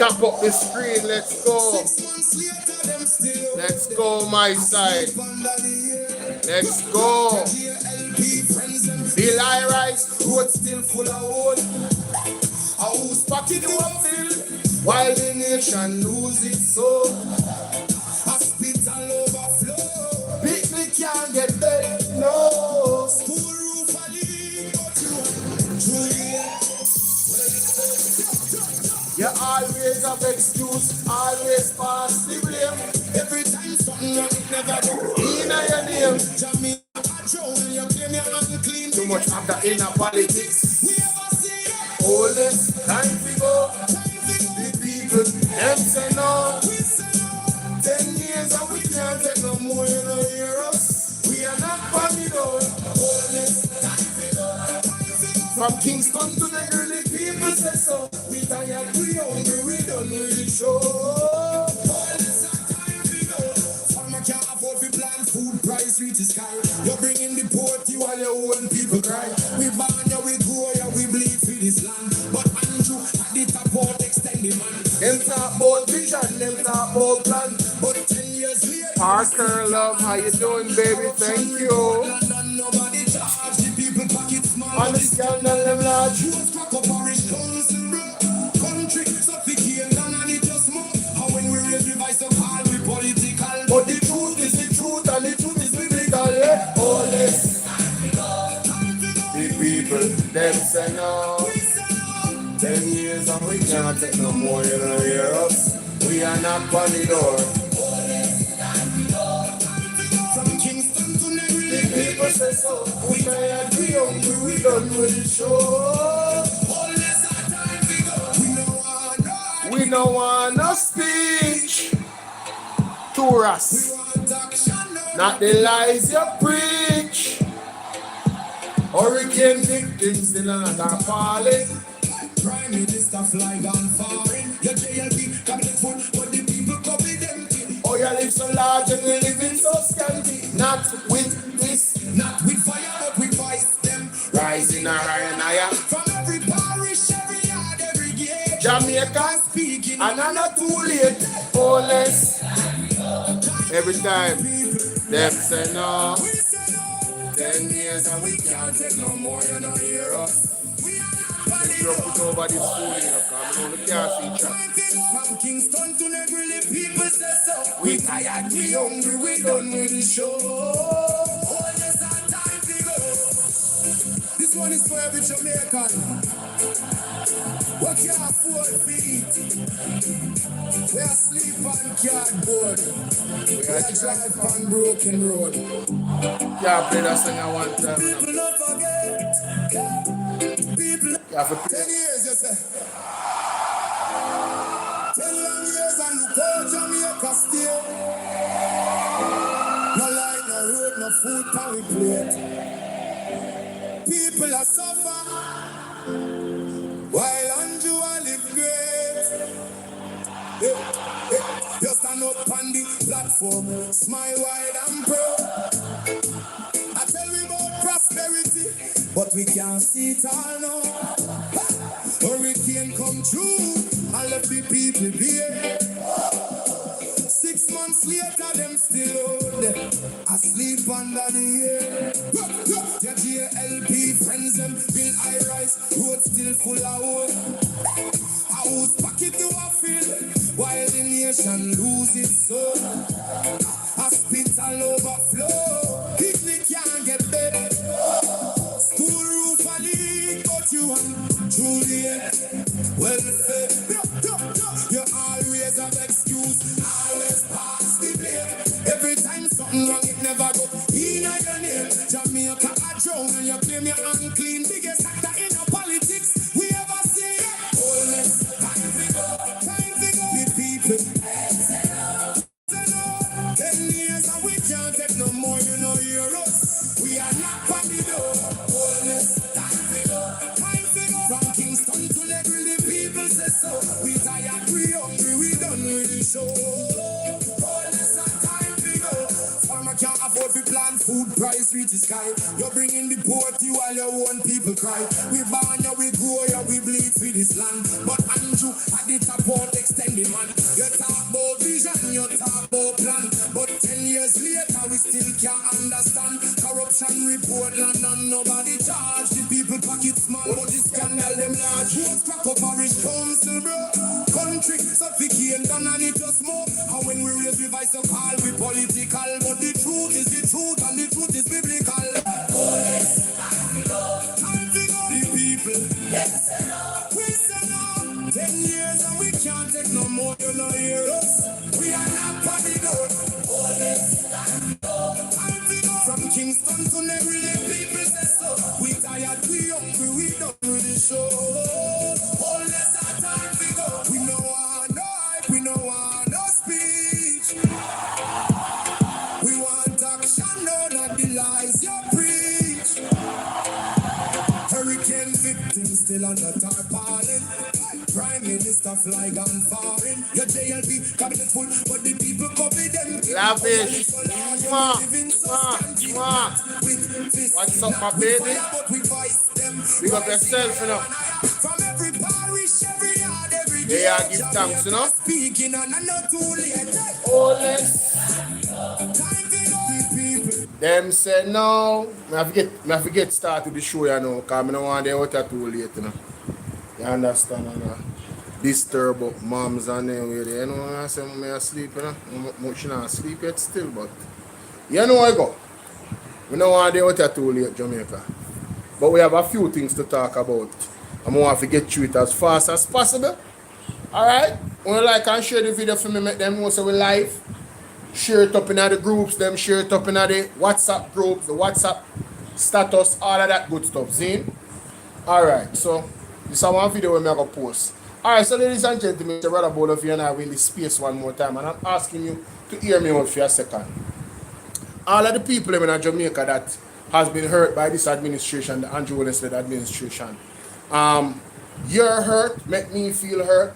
Tap up the screen, let's go. Let's go, my side. Let's go. Bill I rise, road still full of wood. A house pocket to a fill, while the nation lose its soul. Hospital overflow, picnic can't get bed, no. School roof a leak, but you always have excuse, always pass the blame. Every time something wrong, it never do in your name. Too much of the inner politics. All this time we go. The people, them say no. 10 years and we can't take no more, you know, hear us. We are not funny though. All this time we go. From Kingston to the early people say so. We tired, we hungry, we done with the show. All this time we go. Farmer can't afford to plant, food price reaches sky. You're bringing the poverty while your own people cry. We born ya, we grow ya, we bleed for this land. But Andrew, at the top of extended man. Them talk about vision, them talk about plan. But 10 years later, Parker, love, how you doing, baby? Thank you. Nobody charge the people pocket small. On the scandal, them large. Crack up Irish council, bro. Country suffocate, and it just more. How when we raise the voice of all, we political. But the truth is the truth, and the truth is biblical, yeah. All this. The people, them say no. 10 years and we can't take no more, you know, hear us. We are not on the door. From Kingston to Negri, the people say so. We tired, we hungry, we done with the show. All this time we don't want no speech to us. Not the lies you preach. Hurricane victims still another falling. Prime Minister flag on foreign. Your JLP cabinet full, but the people copy them. Oh, you live so large and we live in so scanty. Not with this, not with fire, but with vice them. Rising higher and higher. From every parish, every yard, every gate. Jamaica speaking, and I'm not too late. Oh, less. Every time, them say no. 10 years and we can't take no more, you know, hear us. You don't put nobody's food in your car, we can't see chat. From Kingston to Negri, the people say so. We tired, we hungry, we done with the show. All this time we go. This one is for every Jamaican. What can't afford feet? We are sleep on cardboard. We are drive on broken road. Yeah, play that song at one time. People don't forget. People. Yeah, for 10 years, you say. 10 long years and look out Jamaica still. No light, no road, no food, power plate. People are suffer while Andrew live great. You stand up on the platform, smile wide and proud. I tell we about prosperity, but we can't see it all now. Hurricane come through and let the people be here. 6 months later, them still old, asleep under the air. Your JLP friends, them bill I rise, road still full of wood. A house pocket to a fill, while the nation lose its soul. Hospital overflow, picnic can't get bed. School roof a leak, but you want Juliet. Welfare, you always have excuse, always pass the blame. Every time something wrong, it never go in your name. Jamaica a drown and you claim you're unclean. Biggest actor in our politics we ever see. All this time we go, the people. 10 years and we can't take no more, you know, hear us. We are not on the door. All this time we go. From Kingston to Negri, the people say so. We tired, we hungry, we done with the show. All this time we go. Farmer can't afford to plant, food price reach the sky. You're bringing the poverty while your own people cry. We born ya, we grow ya, we bleed for this land. But Andrew at the top of extend. the man. You talk about vision, you talk about plan, but 10 years later we still can't understand. Corruption report and nobody charge. The people pocket small, but the scandal them large. Who's crack up parish council, bro? Country suffocating down and it just smoke. And when we raise the voice of all, we political, but the truth is the truth and the truth is biblical. Time to go, the people. Yes, we say no. 10 years and we can't take no more. You know hear us. We are not party door. Time to go. From Kingston to Neverland, people say so. We tired, we hungry, we done with the show. All less our time to go. We know want no hype, we know want no speech. We want action, no, not the lies you preach. Hurricane victims still on the tarpaulin. Prime Minister fly gone foreign. Your JLP cabinet full, but the people copy them. Lavish. What's up, my baby? Big up yourself, you know. From every parish, every yard, every day. Yeah, give thanks, you know. Speaking and I'm not too late. Oh, let's. Them say no. I forget start the show, you know, because I don't want them out too late, you know. You understand, you know? Disturb up moms and them way there. You know, I say I'm asleep, you know. I'm not sleep yet still, but you know I go. We don't want them out too late, Jamaica. But we have a few things to talk about. I'm going to get through it as fast as possible. Alright? When you like and share the video for me, make them know so we live. Share it up in the groups, them share it up in the WhatsApp groups, the WhatsApp status, all of that good stuff. See? Alright, so this is one video I'm going to post. Alright, so ladies and gentlemen, the brother Bolo of you and I will space one more time, and I'm asking you to hear me out for a second. All of the people in Jamaica that has been hurt by this administration, the Andrew Willis-led administration, your hurt make me feel hurt.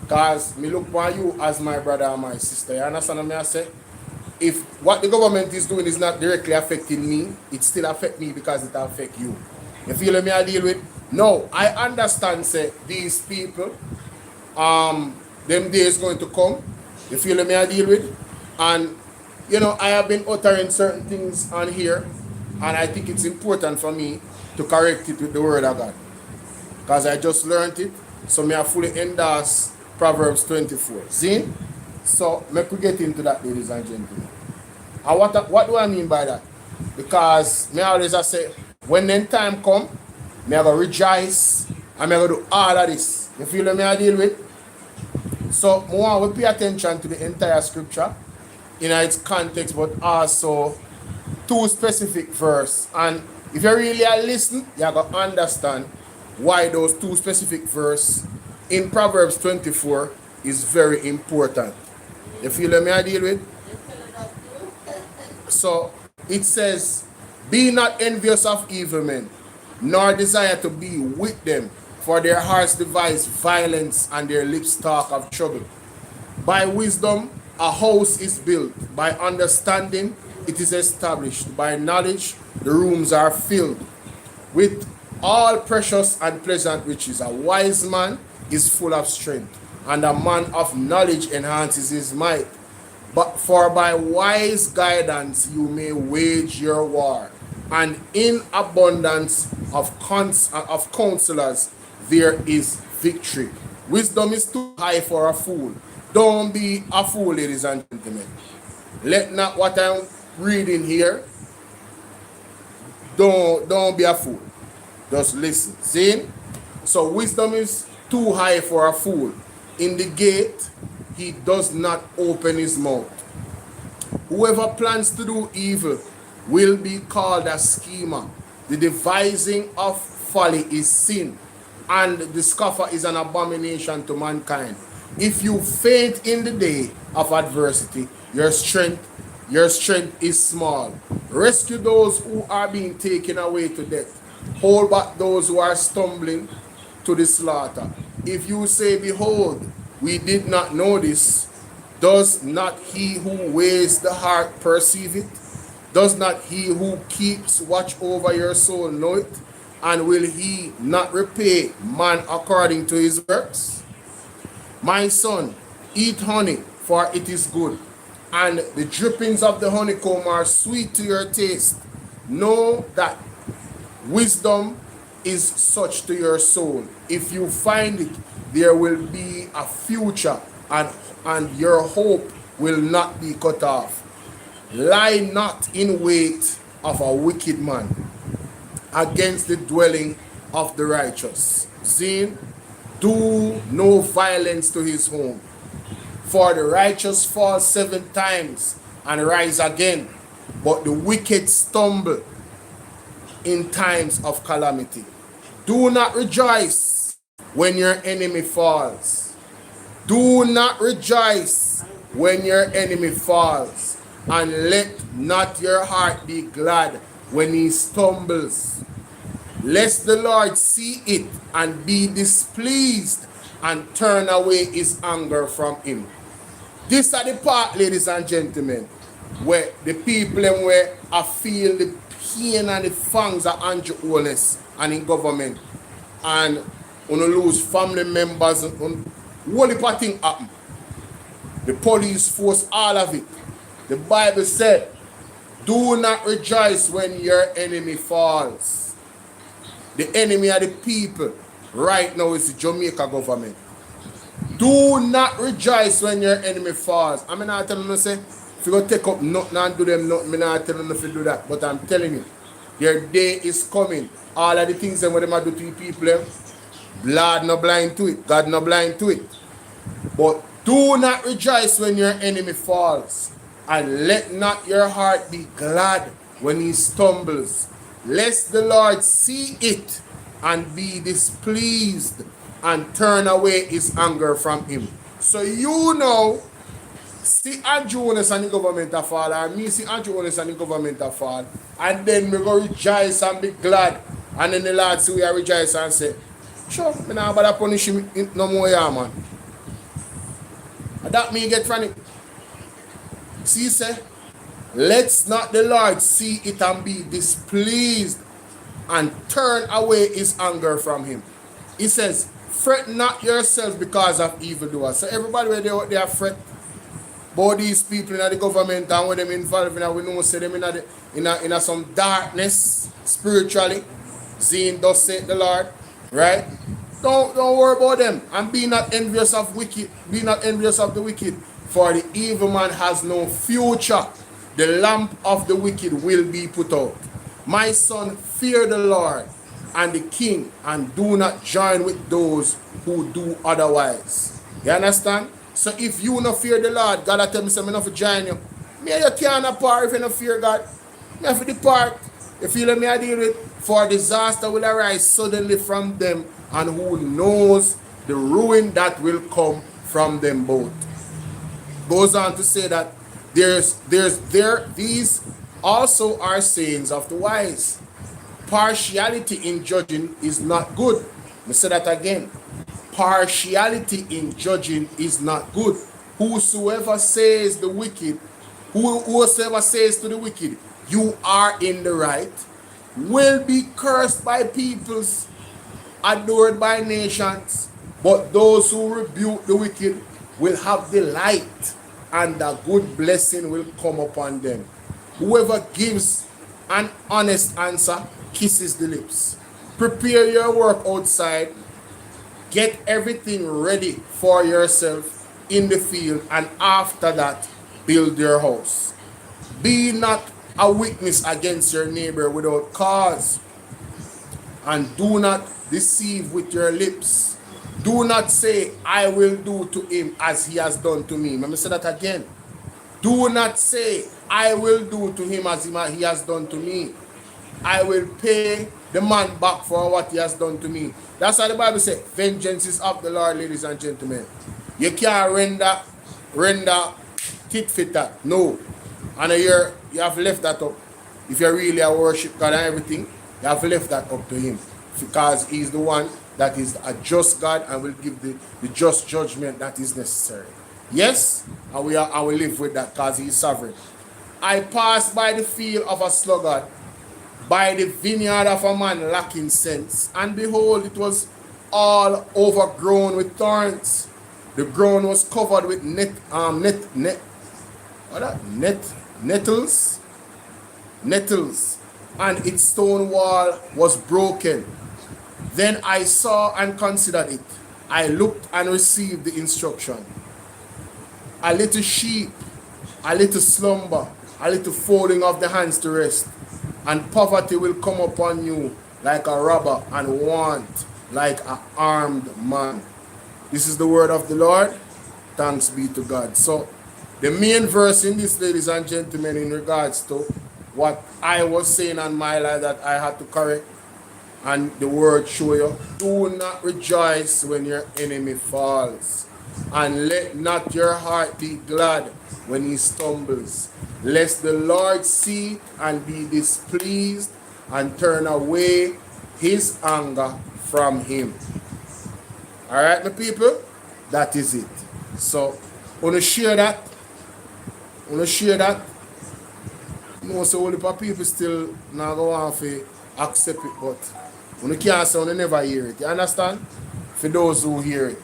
Because me look for you as my brother and my sister. You understand what I say? If what the government is doing is not directly affecting me, it still affects me because it affects you. You feel what I deal with? No, I understand, say, these people, them days going to come. You feel what I deal with? And, you know, I have been uttering certain things on here, and I think it's important for me to correct it with the word of God. Because I just learned it, so me I fully endorse Proverbs 24. See? So, make we get into that, ladies and gentlemen. And what do I mean by that? Because me always I say, when then time come, me I go rejoice, and me I go do all of this. You feel me I deal with? So, I want to pay attention to the entire scripture in its context, but also two specific verses. And if you really listen, you're going to understand why those two specific verses in Proverbs 24 is very important. You feel me I deal with? So it says, be not envious of evil men, nor desire to be with them, for their hearts devise violence and their lips talk of trouble. By wisdom a house is built, by understanding it is established, by knowledge the rooms are filled with all precious and pleasant riches. A wise man is full of strength, and a man of knowledge enhances his might. But for by wise guidance you may wage your war, and in abundance of counselors there is victory. Wisdom is too high for a fool. Don't be a fool, ladies and gentlemen. Let not what I'm reading here, don't be a fool. Just listen. See? So wisdom is too high for a fool. In the gate, he does not open his mouth. Whoever plans to do evil will be called a schemer. The devising of folly is sin, and the scoffer is an abomination to mankind. If you faint in the day of adversity, your strength is small. Rescue those who are being taken away to death. Hold back those who are stumbling to the slaughter. If you say, behold, we did not know this, does not he who weighs the heart perceive it? Does not he who keeps watch over your soul know it? And will he not repay man according to his works? My son, eat honey, for it is good, and the drippings of the honeycomb are sweet to your taste. Know that wisdom is such to your soul. If you find it, there will be a future, and your hope will not be cut off. Lie not in wait of a wicked man against the dwelling of the righteous. Zine, do no violence to his home. For the righteous fall 7 times and rise again, but the wicked stumble in times of calamity. Do not rejoice when your enemy falls. Do not rejoice when your enemy falls, and let not your heart be glad when he stumbles. Lest the Lord see it and be displeased and turn away his anger from him. This are the part, ladies and gentlemen, where the people where I feel the pain and the fangs of Andrew Holness and in government, and lose family members, whole heap of things happen. The police force, all of it. The Bible said, do not rejoice when your enemy falls. The enemy of the people right now is the Jamaica government. Do not rejoice when your enemy falls. I'm not telling you, say, if you go take up nothing and do them nothing, I'm not telling you to do that. But I'm telling you, your day is coming. All of the things that them do to people, blood no blind to it, God no blind to it. But do not rejoice when your enemy falls, and let not your heart be glad when he stumbles, lest the Lord see it and be displeased and turn away his anger from him. So you know, see Andrew Holness and the government of fall, and me see Andrew Holness and the government of fall, and then we go rejoice and be glad, and then the Lord see we are rejoice and say, sure, I'm not about to punish him no more, yeah, man. And that me get from it. See, say, let's not the Lord see it and be displeased and turn away his anger from him. He says, fret not yourselves because of evildoers. So everybody where they are fret about these people in the government and when them involved in, we know say them in some darkness spiritually. Zine thus saith the Lord, right? Don't worry about them, and be not envious of wicked. Be not envious of the wicked, for the evil man has no future. The lamp of the wicked will be put out. My son, fear the Lord and the king, and do not join with those who do otherwise. You understand? So if you no fear the Lord, God will tell me something enough to join you. Me you can't apart if you no fear God. Me have to depart. You feel me I deal with? For disaster will arise suddenly from them, and who knows the ruin that will come from them both. Goes on to say that these also are sayings of the wise. Partiality in judging is not good. Let me say that again. Partiality in judging is not good. Whosoever says to the wicked, you are in the right, will be cursed by peoples, adored by nations. But those who rebuke the wicked will have delight, and a good blessing will come upon them. Whoever gives an honest answer kisses the lips. Prepare your work outside. Get everything ready for yourself in the field, and after that, build your house. Be not a witness against your neighbor without cause, and do not deceive with your lips. Do not say, I will do to him as he has done to me. Let me say that again. Do not say, I will do to him as he has done to me. I will pay the man back for what he has done to me. That's how the Bible says, vengeance is of the Lord, ladies and gentlemen. You can't render tit for tat. No. And you have left that up. If you really worship God and everything, you have left that up to him. Because he's the one that is a just God and will give the just judgment that is necessary. Yes, and we will live with that because he is sovereign. I passed by the field of a sluggard, by the vineyard of a man lacking sense, and behold, it was all overgrown with thorns. The ground was covered with nettles, and its stone wall was broken. Then I saw and considered it. I looked and received the instruction. A little sheep, a little slumber, a little folding of the hands to rest, and poverty will come upon you like a robber, and want like an armed man. This is the word of the Lord. Thanks be to God. So the main verse in this, ladies and gentlemen, in regards to what I was saying on my life that I had to correct, and the word show you, do not rejoice when your enemy falls, and let not your heart be glad when he stumbles, lest the Lord see and be displeased and turn away his anger from him. All right, my people, that is it. So, wanna share that? No, so only people still not going to accept it, but when you can't say, you never hear it. You understand? For those who hear it.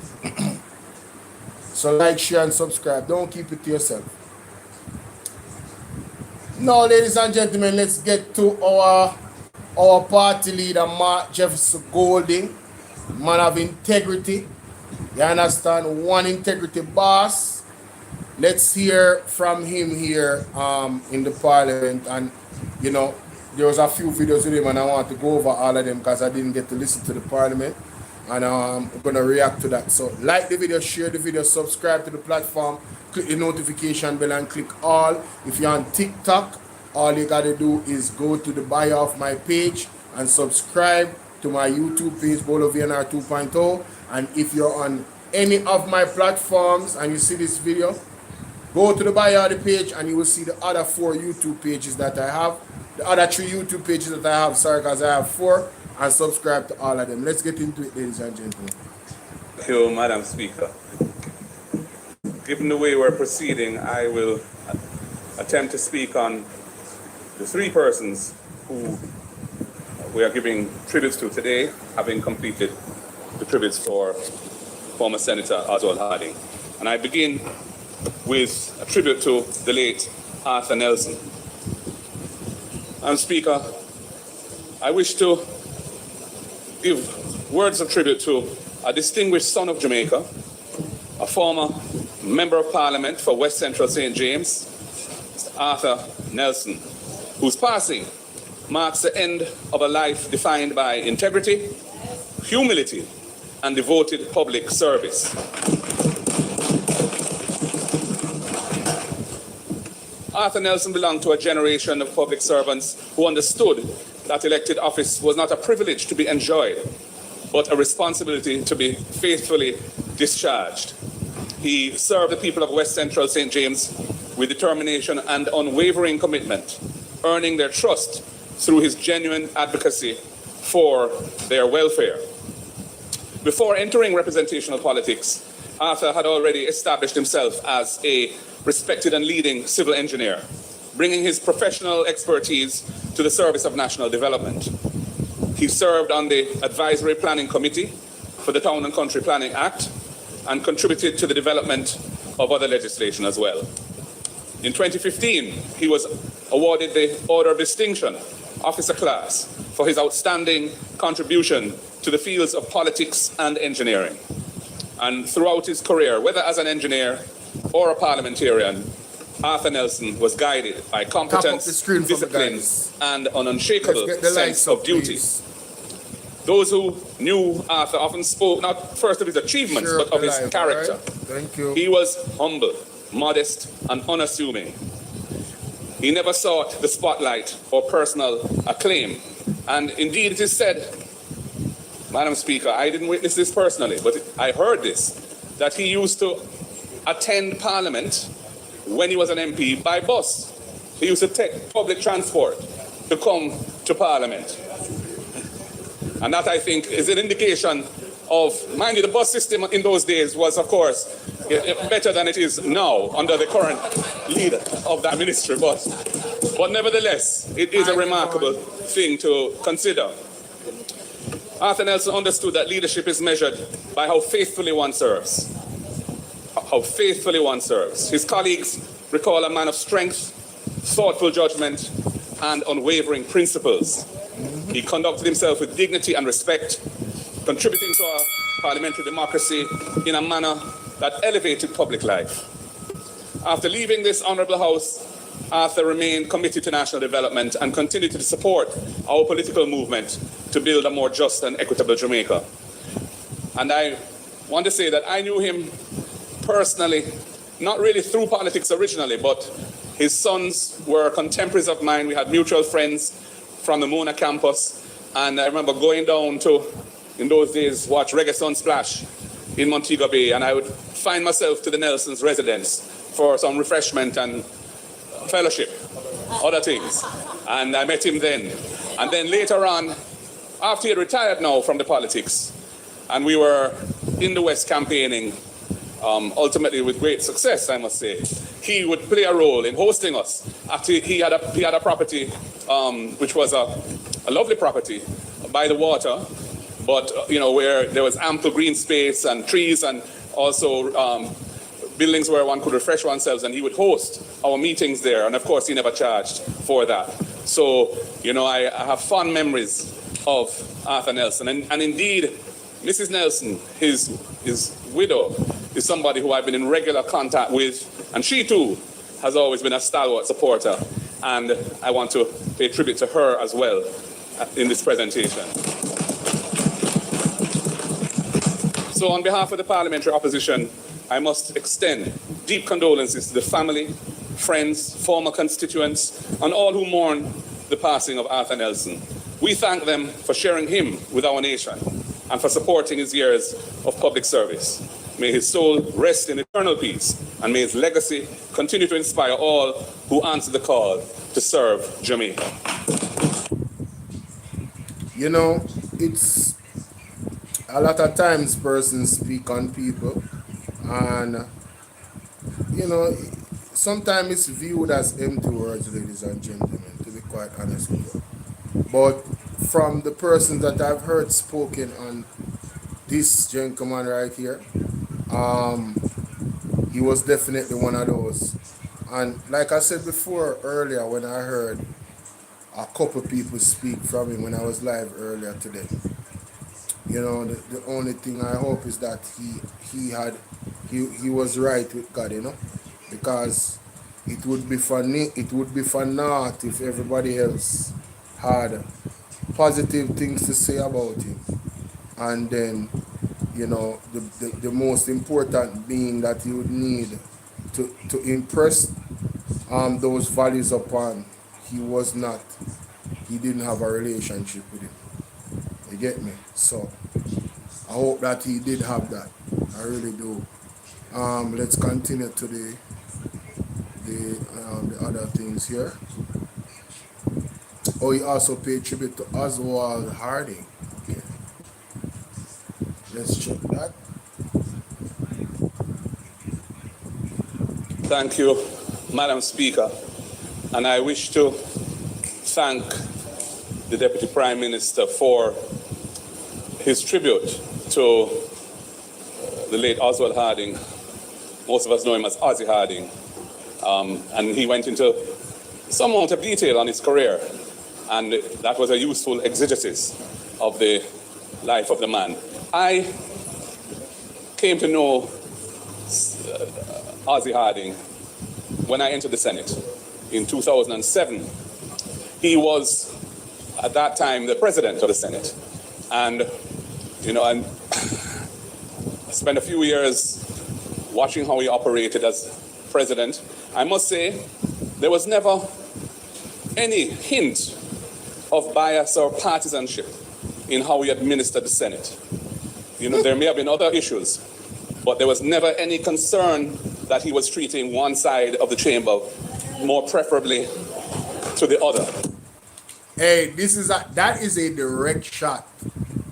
So like, share, and subscribe. Don't keep it to yourself. Now, ladies and gentlemen, let's get to our party leader, Mark Jefferson Golding. Man of integrity. You understand? One integrity boss. Let's hear from him here in the parliament. And, you know, there was a few videos with him, and I want to go over all of them because I didn't get to listen to the parliament. And I'm going to react to that. So like the video, share the video, subscribe to the platform, click the notification bell and click all. If you're on TikTok, all you got to do is go to the bio of my page and subscribe to my YouTube page, Bolo VNR 2.0. And if you're on any of my platforms and you see this video, go to the bio of the page and you will see the other 4 YouTube pages that I have. The other 3 YouTube pages that I have, sorry, because I have 4, and subscribe to all of them. Let's get into it, ladies and gentlemen. Thank you, Madam Speaker. Given the way we're proceeding, I will attempt to speak on the 3 persons who we are giving tributes to today, having completed the tributes for former Senator Oswald Harding. And I begin with a tribute to the late Arthur Nelson. Madam Speaker, I wish to give words of tribute to a distinguished son of Jamaica, a former Member of Parliament for West Central St. James, Arthur Nelson, whose passing marks the end of a life defined by integrity, humility, and devoted public service. Arthur Nelson belonged to a generation of public servants who understood that elected office was not a privilege to be enjoyed, but a responsibility to be faithfully discharged. He served the people of West Central St. James with determination and unwavering commitment, earning their trust through his genuine advocacy for their welfare. Before entering representational politics, Arthur had already established himself as a respected and leading civil engineer, bringing his professional expertise to the service of national development. He served on the Advisory Planning Committee for the Town and Country Planning Act and contributed to the development of other legislation as well. In 2015, he was awarded the Order of Distinction, Officer Class, for his outstanding contribution to the fields of politics and engineering. And throughout his career, whether as an engineer or a parliamentarian, Arthur Nelson was guided by competence, discipline, and an unshakable sense of duty. Those who knew Arthur often spoke not first of his achievements, but of his character. Right. Thank you. He was humble, modest, and unassuming. He never sought the spotlight or personal acclaim. And indeed, it is said, Madam Speaker, I didn't witness this personally, but I heard this, that he used to attend Parliament when he was an MP by bus. He used to take public transport to come to Parliament. And that, I think, is an indication of, mind you, the bus system in those days was, of course, better than it is now under the current leader of that ministry. But nevertheless, it is a remarkable thing to consider. Arthur Nelson understood that leadership is measured by how faithfully one serves. how faithfully one serves. His colleagues recall a man of strength, thoughtful judgment, and unwavering principles. He conducted himself with dignity and respect, contributing to our parliamentary democracy in a manner that elevated public life. After leaving this honourable House, Arthur remained committed to national development and continued to support our political movement to build a more just and equitable Jamaica. And I want to say that I knew him personally, not really through politics originally, but his sons were contemporaries of mine. We had mutual friends from the Mona campus, and I remember going down to, in those days, watch Reggae Sun Splash in Montego Bay, and I would find myself to the Nelson's residence for some refreshment and fellowship, other things. And I met him then. And then later on, after he had retired now from the politics, and we were in the West campaigning, ultimately with great success, I must say, he would play a role in hosting us. Actually, he had a property, which was a lovely property by the water, but where there was ample green space and trees, and also buildings where one could refresh oneself, and he would host our meetings there. And of course, he never charged for that. So, I have fond memories of Arthur Nelson. And indeed, Mrs. Nelson, his widow, is somebody who I've been in regular contact with, and she too has always been a stalwart supporter. And I want to pay tribute to her as well in this presentation. So on behalf of the parliamentary opposition, I must extend deep condolences to the family, friends, former constituents, and all who mourn the passing of Arthur Nelson. We thank them for sharing him with our nation and for supporting his years of public service. May his soul rest in eternal peace, and may his legacy continue to inspire all who answer the call to serve Jamaica. It's a lot of times persons speak on people, and sometimes it's viewed as empty words, ladies and gentlemen, to be quite honest with you. But from the persons that I've heard spoken on this gentleman right here, he was definitely one of those. And like I said before earlier, when I heard a couple people speak from him when I was live earlier today, the only thing I hope is that he was right with God, because it would be for naught if everybody else had positive things to say about him, and then the most important being that he would need to impress those values upon, he didn't have a relationship with him. You get me? So I hope that he did have that. I really do. Let's continue to the other things here. Oh, he also paid tribute to Oswald Harding. Okay. Let's check that. Thank you, Madam Speaker. And I wish to thank the Deputy Prime Minister for his tribute to the late Oswald Harding. Most of us know him as Ozzy Harding. And he went into some amount of detail on his career, and that was a useful exegesis of the life of the man. I came to know Ozzy Harding when I entered the Senate in 2007. He was, at that time, the president of the Senate. And, I spent a few years watching how he operated as president. I must say, there was never any hint of bias or partisanship in how he administered the Senate. There may have been other issues, but there was never any concern that he was treating one side of the chamber more preferably to the other. Hey, that is a direct shot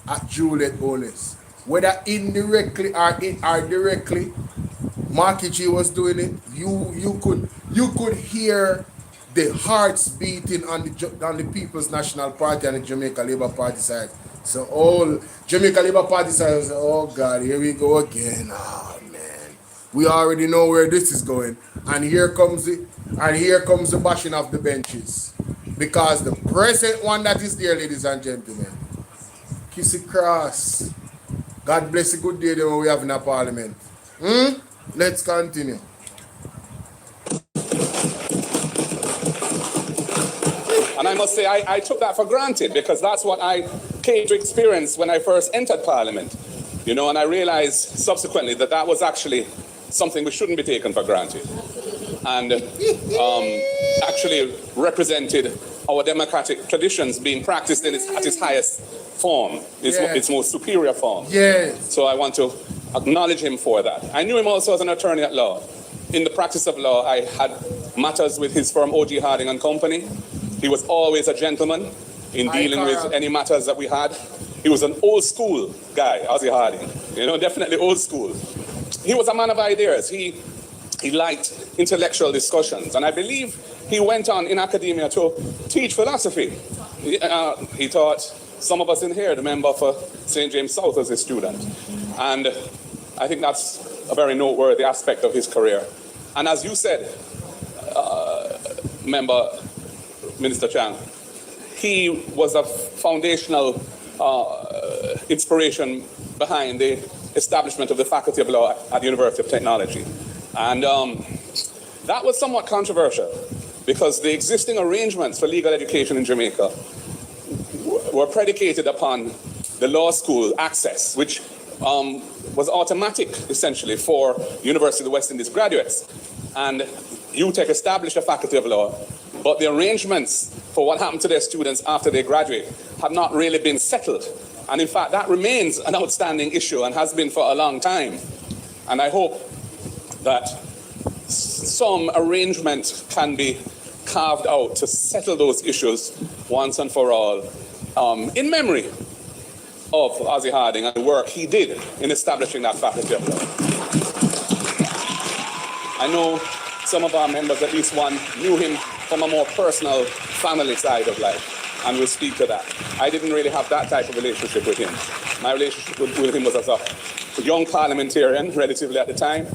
at Juliet Owens. Whether indirectly or directly, Marky G was doing it. You could hear the hearts beating on the People's National Party and the Jamaica Labour Party side. So all Jamaica Labour Party side was, oh God, here we go again. Oh man. We already know where this is going. And here comes the bashing of the benches. Because the present one that is there, ladies and gentlemen, kiss it cross. God bless a good day when we have in a parliament. Let's continue. And I must say, I took that for granted because that's what I came to experience when I first entered Parliament. You know, and I realized subsequently that that was actually something we shouldn't be taken for granted. And actually represented our democratic traditions being practiced at its highest form, its most superior form. Yes. So I want to acknowledge him for that. I knew him also as an attorney at law. In the practice of law, I had matters with his firm, O.G. Harding and Company. He was always a gentleman in dealing with any matters that we had. He was an old school guy, Ozzy Harding. You know, definitely old school. He was a man of ideas. He liked intellectual discussions. And I believe he went on in academia to teach philosophy. He taught some of us in here, the member for St. James South as a student. And I think that's a very noteworthy aspect of his career. And as you said, Member Minister Chang, he was a foundational inspiration behind the establishment of the Faculty of Law at the University of Technology. And that was somewhat controversial because the existing arrangements for legal education in Jamaica were predicated upon the law school access, which was automatic, essentially, for University of the West Indies graduates. And UTech established a Faculty of Law, but the arrangements for what happened to their students after they graduate have not really been settled. And in fact, that remains an outstanding issue and has been for a long time. And I hope that some arrangement can be carved out to settle those issues once and for all, in memory of Ozzy Harding and the work he did in establishing that Faculty of Law. I know some of our members, at least one, knew him from a more personal family side of life, and we'll speak to that. I didn't really have that type of relationship with him. My relationship with him was as a young parliamentarian, relatively at the time,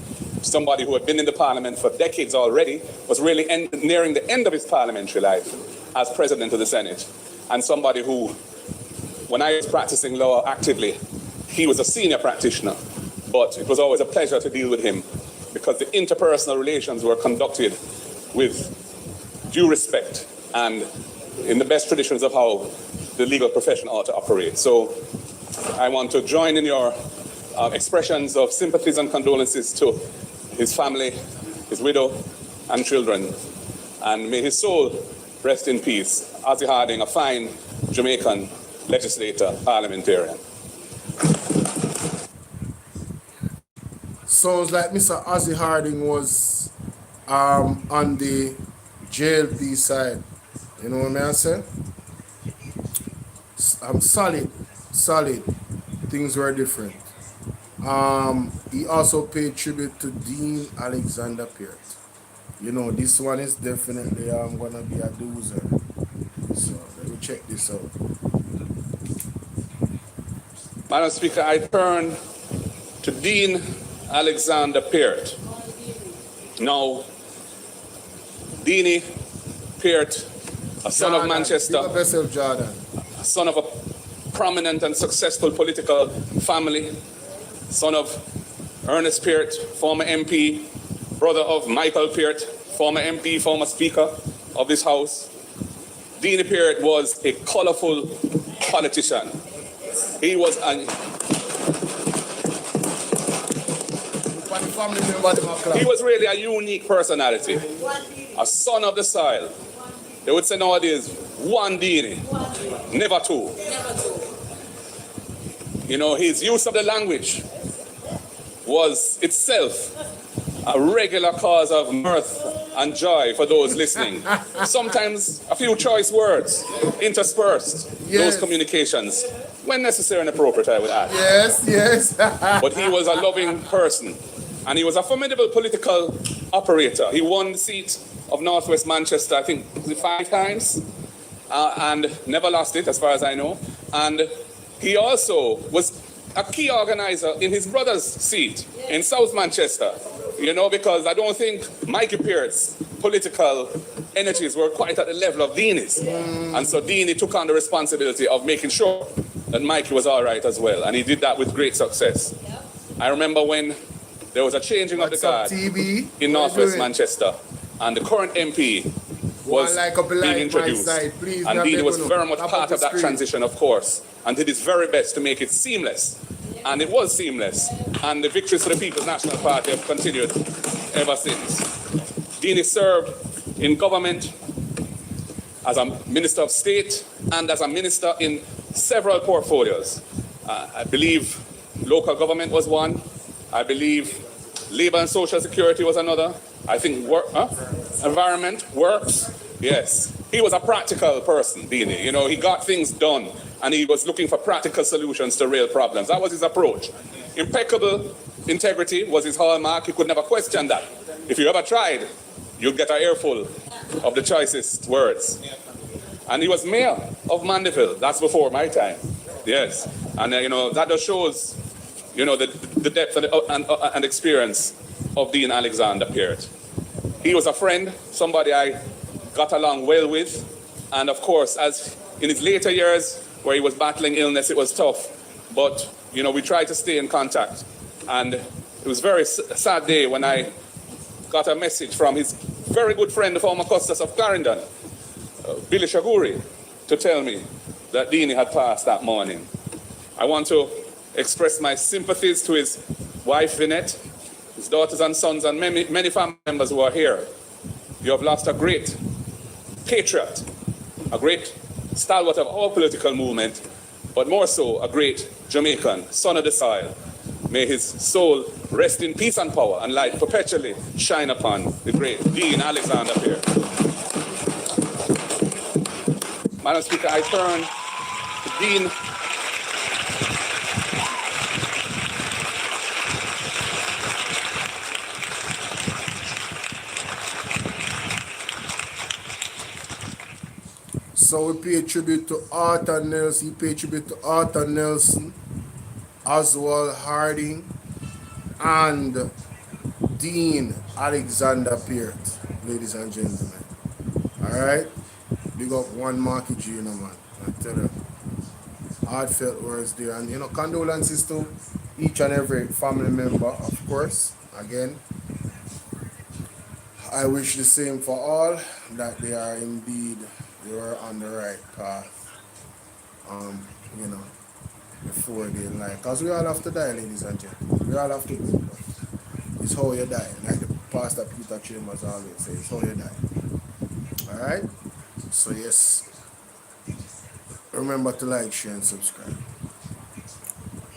somebody who had been in the parliament for decades already, was really nearing the end of his parliamentary life as president of the Senate, and somebody who, when I was practicing law actively, he was a senior practitioner, but it was always a pleasure to deal with him because the interpersonal relations were conducted with due respect and in the best traditions of how the legal profession ought to operate. So I want to join in your expressions of sympathies and condolences to his family, his widow, and children. And may his soul rest in peace. Ozzy Harding, a fine Jamaican legislator, parliamentarian. Sounds like Mr. Ozzy Harding was on the JLP side. You know what I say? I'm solid. Things were different. He also paid tribute to Dean Alexander Peart. You know, this one is definitely gonna be a doozer. So let me check this out. Madam Speaker, I turn to Dean Alexander Peart. Now, Deanie Peart, a son of Manchester, a son of a prominent and successful political family, son of Ernest Peart, former MP, brother of Michael Peart, former MP, former Speaker of this House. Deanie Peart was a colorful politician. He was really a unique personality, a son of the soil. They would say nowadays, one Deanie, never two. You know, his use of the language was itself a regular cause of mirth and joy for those listening. Sometimes a few choice words interspersed those communications, when necessary and appropriate, I would add. Yes. But he was a loving person, and he was a formidable political operator. He won the seat of Northwest Manchester, I think, 5 times, and never lost it, as far as I know. And he also was a key organizer in his brother's seat in South Manchester You know, because I don't think Mikey Pearce's political energies were quite at the level of Deanie's. And so Deanie took on the responsibility of making sure that Mikey was all right as well. And he did that with great success. I remember when there was a changing of the guard in Northwest Manchester, and the current MP was being introduced. And Dean was very much part of that transition, of course, and did his very best to make it seamless. And it was seamless. And the victories for the People's National Party have continued ever since. Dean served in government as a Minister of State and as a minister in several portfolios. I believe local government was one. I believe Labour and Social Security was another. I think environment, works, yes. He was a practical person, Deanie. You know, he got things done, and he was looking for practical solutions to real problems. That was his approach. Impeccable integrity was his hallmark. You could never question that. If you ever tried, you'd get an earful of the choicest words. And he was mayor of Mandeville. That's before my time. Yes. And, you know, that just shows, you know, the depth and experience of Dean Alexander Peart. He was a friend, somebody I got along well with. And of course, as in his later years, where he was battling illness, it was tough. But, you know, we tried to stay in contact. And it was a very sad day when I got a message from his very good friend, the former Custos of Clarendon, Billy Shaguri, to tell me that Deanie had passed that morning. I want to express my sympathies to his wife, Vinette, his daughters and sons, and many family members who are here. You have lost a great patriot, a great stalwart of our political movement, but more so, a great Jamaican, son of the soil. May his soul rest in peace and power, and light perpetually shine upon the great Dean Alexander Peart. Madam Speaker, I turn to Dean. So we pay tribute to Arthur Nelson, we pay tribute to Arthur Nelson, Oswald Harding, and Dean Alexander Peart, ladies and gentlemen. Alright? Big up one Marky G, you know, man. I tell you, heartfelt words there. And, you know, condolences to each and every family member, of course. Again, I wish the same for all, that they are indeed, they were on the right path, you know, before they like. Because we all have to die, ladies and gentlemen. We all have to go. It's how you die. Like the Pastor Peter Chambers always says, it's how you die. Alright? So yes, remember to like, share, and subscribe.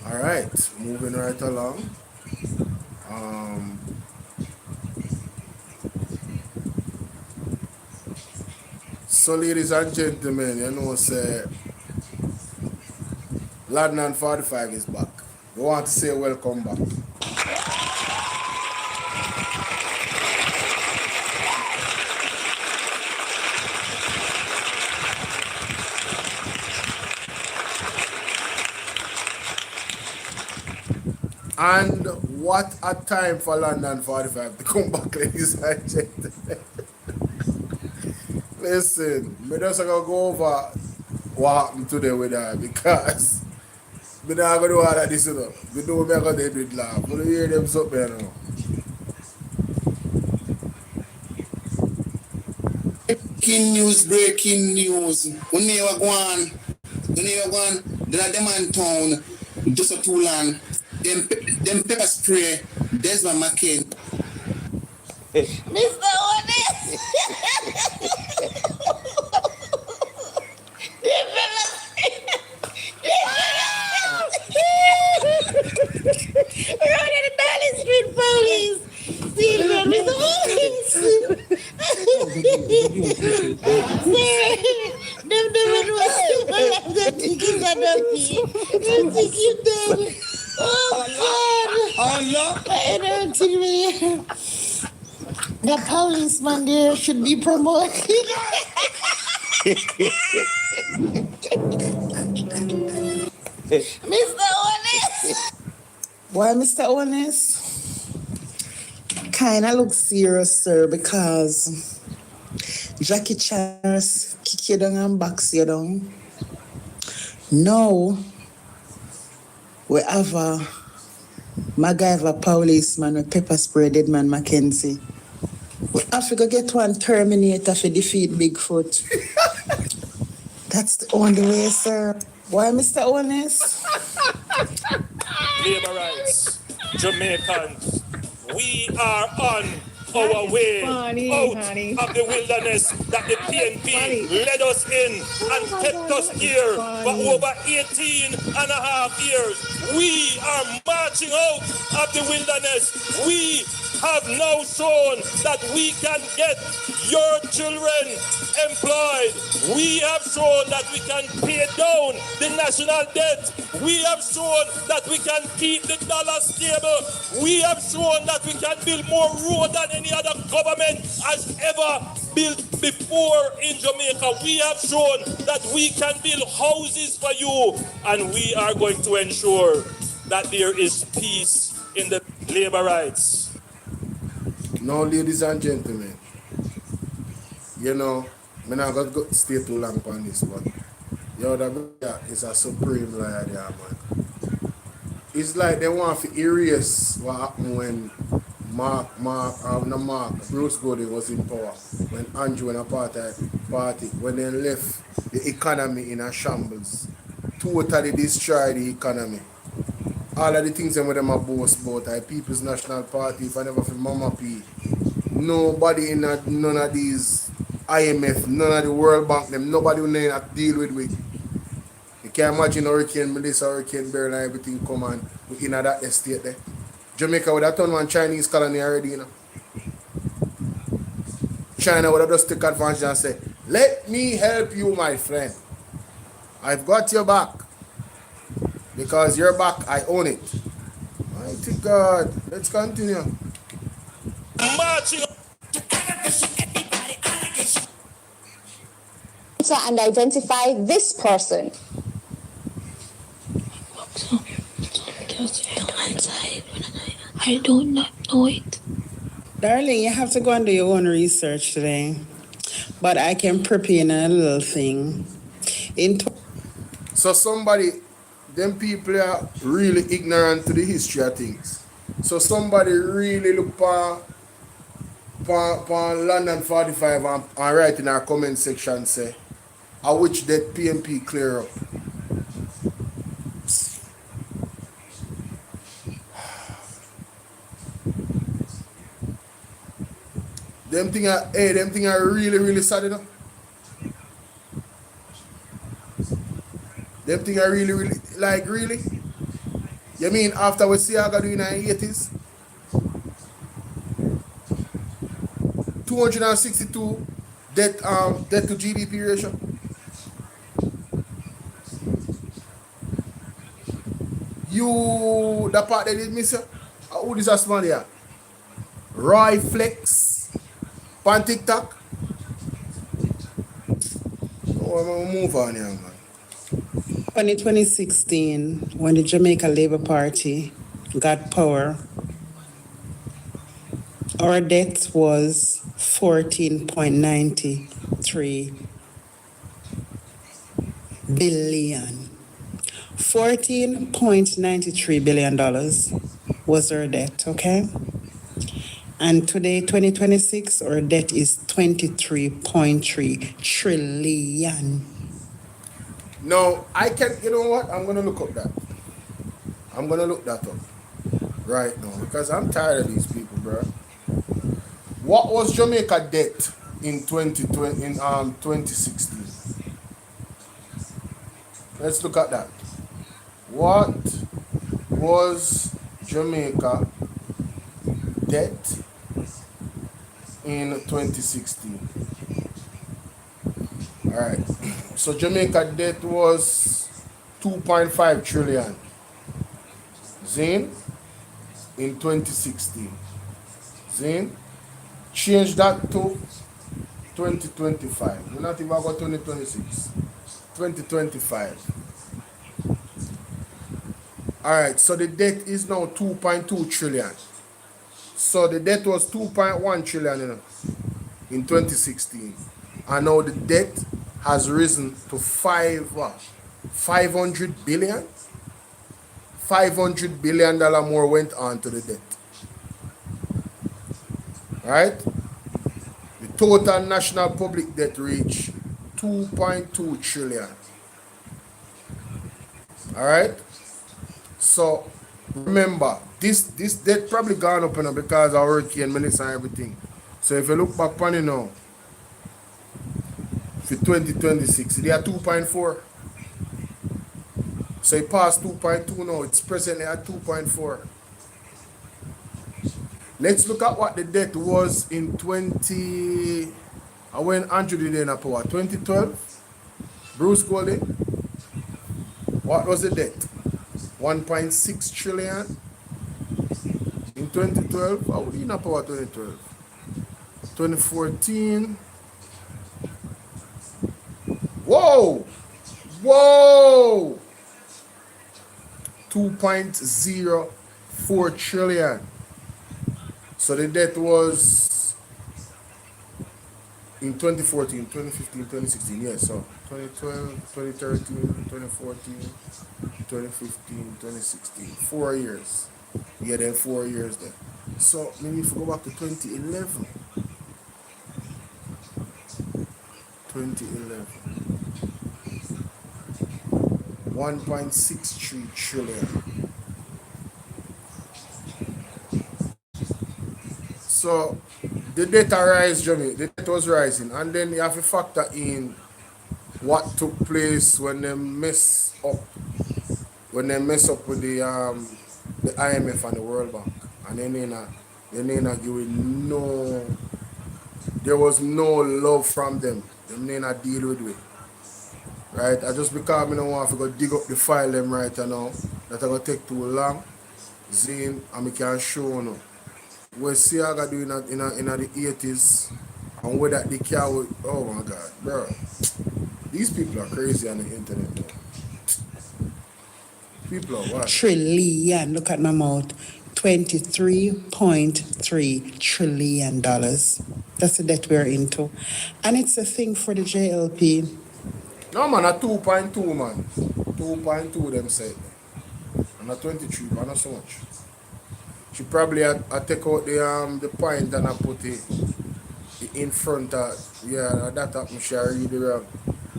Alright, moving right along. So ladies and gentlemen, you know, say LONDON45 is back. We want to say welcome back. And what a time for LONDON45 to come back, ladies and gentlemen. Listen, me just gonna go over what happened today with her, because me not gonna do all of this, you know. Me know me gonna do it laugh. But you hear them something, you know. Breaking news. When they were going, then a them in town, just a two land, them pepper spray, Desmond McCain. Mr. Otis! Running the Darling Street Police! See, Mr. Otis! Them the tickets are done. Them tickets done. Oh, God! Oh, no! I don't think me. The policeman there should be promoted. Mr. Honest. Why, Mr. Honest? kind of look serious, sir, because Jackie Chan kick you down and box you down. Now, we have a MacGyver policeman with pepper spray dead man Mackenzie. We have to go get one Terminator to defeat Bigfoot. That's the only way, sir. Why, Mr. Honest? Labor rights, Jamaicans, we are on our way out of the wilderness that the PNP led us in and kept us here for over 18 and a half years. We are marching out of the wilderness. We have now shown that we can get your children employed. We have shown that we can pay down the national debt. We have shown that we can keep the dollar stable. We have shown that we can build more road than any other government has ever built before in Jamaica. We have shown that we can build houses for you, and we are going to ensure that there is peace in the labor rights. Now, ladies and gentlemen, you know, I'm not going to stay too long on this, but yo, that is a supreme liar there, man. It's like they want to erase what happened when Bruce Gordon was in power, when Andrew and a party, when they left the economy in a shambles, totally destroyed the economy. All of the things that them are boast about, the People's National Party, if I never feel Mama P, nobody in none of these IMF, none of the World Bank, them, nobody will not deal with. You can imagine Hurricane Melissa, Hurricane Beryl and everything come on in that estate there. Jamaica would have turned one Chinese colony already, you know. China would have just take advantage and say, let me help you, my friend. I've got your back. Because your back, I own it. Mighty God. Let's continue. Marching. And identify this person. I do not know it. Darling, you have to go and do your own research today. But I can prepare in a little thing. So somebody, them people are really ignorant to the history of things. So somebody really look for London45 and write in our comment section say, I wish that PMP clear up. Them thing are really, really sad enough. Them thing are really, really, like really? You mean after we see Aga doing in the 80s? 262 debt to GDP ratio. You, the part they did miss you? Who is that man here? Roy Flex. Pan TikTok. Oh, I'm gonna move on here, man. In 2016, when the Jamaica Labour Party got power, our debt was $14.93 billion. $14.93 billion was our debt, okay? And today, 2026, our debt is 23.3 trillion. No, I can, you know what? I'm going to look up that. I'm going to look that up right now because I'm tired of these people, bro. What was Jamaica debt in 2016? Let's look at that. What was Jamaica debt in 2016? All right. So Jamaica debt was 2.5 trillion. Zane in 2016. Zane, change that to 2025. We're not even about 2026. 2025. All right. So the debt is now 2.2 trillion. So the debt was 2.1 trillion, in 2016. And now the debt has risen to 500 billion? $500 billion more went on to the debt. Right? The total national public debt reached 2.2 trillion. All right? So remember, this debt probably gone up because of Hurricane Melissa and everything. So if you look back on it now, for 2026, they are 2.4. So it passed 2.2 now. It's presently at 2.4. Let's look at what the debt was in when Andrew did in power. 2012. Bruce Golding. What was the debt? 1.6 trillion in 2012. How would you in power 2012? 2014. Whoa! 2.04 trillion. So the debt was in 2014, 2015, 2016. Yes, so 2012, 2013, 2014, 2015, 2016. 4 years. Yeah, then 4 years there. So maybe if we go back to 2011. 2011. 1.63 trillion. So the debt rise, Jimmy. The debt was rising, and then you have to factor in what took place when they mess up with the IMF and the World Bank, and they not giving no. There was no love from them. They not deal with it. Right? I just because I don't want to go dig up the file them right now. That I gonna take too long. Zine, and I can show you. We see I got do in the 80s, and where that they can. Oh my God, bro! These people are crazy on the internet, bro. People are what? Trillion. Look at my mouth. $23.3 trillion. That's the debt we're into. And it's a thing for the JLP. No man, a 2.2 man. 2.2 them said. And a 23, but not so much. She probably I take out the point and I put it in front of that happened she read it wrong.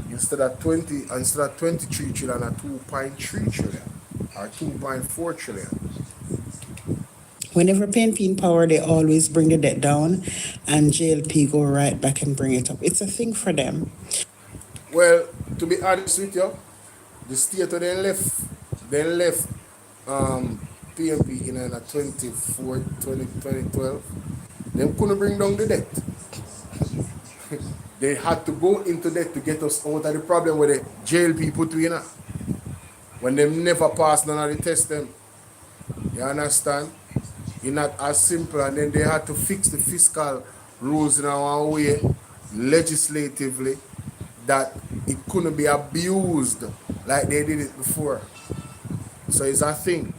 Instead of 23 trillion, a 2.3 trillion or 2.4 trillion. Whenever PNP in power, they always bring the debt down, and JLP go right back and bring it up. It's a thing for them. Well, to be honest with you, the state then left PNP in 2012. They couldn't bring down the debt. They had to go into debt to get us out of the problem where the JLP put we in. When they never pass none of the test them. You understand? It's not as simple, and then they had to fix the fiscal rules in our way legislatively that it couldn't be abused like they did it before. So it's a thing.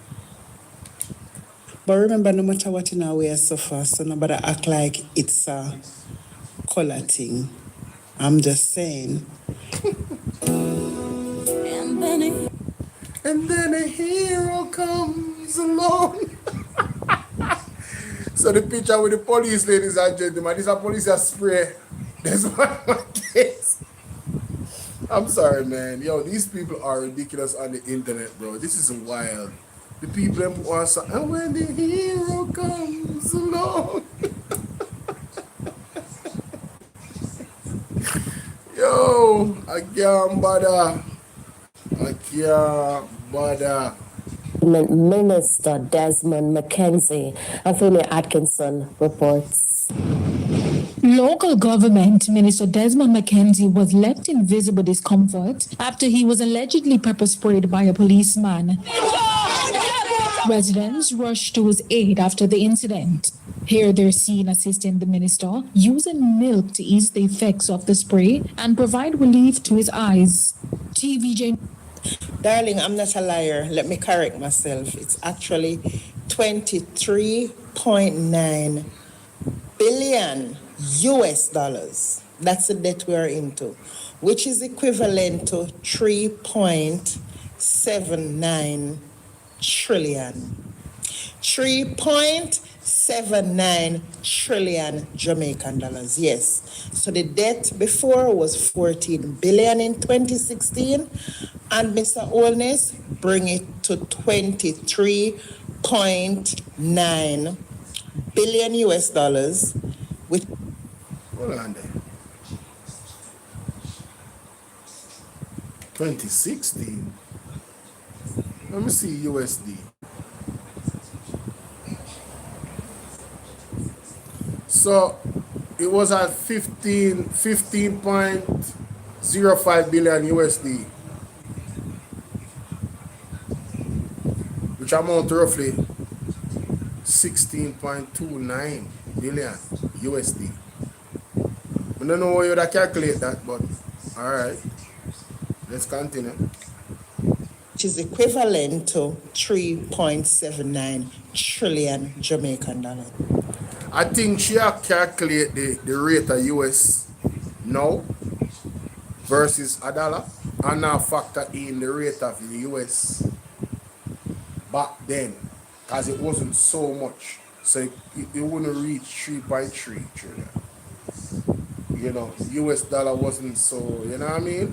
But remember, no matter what in our way I suffer, so nobody act like it's a color thing. I'm just saying. And then a hero comes along. So the picture with the police, ladies and gentlemen, this is a police spray. There's one case. I'm sorry, man. Yo, these people are ridiculous on the internet, bro. This is wild. The people who are saying, and when the hero comes along. Yo, I can't bother. Minister Desmond McKenzie and Femi Atkinson reports. Local government Minister Desmond McKenzie was left in visible discomfort after he was allegedly pepper sprayed by a policeman. Residents rushed to his aid after the incident. Here they're seen assisting the minister using milk to ease the effects of the spray and provide relief to his eyes. TVJ. Darling, I'm not a liar. Let me correct myself. It's actually $23.9 billion US dollars. That's the debt we are into, which is equivalent to 3.79 trillion. 3.79 trillion Jamaican dollars, yes. So the debt before was 14 billion in 2016, and Mr. Olness bring it to 23.9 billion US dollars, which Hold on there. 2016. Let me see USD. So it was at 15.05 billion USD, which amount to roughly 16.29 billion USD. I don't know how you would calculate that, but all right, let's continue. which is equivalent to 3.79 trillion Jamaican dollars. I think she calculate the rate of US now versus a dollar, and now factor in the rate of the US back then, because it wasn't so much, so it wouldn't reach 3.3 trillion. You know, US dollar wasn't so, you know what I mean,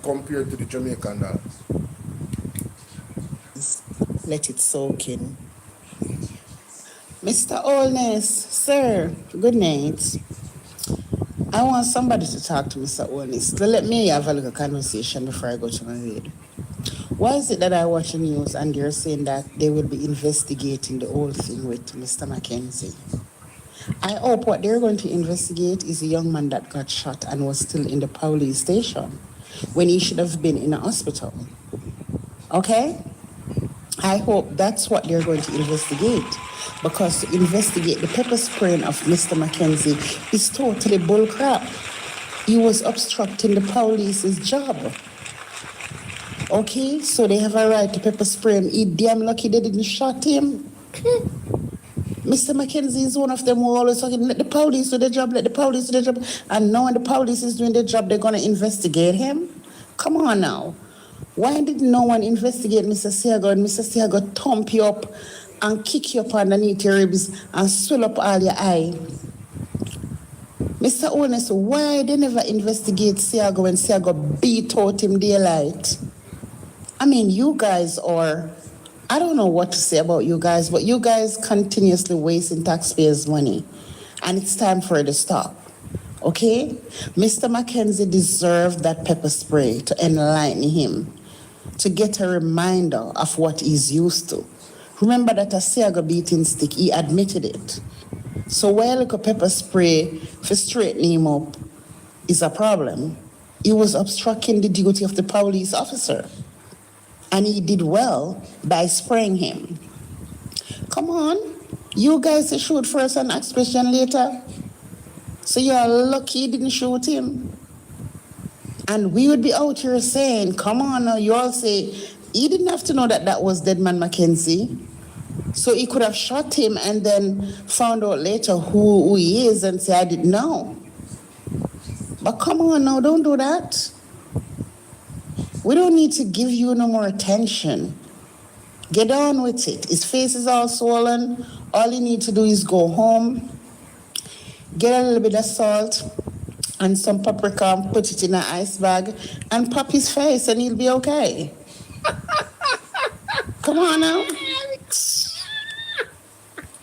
compared to the Jamaican dollar. Let it soak in. Mr. Olness, sir, good night. I want somebody to talk to Mr. Olness. So let me have a little conversation before I go to my bed. Why is it that I watch the news and they're saying that they will be investigating the whole thing with Mr. Mackenzie? I hope what they're going to investigate is a young man that got shot and was still in the police station when he should have been in a hospital. Okay? I hope that's what they're going to investigate, because to investigate the pepper spraying of Mr. Mackenzie is totally bullcrap. He was obstructing the police's job. Okay, so they have a right to pepper spray him. He damn lucky they didn't shot him. Mr. Mackenzie is one of them who always talking, let the police do their job, let the police do their job. And now when the police is doing their job, they're going to investigate him? Come on now. Why did no one investigate Mr. Siago and Mr. Siago thump you up and kick you up underneath your ribs and swell up all your eye? Mr. Onus, why they never investigate Siago when Siago beat out him daylight? I mean, you guys are, I don't know what to say about you guys, but you guys continuously wasting taxpayers' money, and it's time for it to stop. Okay? Mr. Mackenzie deserved that pepper spray to enlighten him, to get a reminder of what he's used to. Remember that a Siago beating stick, he admitted it. So while a pepper spray for straightening him up is a problem, he was obstructing the duty of the police officer. And he did well by spraying him. Come on, you guys shoot first and ask question later. So you're lucky you didn't shoot him. And we would be out here saying, come on now, you all say, he didn't have to know that that was Deadman Mackenzie. So he could have shot him and then found out later who he is and say, I didn't know. But come on now, don't do that. We don't need to give you no more attention. Get on with it. His face is all swollen. All you need to do is go home, get a little bit of salt and some paprika and put it in an ice bag and pop his face and he'll be okay. Come on now.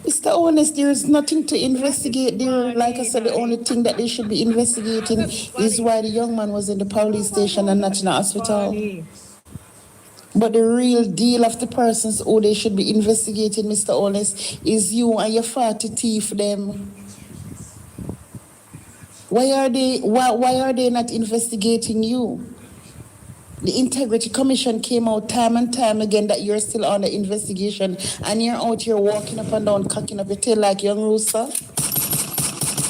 Mr. Honest, there is nothing to investigate there. Like I said, the only thing that they should be investigating is why the young man was in the police station and not in the hospital. But the real deal of the persons who they should be investigating, Mr. Honest, is you and your 40 thief them. Why are they not investigating you? The Integrity Commission came out time and time again that you're still under investigation and you're out here walking up and down, cocking up your tail like young rooster.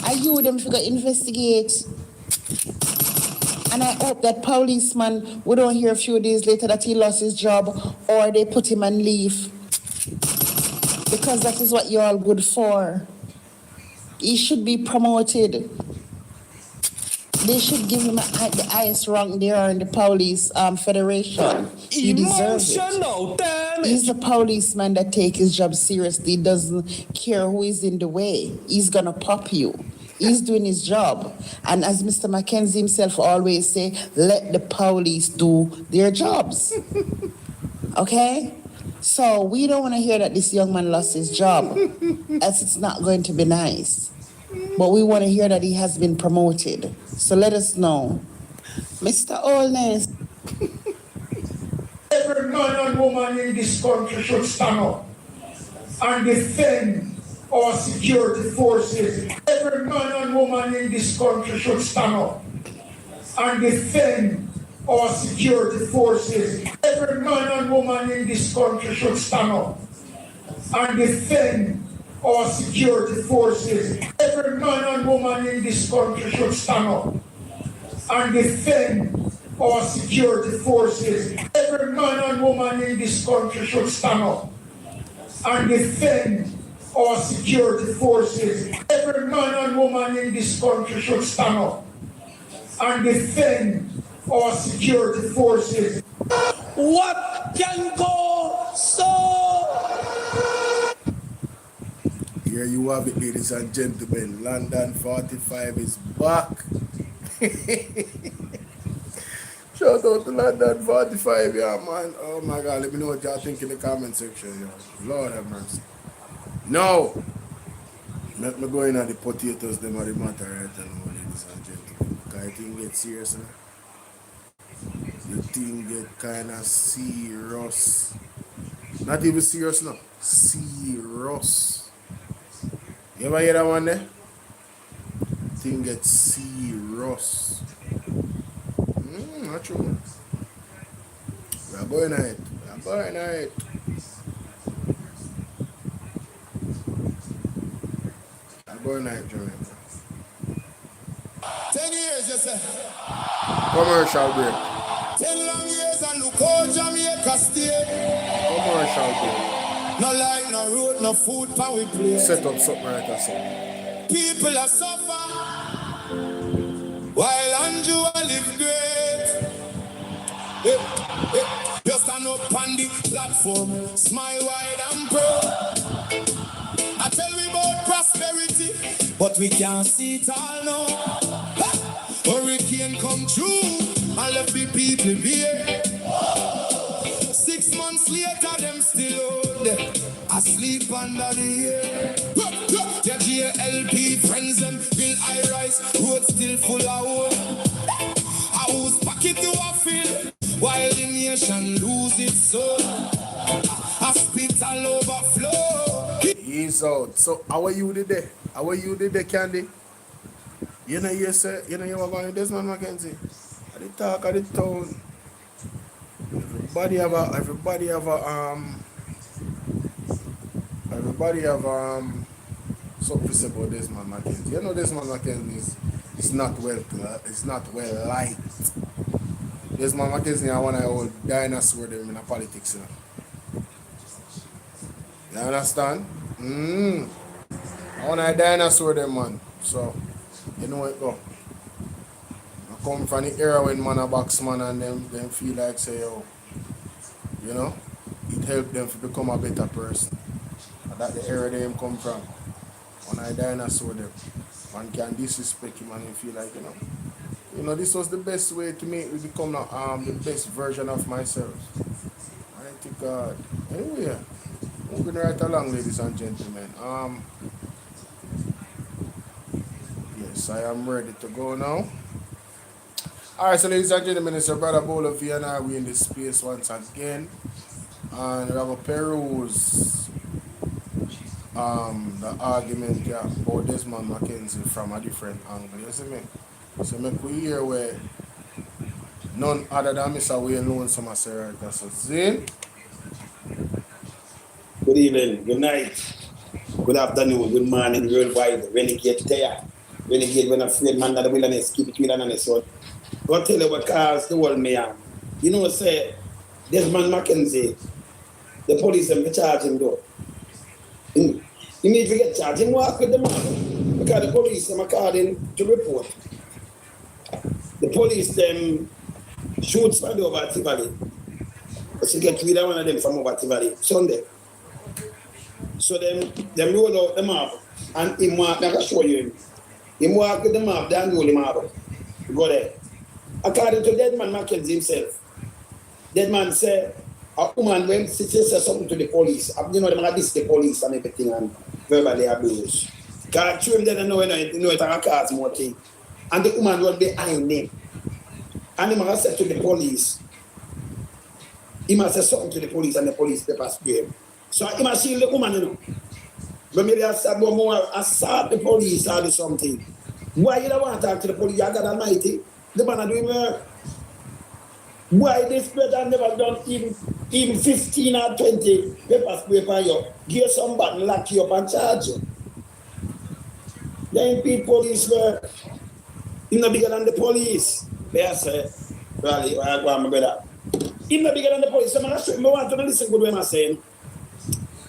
Are you them figure investigate? And I hope that policeman, we don't hear a few days later that he lost his job or they put him on leave. because that is what you're all good for. He should be promoted. They should give him the highest rank there in the police federation. He deserves it. He's a policeman that takes his job seriously, doesn't care who is in the way. He's gonna pop you. He's doing his job. And as Mr. Mackenzie himself always say, let the police do their jobs. Okay? So we don't want to hear that this young man lost his job, as it's not going to be nice. But we want to hear that he has been promoted. So let us know. Mr. Olness. Every man and woman in this country should stand up and defend our security forces. Every man and woman in this country should stand up and defend our security forces. Every man and woman in this country should stand up and defend our security forces. Every man and woman in this country should stand up and defend our security forces. Every man and woman in this country should stand up and defend our security forces. Every man and woman in this country should stand up and defend our security forces. What can go so? Here you have it, ladies and gentlemen. London 45 is back. Shout out to London 45, yeah, man. Oh my God, let me know what y'all think in the comment section, yeah. Lord have mercy. Now, let me go in at the potatoes, them are the matter right now, ladies and gentlemen. Because I think get serious now. The thing get kind of serious. Not even serious now. Serious. You ever hear that one there? Thing get serious. Not true. We are going at it. We are going at it. We are going at it, Jamaica. 10 years, you say. Commercial break. 10 long years and look how Jamaica stay. Commercial break. No light, no road, no food, power we play. Set up something right or something. People are suffer while Andrew live great. You stand up on the platform, smile wide and proud. I tell we about prosperity, but we can't see it all now. Hurricane come through and left the people here. 6 months later, them still out there, asleep under the air. The JLP friends them build high rise, road still full of hope. House pocket to a field, while the nation lose its soul. Hospital overflow. He's out. So how are you today? How are you today, Candy? You know you say, you were going to Desmond Mackenzie. At the talk of the town. Everybody something to say about Desmond Mackenzie. You know Desmond Mackenzie is not well liked. Desmond Mackenzie is one of the old dinosaurs them in the politics, you know. You understand? One of the dinosaurs them, man. So you know it go. I come from the era when man a box man and them feel like say, yo, you know, it helped them to become a better person. And that the era they come from. When I dinosaur them, man can disrespect him and feel like, you know, this was the best way to make me become the best version of myself. I thank God. Anyway, we're gonna right along, ladies and gentlemen. Yes, I am ready to go now. Alright, so ladies and gentlemen, it's your brother Bolo and I. We in this space once again. And we have a peruse the argument about Desmond Mackenzie from a different angle. You see me? So make we hear where none other than Mr. Wayne Lonesome as a writer. So Zane. Good evening, good night, good afternoon, good morning, worldwide, renegade there. Renegade when afraid man of the wilderness, keep it wilderness and so. Go tell you what cause the world me am. You know say Desmond Mackenzie, the police them charge him though. He need to get charged. He walk with the man because the police them according to report. The police them shoot somebody over at Tivoli. But you get rid of one of them from over Tivoli Sunday. So them roll out the map and him walk, I can show you him. Him walk with the map, then roll him out. Go there. According to Deadman Mackenzie himself, Deadman say a woman when she says something to the police, you know, they might diss the police and everything and verbally abuse. Because true him then know it can cause more thing. And the woman was behind him. And he must say to the police, he must say something to the police and the police pepper spray him. So he must shield the woman, you know. But maybe I said, well, more assault the police or do something. Why you don't want to talk to the police? You God Almighty. The man are doing work. Why this brother never done even 15 or 20 pepper spray for you? Give some button, lock you up and charge you. Then people police work. He's not bigger than the police. They say, Rally, I go on my brother. He's not bigger than the police. So I want to listen to what I'm saying.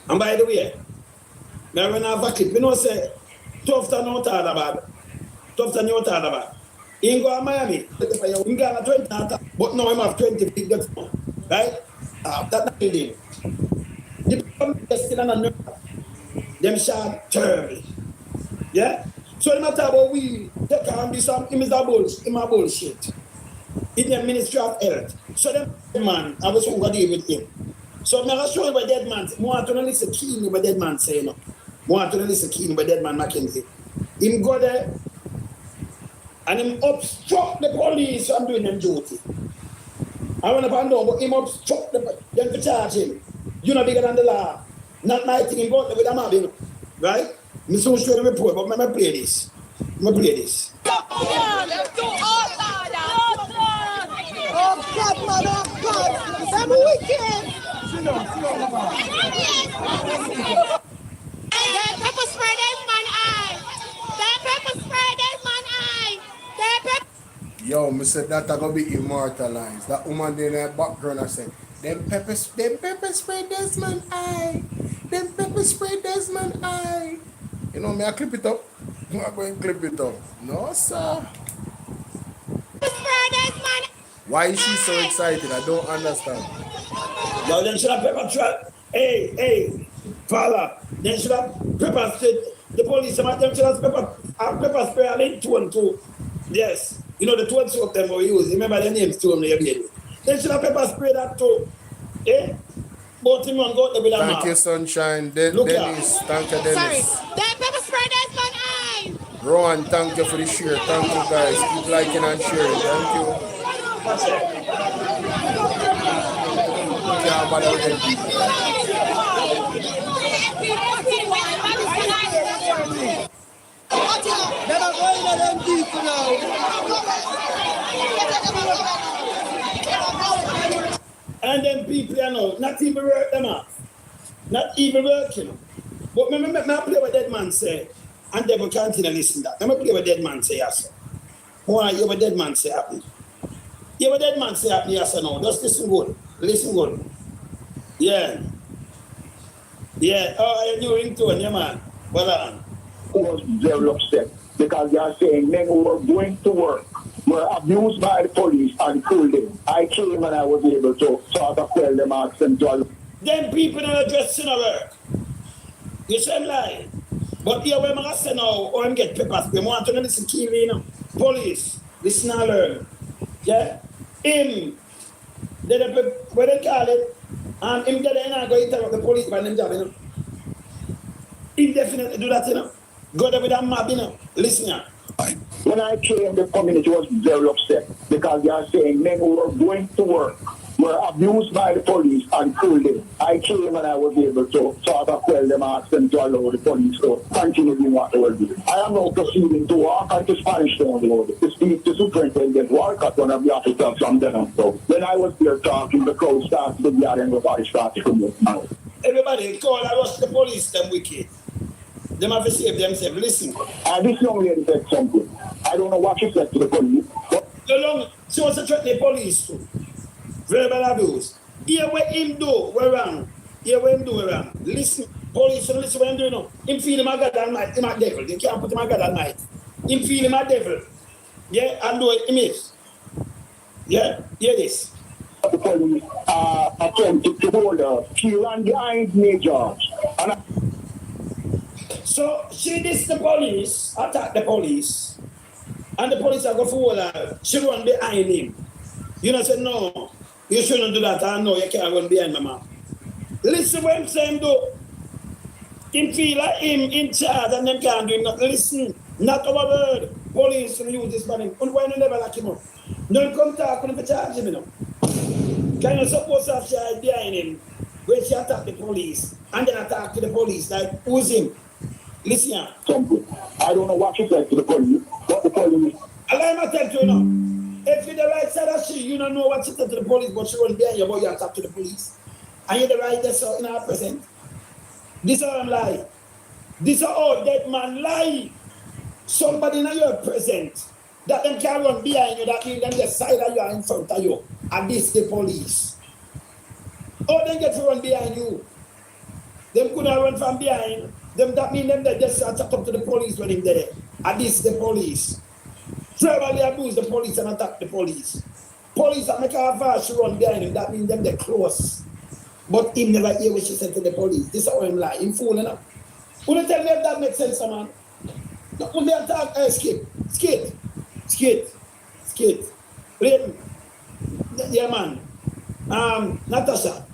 And by the way, now when I have a clip, you know, say, tough than you thought about. Tough than you thought about. He go to Miami. He got 20, but now I'm have 20 big guns. Right? That's not building. The people still on the them shot terribly. Yeah? So the matter about we take on this bullshit. In the Ministry of Health. So them man, I was going to deal with him. So I'm not sure about dead man. I want to listen keenly what dead man saying. I want to listen keenly what dead man Mackenzie. Him go there and him obstruct the police from doing them duty. I want to find out, but him obstruct them to charge him. You're not bigger than the law. Not my thing, him go there with a mob, you know. Right? I'm so sure the report, but I'm going to play this. I'm going to play this. Oh, God, man, oh, God. I'm wicked. They pepper spray this man eye. They pepper spray this man eye. They pepper. Yo, me said that I gonna be immortalized. That woman in the background I said, them pepper spray this man eye. Them pepper spray this man eye. You know me, I clip it up. I'm going to clip it up. No, sir. Spray this man. Why is she so excited? I don't understand. Now then should have pepper trap. Hey, father. Then should have pepper spray. The police, them should have pepper spray and then tone too. Yes. You know the tone soap them we use. Remember the names to them there. Then should have pepper spray that too. Eh? Both him and go there with a Thank you, Sunshine. Dennis. Thank you, Dennis. Sorry. They pepper spray this man eye. Rowan, thank you for the share. Thank you, guys. Keep liking and sharing. Thank you. Yeah, but and then people, you know, not even work them up. Not even working. But me play what dead man say, and they will continue to listen to that. Me play what dead man say, yes. Why you what dead man say happen? You what dead man say happen, yes or no? Just listen good. Listen good. Yeah. Yeah. Oh, you're doing too, yeah, man. Well on. I was very upset because they are saying men who were going to work were abused by the police and killed them. I came and I was able to sort of tell them, ask them to. Them people don't address in work. You say lie. But here when I say now, or I'm get papers, they want to listen keenly, you know. Police, listen and learn. Yeah? Him, what they call it, and him get in and go interrupt the police by them job, you know. He definitely do that, you know. Go there with a map, you know. Listen here. When I came, the community was very upset because they are saying men who were going to work were abused by the police and killed them. I came and I was able to sort of tell them, ask them to allow the police to continue doing what they were doing. I am now proceeding to walk and to Spanish Town Road to speak to Superintendent Walcott, one of the officers from them. So when I was there talking, the crowd started to gather and everybody started to come out. Everybody call, I was the police, them wicked. Them have to save themselves. Listen. This young lady said something. I don't know what she said to the police. She wants to threaten the police too. Verbal abuse. Hear what him do, we're wrong. Hear what him do, we're wrong. Listen. Police don't listen what I'm doing now. Him feel him a God Almighty, him a devil. You can't put him a God Almighty. Him feel him a devil. Yeah, and do it him is. Yeah, hear this. The police attempted to hold her. She ran behind me, George. So she dissed the police, attacked the police, and the police are going to hold her. She run behind him. You know, said, no, you shouldn't do that. I know you can't run behind my man. Listen what I'm saying, though. Him feel like him in charge and them can't do nothing. Listen, not our word. Police will use this man. Why you never lock him up? Don't come talk when you charge him, you know. Can you suppose to have she behind him when she attacked the police and then attack to the police? Like, who's him? Listen here. I don't know what she said to the police. What the police? Allow me to tell you now. If you're the right side of she, you don't know what she said to the police, but she run behind you, but you attack to the police. And you're the right there, so in our present. This is how I'm lying. This is how dead man lie. Somebody in your present that them can run behind you, that means them the side of you are in front of you. And this the police. Or they get to run behind you. Them could have run from behind. Them that mean them they just attack up to the police when him there. And this the police. Verbally abuse the police and attack the police. Police that make a fast run behind him, that means them they close. But him never hear what she said to the police. This is how him lie. Him fooling up. Who don't tell me if that makes sense, man? No, when they attack, skate. Listen. Yeah, man. Natasha.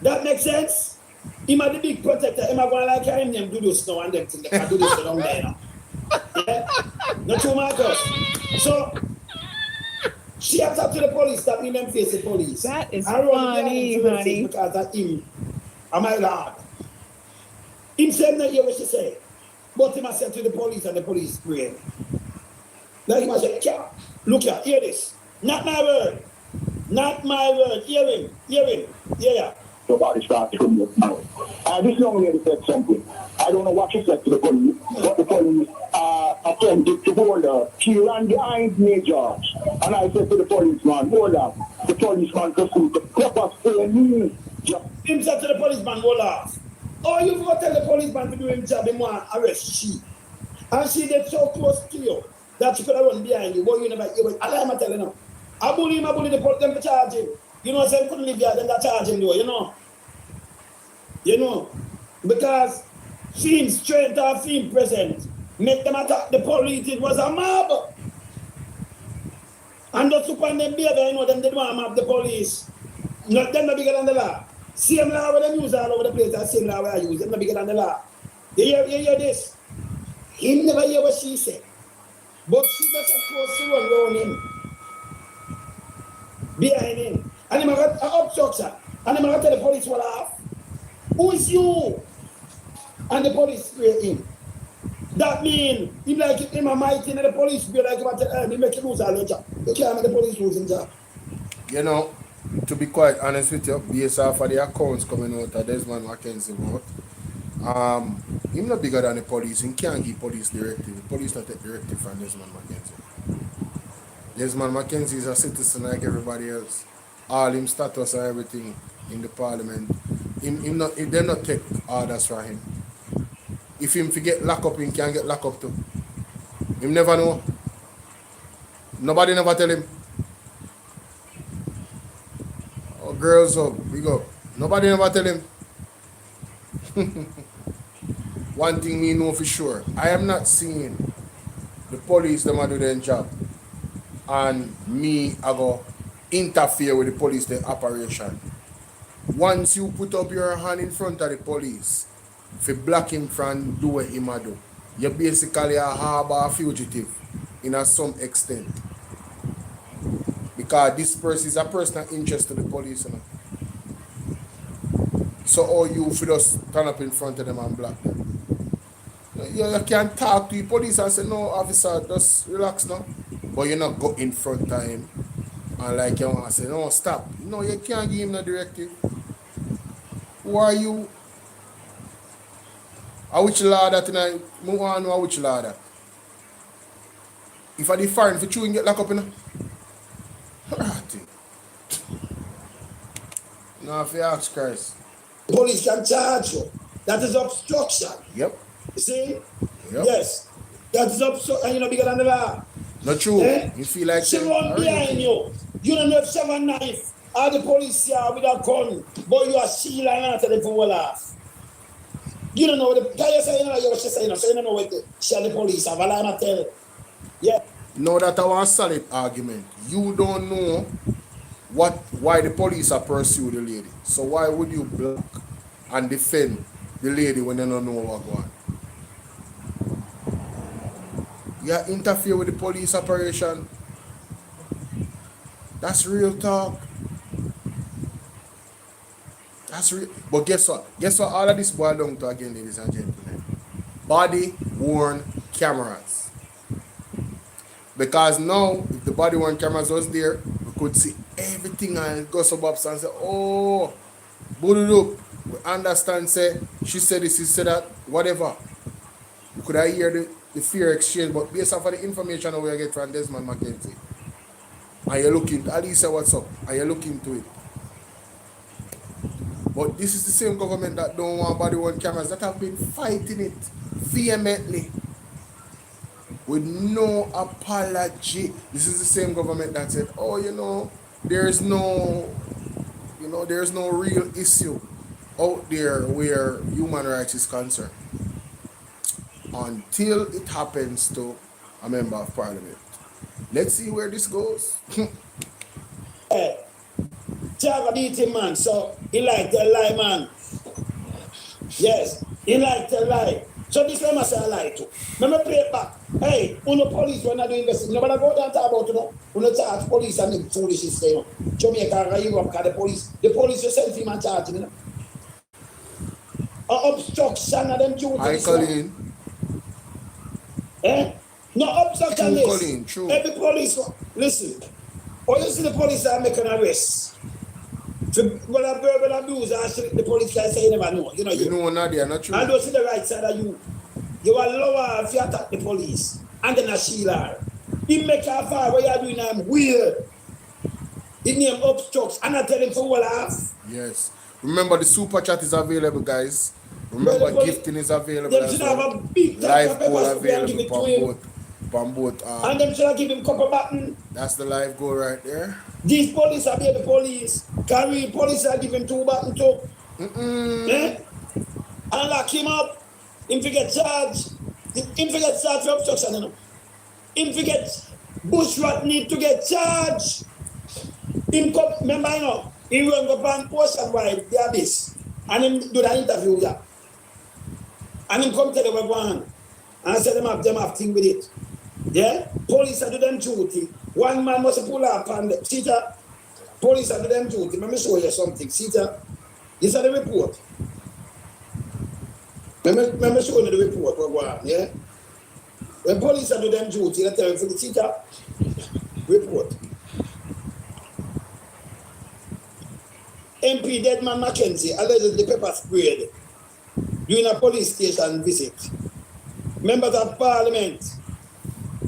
That makes sense? Him are the big protector. Him are going like him them do this now and them things. They can do this down there now. Yeah? Not true, Marcus. So, she attacked to the police, that means them face the police. That is funny, honey. Because of him, and my lord. Him said not hear what she said. But he must say to the police and the police pray. Like he must say, look here, hear this. Not my word. Not my word. Hear him. Yeah. Nobody started from your mouth. This young lady said something. I don't know what she said to the police, but the police attempted to hold her. She ran behind me, George. And I said to the policeman, hold up. The policeman pursued the proper me. Him said to the policeman, hold off. Oh, you go tell the policeman to do his job, he want to arrest she. And she did so close to you that she could have run behind you, but you never hear it. I'm telling you. I bully the police, them to charge him. You know, say couldn't live here, then they charge him though, you know. Because film strength or film present make them attack the police. It was a mob. And just upon them behavior, you know, them they don't want to mob the police. Not them not bigger than the law. Same law where they use all over the place, that same law where I use, them not bigger than the law. You hear this? He never hear what she said. But she just supposed to run around him. Behind him. And he might have an obstruction. And he might have tell the police what I have. Who is you? And the police spray him. That means, he like him a mighty and the police spray like him, he make him lose all the job. You can't make the police lose his job. You know, to be quite honest with you, based off of the accounts coming out of Desmond McKenzie about, he's not bigger than the police. He can't give police directive. The police not take directive from Desmond McKenzie. Desmond McKenzie is a citizen like everybody else. All him status and everything in the parliament. They not take orders from him. If him forget lock up, he can get locked up too. Him never know. Nobody never tell him. Oh, girls up, big up. Nobody never tell him. One thing we know for sure, I am not seeing the police them do their job and me I go interfere with the police their operation. Once you put up your hand in front of the police to block him from do what he do, you're basically a harbor fugitive in some extent. Because this person is a personal interest to the police. You know? So all you for just turn up in front of them and block them. You can talk to the police and say, no, officer, just relax now. But you not go in front of him and like you want to say, no, stop. No, you can't give him no directive. Who are you? Which law that tonight? Move on to which law that? If I did fine, if you chew and get locked up, you know? No, if you ask Christ. Police can charge you. That is obstruction. Yep. You see? Yep. Yes. That is obstruction, and you know bigger than the law. Not true. Eh? You feel like she run behind you. You don't have 7 knife. All the police here with a gun, but you are shield and answer them for all off. You don't know the guy saying, you what she saying, so you don't know what the police have. I'll tell. Yeah. No, that our solid argument. You don't know why the police are pursuing the lady. So why would you block and defend the lady when they don't know what's going on? You interfere with the police operation. That's real talk. That's real. But guess what? Guess what all of this boils down to again, ladies and gentlemen? Body worn cameras. Because now, if the body worn cameras was there, we could see everything and go some ups and say, oh, Bolo, we understand, say, she said this, she said that, whatever. You could have heard the fear exchange, but based off of the information we get from Desmond McKenzie, and you look into, at least say what's up, and you look into it. But this is the same government that don't want body worn cameras that have been fighting it vehemently with no apology. This is the same government that said, oh, there's no real issue out there where human rights is concerned until it happens to a member of parliament. Let's see where this goes. Chava beat him, man, so he like to lie, man. Yes, he like to lie. So this one must say I lie too. Let me play it back. Hey, uno police when I do investigation. Nobody go down talk about uno charge police and the foolish is saying. Jamaica, Europe, because the police just send him and charge him. Obstruction of them duties. I Colleen. No obstruction True, is. Colleen, true. Every police, listen. Or you see the police are making an arrest. So when a verbal abuse, actually the police can say you never know. You know Nadia, not true. And don't see the right side of you. You are lower if you attack the police. And then a shield. He make a fire where you are doing I'm weird. His name obstructs and I tell him for all half. Yes. Remember the super chat is available, guys. Remember gifting is available. They should have a big live paper goal and give it to him. From both. And them should give him couple button. That's the live goal right there. These police are the police. Carry police are give him 2 buttons too. And lock him up. Him to get charged. Him to get charged for obstruction, Him to get bushrat need to get charged. Him come, remember, he run the bank portion wide the abyss. And him do the interview, yeah. And him come tell the one. And I said them have thing with it. Yeah? Police are do them duty. One man must pull up and see that. Police are do them duty. Let me show you something. See that? This is the report. Let me show you the report. Yeah? When police are do them duty, they tell you for the see that report. MP Deadman Mackenzie allegedly pepper sprayed during a police station visit. Members of Parliament,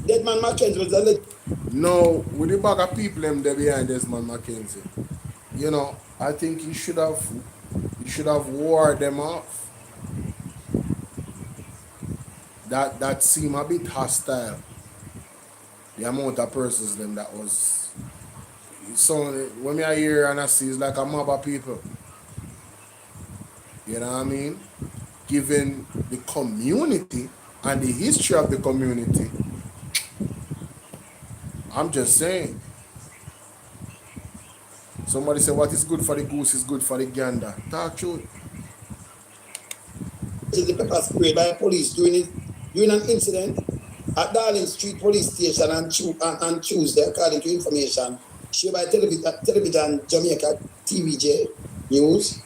Deadman Mackenzie was alleged. No, with the bag of people them there behind Desmond McKenzie, I think he should have ward them off. That seemed a bit hostile. The amount of persons them that was. So when I hear and I see, it's like a mob of people. You know what I mean? Given the community and the history of the community, I'm just saying. Somebody said, what is good for the goose is good for the gander. Talk truth. The pepper sprayed by police during an incident at Darling Street Police Station on Tuesday, according to information shared by television Jamaica TVJ News.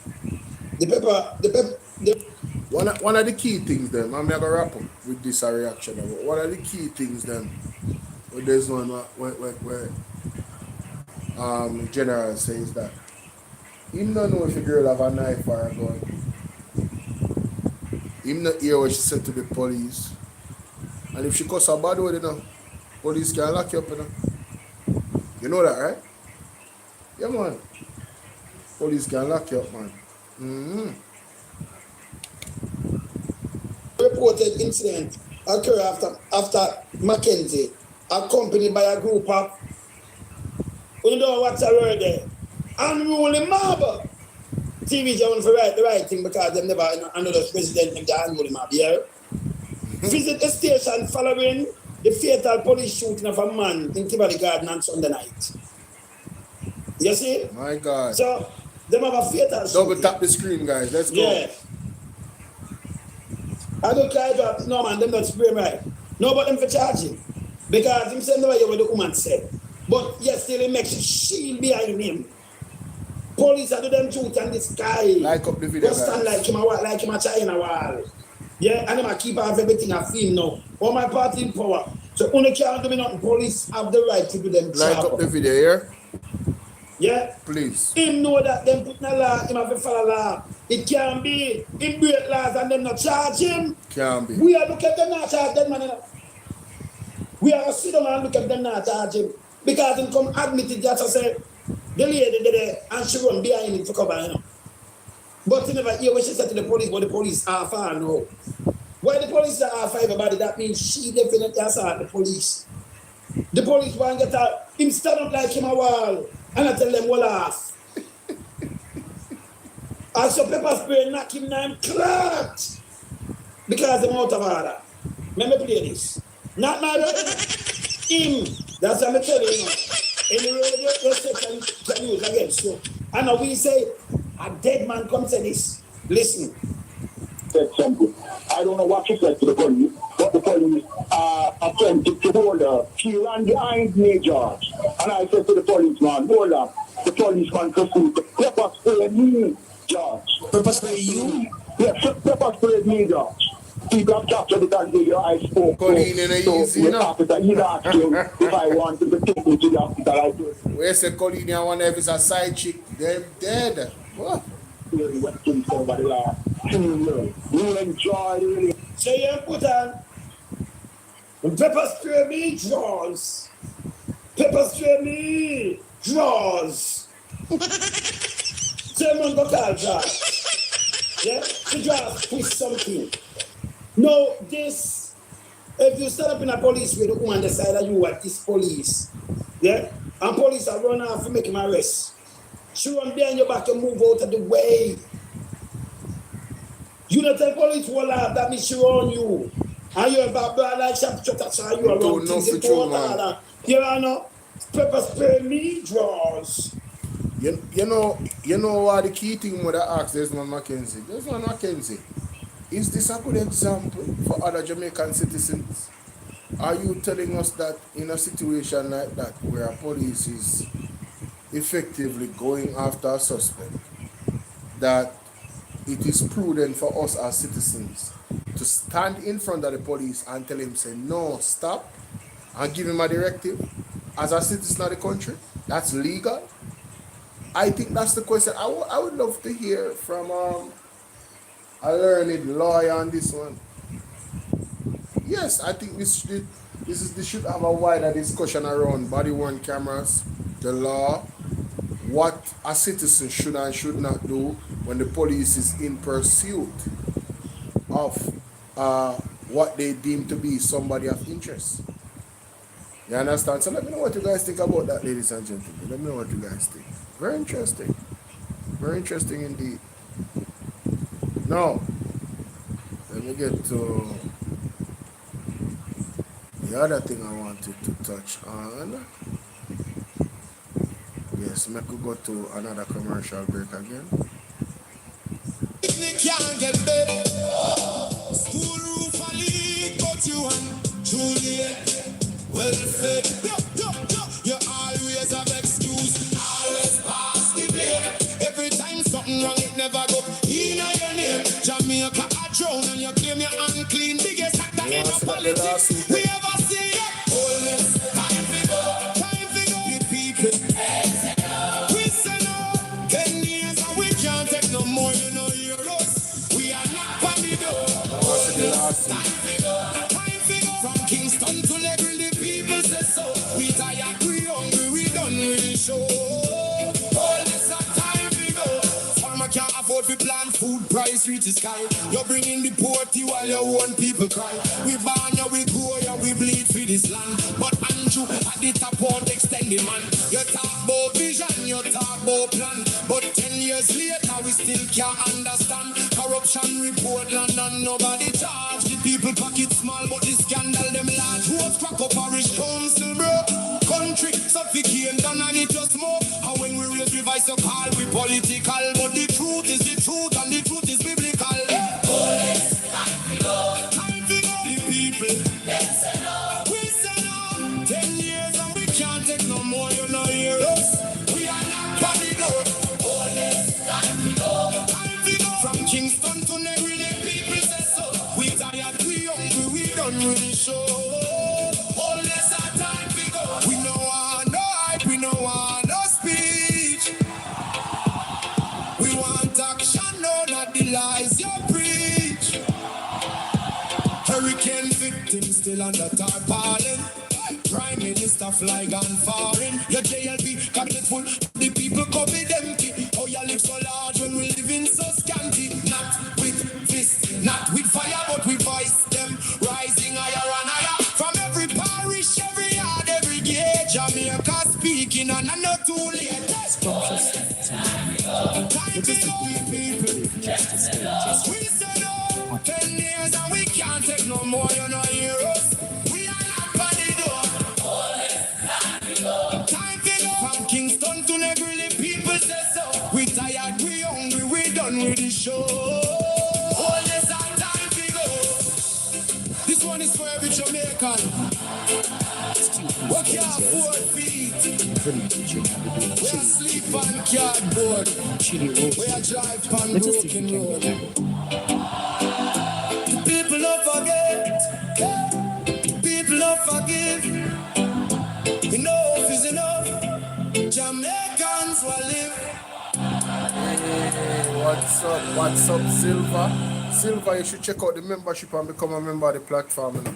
One of the key things then, I'm going to wrap up with this reaction. One of the key things then, there's one where General says that he don't know if a girl have a knife or a gun. He not hear what she said to the police. And if she cuss a bad word, police can lock you up, You know that, right? Yeah, man. Police can lock you up, man. reported incident occurred after Mackenzie, accompanied by a group of, you know what's a word there? Unruly mob. TV John for the right thing because they never another president in the unruly mob here. Visit the station following the fatal police shooting of a man in Tivoli Garden on Sunday night. You see? My God. So, they have a fatal shooting. Double tap the screen, guys. Let's go. Yeah. I don't try to, no man, them not spray right. No, but them for charging. Because him said the way what the woman said. But yet still he makes a shield behind him. Police are do them duty on this guy. Like up the video, just stand like him a China wall. Yeah, and them a keep off everything I feel now. All my party in power. So only can't do me nothing. Police have the right to do them like up the video here. Yeah? Please. Him know that them put in a law, him have to follow law. It can be, him break laws and them not charge him. Can be. We are look at them not charge them, man. We are sit down and look at them not charge him. Because him come admit it just to say, the lady there and she run behind him for cover, you know. But you never hear what she said to the police, but the police are far no. Why the police are far everybody, that means she definitely assault the police. The police want to get her, him stand up like him a wall. And I tell them, well off. And so pepper spray knock him down clocked. Because I'm out of order. Let me play this. Not my brother. Him. That's what I'm telling you. Any radio station can use against you. And now we say, a dead man comes to this. Listen. Said something. I don't know what she said to the police, but the police attempted to hold her. She ran behind me, George. And I said to the policeman, hold up. The policeman proceeded to pepper spray me, George. Pepper spray you? Yes, pepper spray me, George. People have captured it and video I spoke. Colleen in a easy, you know. Officer, he asked him if I wanted to take me to the hospital. I told Where's the Colleen? I wonder if it's a side chick. They're dead. What? really went to over the last 2 years. We enjoy really. So you put on pepper spray me draws. Pepper spray me draws. German go call draws. Yeah? The draws push something. No, this, if you stand up in a police with the woman decide that you are this police, yeah? And police are run off to make him arrest. She run behind your back and move out of the way. You don't tell police what laugh, that means she run you. And you're about like sharp shutter, so you are wrong things in water. You know, pepper spray me draws. You know what the key thing with I ask Desmond Mackenzie? Desmond Mackenzie, is this a good example for other Jamaican citizens? Are you telling us that in a situation like that where a police is effectively going after a suspect, that it is prudent for us as citizens to stand in front of the police and tell him, say, no, stop, and give him a directive as a citizen of the country? That's legal? I think that's the question. I would love to hear from a learned lawyer on this one. Yes, I think this should have a wider discussion around body-worn cameras, the law, what a citizen should and should not do when the police is in pursuit of what they deem to be somebody of interest. You understand? So let me know what you guys think about that, ladies and gentlemen. Let me know what you guys think. Very interesting. Very interesting indeed. Now, let me get to the other thing I wanted to touch on. Yes, I could go to another commercial break again. Can't get better. School roof a leak, but you want Juliet. Well fed. You always have excuse. Always pass the blame. Every time something wrong, it never go in your name. Jamaica a drown and you claim you're unclean. Biggest actor in the politics we ever see. Always time to go. Time to go. The people. We say no. 10 years and we can't take no more. You know you're us. We are not for the door. Time to go. Time to go. From Kingston to Level, the people say so. We tired, we hungry, we done with the show. All this a time to go. Farmer can't afford to plant food. food price reach the sky. You're bringing the poverty while your own people cry. We born you, we grow you, we bleed for this land. But Andrew at the top won't extend the man. You talk about vision, you talk about plan. But 10 years later, we still can't understand. Corruption report London, nobody charge. The people pocket small, but the scandal them large. Who's crack up parish council, bro? Country suffocating done and it just more. And when we raise revise your call, we political. But the truth is the truth and the truth is biblical. Police, time to know the people. Yes, we say no. 10 years and we can't take no more, you know, hear us. We are not panic out. Police, time to know. Time to know. From Kingston to Negri, the people say so. We tired, we hungry, we done with the show. Police, our time to go. We know want no hype, we know want no speech. We want action, no, not the lies you preach. Hurricane victims still under tarpaulin. Prime Minister fly gone foreign. Your JLP cabinet full, the people covered empty. Oh, you live so large when we live in so scanty. Not with fist, not with fire, but with voice them rising higher and higher. From every parish, every yard, every gate, Jamaica speaking and I'm not too late. Time to know the people. We say no, 10 years and we can't take no more, you know, hear us. We are not body door. Time to know. From Kingston to Negri, the people say so. We tired, we hungry, we done with the show. Oh, yes, our time to go. This one is for every Jamaican. We can't afford feet. We sleep on cardboard. We are drive on broken road. The people don't forget. People don't forgive. Enough is enough. Jamaicans will live. Hey, what's up, Silva? Silva, you should check out the membership and become a member of the platform. You know?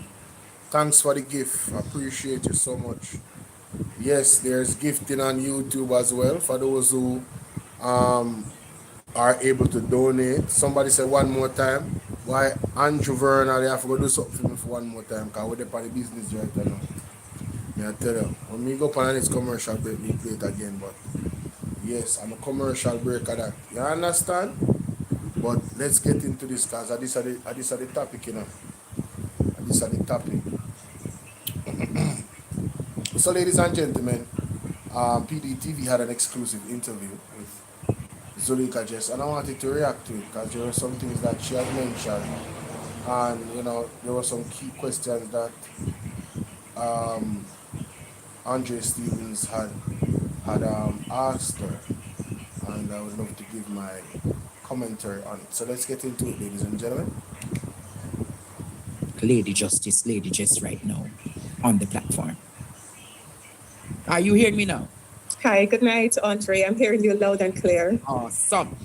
Thanks for the gift. I appreciate you so much. Yes, there's gifting on YouTube as well for those who are able to donate. Somebody said one more time. Why Andrew Verna, they have to go do something for me for one more time because we're there for the business right now. Yeah, I tell you, when we go up on this commercial break, we play it again. But yes, I'm a commercial breaker that. You understand? But let's get into this because this is the topic, you know. This is the topic. So, ladies and gentlemen, PDTV had an exclusive interview with Zulika Jess, and I wanted to react to it because there were some things that she had mentioned, and you know there were some key questions that Andre Stevens had asked her, and I would love to give my commentary on it. So let's get into it, ladies and gentlemen. Lady Justice, Lady Jess right now on the platform. Are you hearing me now? Hi, good night, Andre. I'm hearing you loud and clear. Awesome.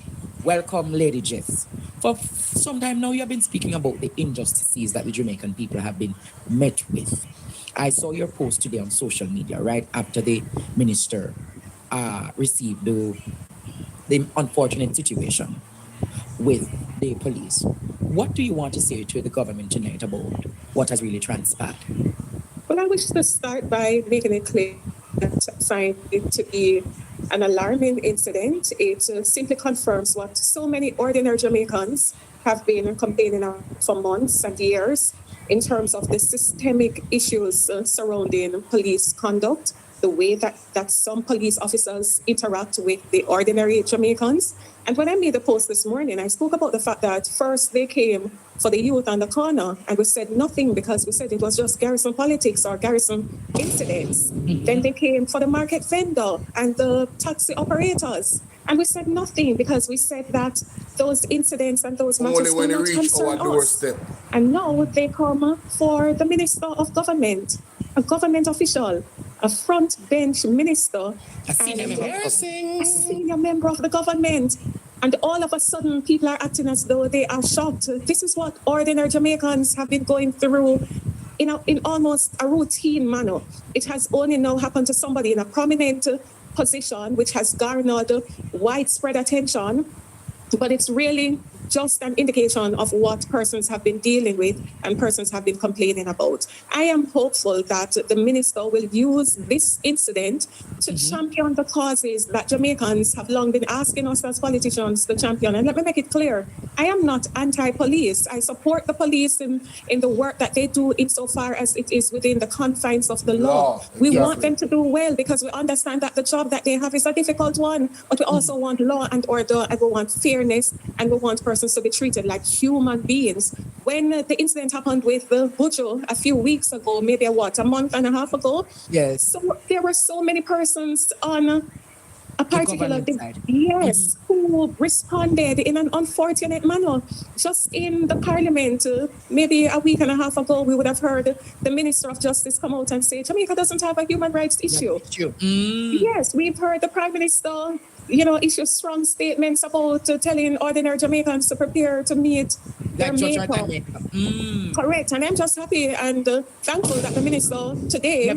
Welcome, Lady Jess. For some time now, you have been speaking about the injustices that the Jamaican people have been met with. I saw your post today on social media, right after the minister received the unfortunate situation with the police. What do you want to say to the government tonight about what has really transpired? Well, I wish to start by making it clear that I find it to be an alarming incident. It simply confirms what so many ordinary Jamaicans have been complaining of for months and years in terms of the systemic issues surrounding police conduct, the way that some police officers interact with the ordinary Jamaicans. And when I made the post this morning, I spoke about the fact that first they came for the youth on the corner and we said nothing because we said it was just garrison politics or garrison incidents. Then they came for the market vendor and the taxi operators. And we said nothing because we said that those incidents and those matters do not concern us. And now they come for the Minister of Government, a government official, a front bench minister, a senior member of the government. And all of a sudden, people are acting as though they are shocked. This is what ordinary Jamaicans have been going through in almost a routine manner. It has only now happened to somebody in a prominent position, which has garnered widespread attention. But it's really just an indication of what persons have been dealing with and persons have been complaining about. I am hopeful that the minister will use this incident to champion the causes that Jamaicans have long been asking us as politicians to champion. And let me make it clear, I am not anti-police. I support the police in the work that they do insofar as it is within the confines of the law. We want them to do well because we understand that the job that they have is a difficult one, but we also want law and order, and we want fairness, and we want persons to be treated like human beings. When the incident happened with Bujo a few weeks ago, maybe a month and a half ago, yes, so there were so many persons on a particular who responded in an unfortunate manner. Just in the parliament, maybe a week and a half ago, we would have heard the Minister of Justice come out and say, Jamaica doesn't have a human rights issue. Yes, we've heard the Prime Minister, issue strong statements about telling ordinary Jamaicans to prepare to meet their maker. Correct, and I'm just happy and thankful that the minister today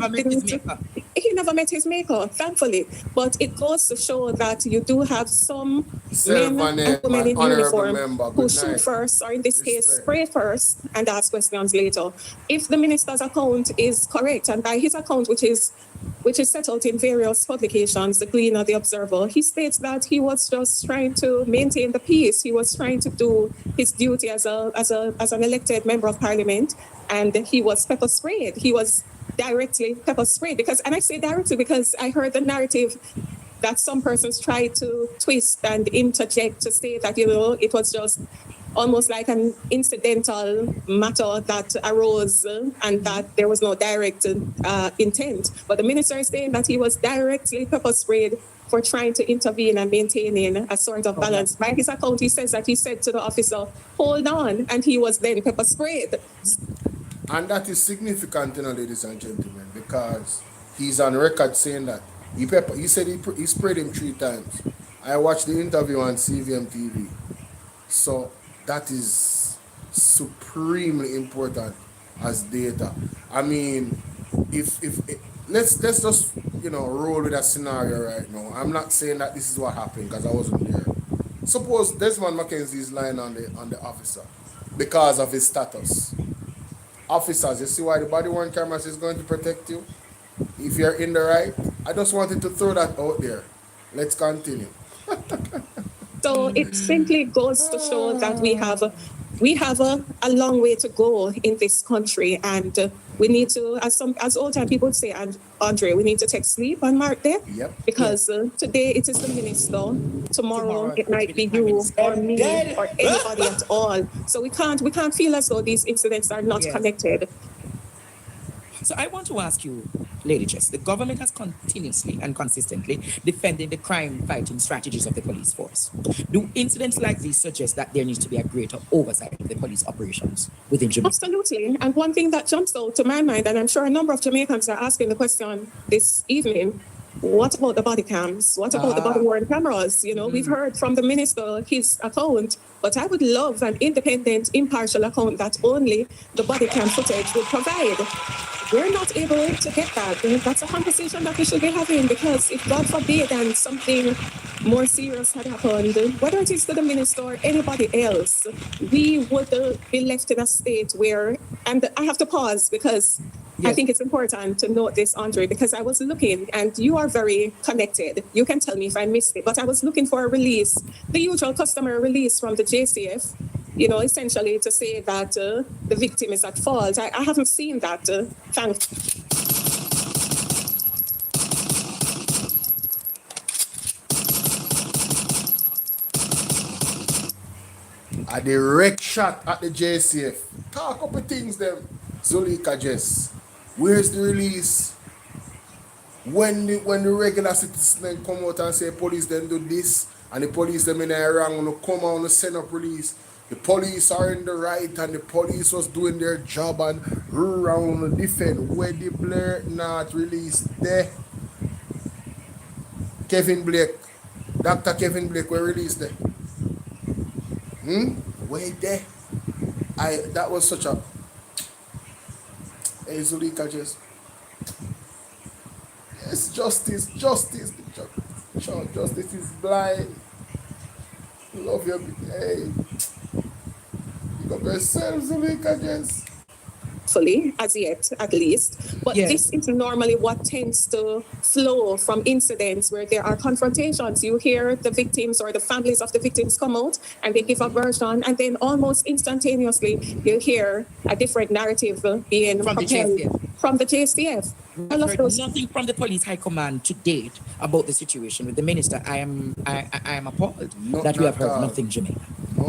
he never met his maker, thankfully. But it goes to show that you do have some men and women in uniform who shoot first, or in this case, spray first and ask questions later. If the minister's account is correct, and by his account, which is set out in various publications, the Gleaner, the Observer, he states that he was just trying to maintain the peace. He was trying to do his duty as an elected member of parliament, and he was pepper sprayed. He was directly pepper sprayed and I say directly because I heard the narrative that some persons tried to twist and interject to say that, it was just almost like an incidental matter that arose and that there was no direct intent. But the minister is saying that he was directly pepper sprayed for trying to intervene and maintaining a sort of balance. By his account, he says that he said to the officer, hold on, and he was then pepper sprayed. And that is significant, ladies and gentlemen, because he's on record saying that he said he sprayed him 3 times. I watched the interview on CVM TV. So that is supremely important as data. I mean, if let's just roll with a scenario right now. I'm not saying that this is what happened because I wasn't there. Suppose Desmond Mackenzie is lying on the officer because of his status. Officers, you see why the body-worn cameras is going to protect you? If you're in the right, I just wanted to throw that out there. Let's continue. So it simply goes to show that we have a long way to go in this country, and we need to, as old time people say, and Andre, we need to take sleep on Mark Day. Yep. Because today it is the minister, tomorrow it might be you or me or anybody at all. So we can't feel as though these incidents are not connected. So I want to ask you, Lady Jess, the government has continuously and consistently defended the crime-fighting strategies of the police force. Do incidents like these suggest that there needs to be a greater oversight of the police operations within Jamaica? Absolutely. And one thing that jumps out to my mind, and I'm sure a number of Jamaicans are asking the question this evening, what about the body cams? What about the body-worn cameras? We've heard from the minister his account, but I would love an independent, impartial account that only the body cam footage would provide. We're not able to get that. That's a conversation that we should be having, because if God forbid and something more serious had happened, whether it is to the minister or anybody else, we would be left in a state where, and I have to pause because I think it's important to note this, Andre, because I was looking, and you are very connected. You can tell me if I missed it, but I was looking for a release, the usual customary release from the JCF, essentially to say that the victim is at fault. I haven't seen that. Thanks. A direct shot at the JCF. Talk up the things them, Zulika Jess. Where's the release? When the regular citizens come out and say police then do this, and the police them in the wrong, when come out and send up release, the police are in the right and the police was doing their job and round defend. Where the Blair not released there? Kevin Blake, Dr. Kevin Blake were released there. Where there? That was such a Zulika just. Yes, justice. Justice is blind. Love your hey. Yourselves, Jamaica Jess. Fully, as yet, at least. But Yes. this is normally what tends to flow from incidents where there are confrontations. You hear the victims or the families of the victims come out and they give a version, and then almost instantaneously you hear a different narrative being From the propelled JCF. from the JCF. I've heard nothing from the police high command to date about the situation with the minister. I am appalled that we have heard nothing, Jamaica.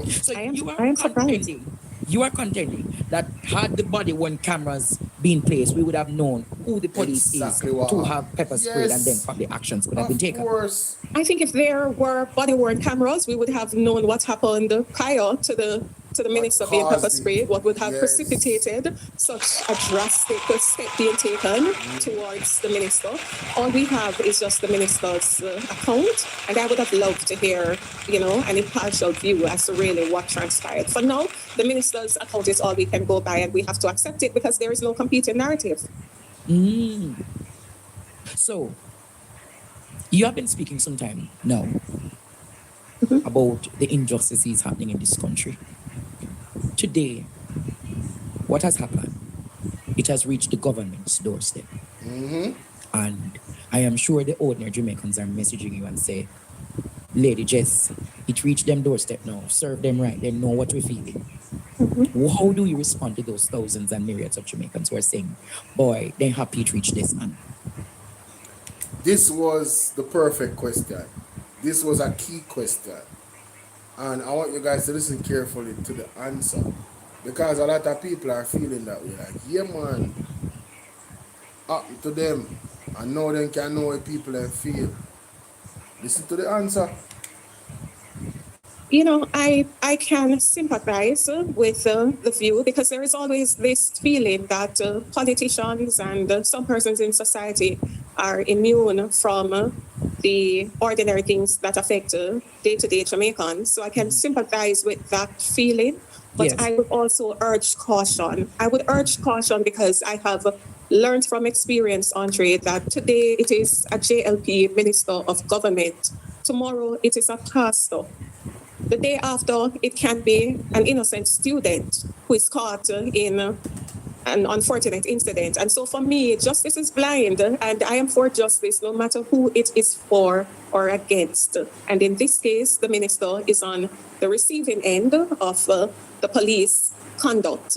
So you are contending. You are contending that had the body worn cameras been placed, we would have known who the police is to have pepper sprayed, and then probably actions could have been taken. I think if there were body-worn cameras, we would have known what happened prior to the minister being pepper sprayed, what would have precipitated such a drastic step being taken towards the minister. All we have is just the minister's account, and I would have loved to hear, an impartial view as to really what transpired. For now, the minister's account is all we can go by, and we have to accept it because there is no competing narrative. So, you have been speaking some time now about the injustices happening in this country. Today, what has happened? It has reached the government's doorstep. And I am sure the ordinary Jamaicans are messaging you and say, Lady Jess, it reached them doorstep now. Serve them right. They know what we're feeling. How do you respond to those thousands and myriads of Jamaicans who are saying, boy, they're happy it reached this man? This was the perfect question. This was a key question. And I want you guys to listen carefully to the answer. Because a lot of people are feeling that way. Like, yeah, man, up to them. And now they can know what people they feel. Listen to the answer. I can sympathize with the view, because there is always this feeling that politicians and some persons in society are immune from the ordinary things that affect day-to-day Jamaicans. So I can sympathize with that feeling, but I would also urge caution. I would urge caution because I have learned from experience, Andre, that today it is a JLP Minister of Government. Tomorrow it is a pastor. The day after, it can be an innocent student who is caught in an unfortunate incident. And so for me, justice is blind, and I am for justice no matter who it is for or against. And in this case, the minister is on the receiving end of the police conduct.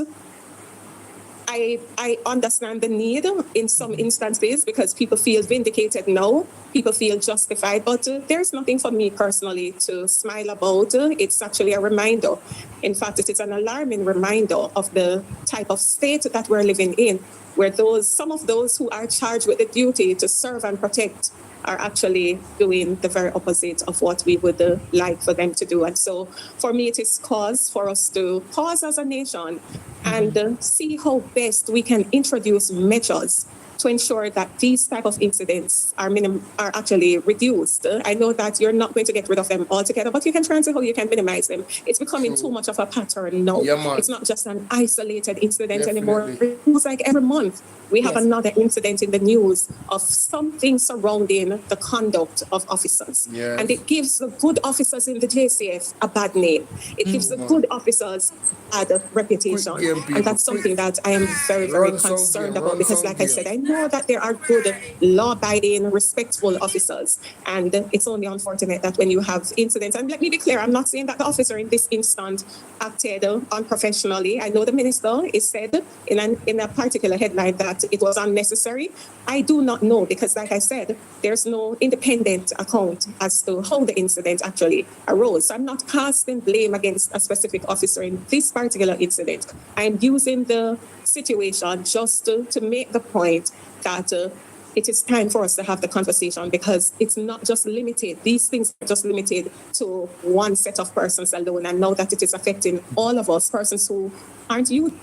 I understand the need in some instances because people feel vindicated now, people feel justified, but there's nothing for me personally to smile about. It's actually a reminder. In fact, it is an alarming reminder of the type of state that we're living in, where some of those who are charged with the duty to serve and protect are actually doing the very opposite of what we would like for them to do. And so for me, it is cause for us to pause as a nation and see how best we can introduce measures to ensure that these type of incidents are actually reduced. I know that you're not going to get rid of them altogether, but you can try and see how you can minimize them. It's becoming too much of a pattern now. Yeah, it's not just an isolated incident anymore. It's like every month we have another incident in the news of something surrounding the conduct of officers. Yes. And it gives the good officers in the JCF a bad name. It gives the good officers a bad reputation. And that's something that I am very, very concerned about because, like I said, I know that there are good, law-abiding, respectful officers. And it's only unfortunate that when you have incidents, and let me be clear, I'm not saying that the officer in this instance acted unprofessionally. I know the minister is said in a particular headline that it was unnecessary. I do not know because, like I said, there's no independent account as to how the incident actually arose. So I'm not casting blame against a specific officer in this particular incident. I'm using the situation just to make the point that it is time for us to have the conversation because it's not just limited. These things are just limited to one set of persons alone. And now that it is affecting all of us, persons who aren't you.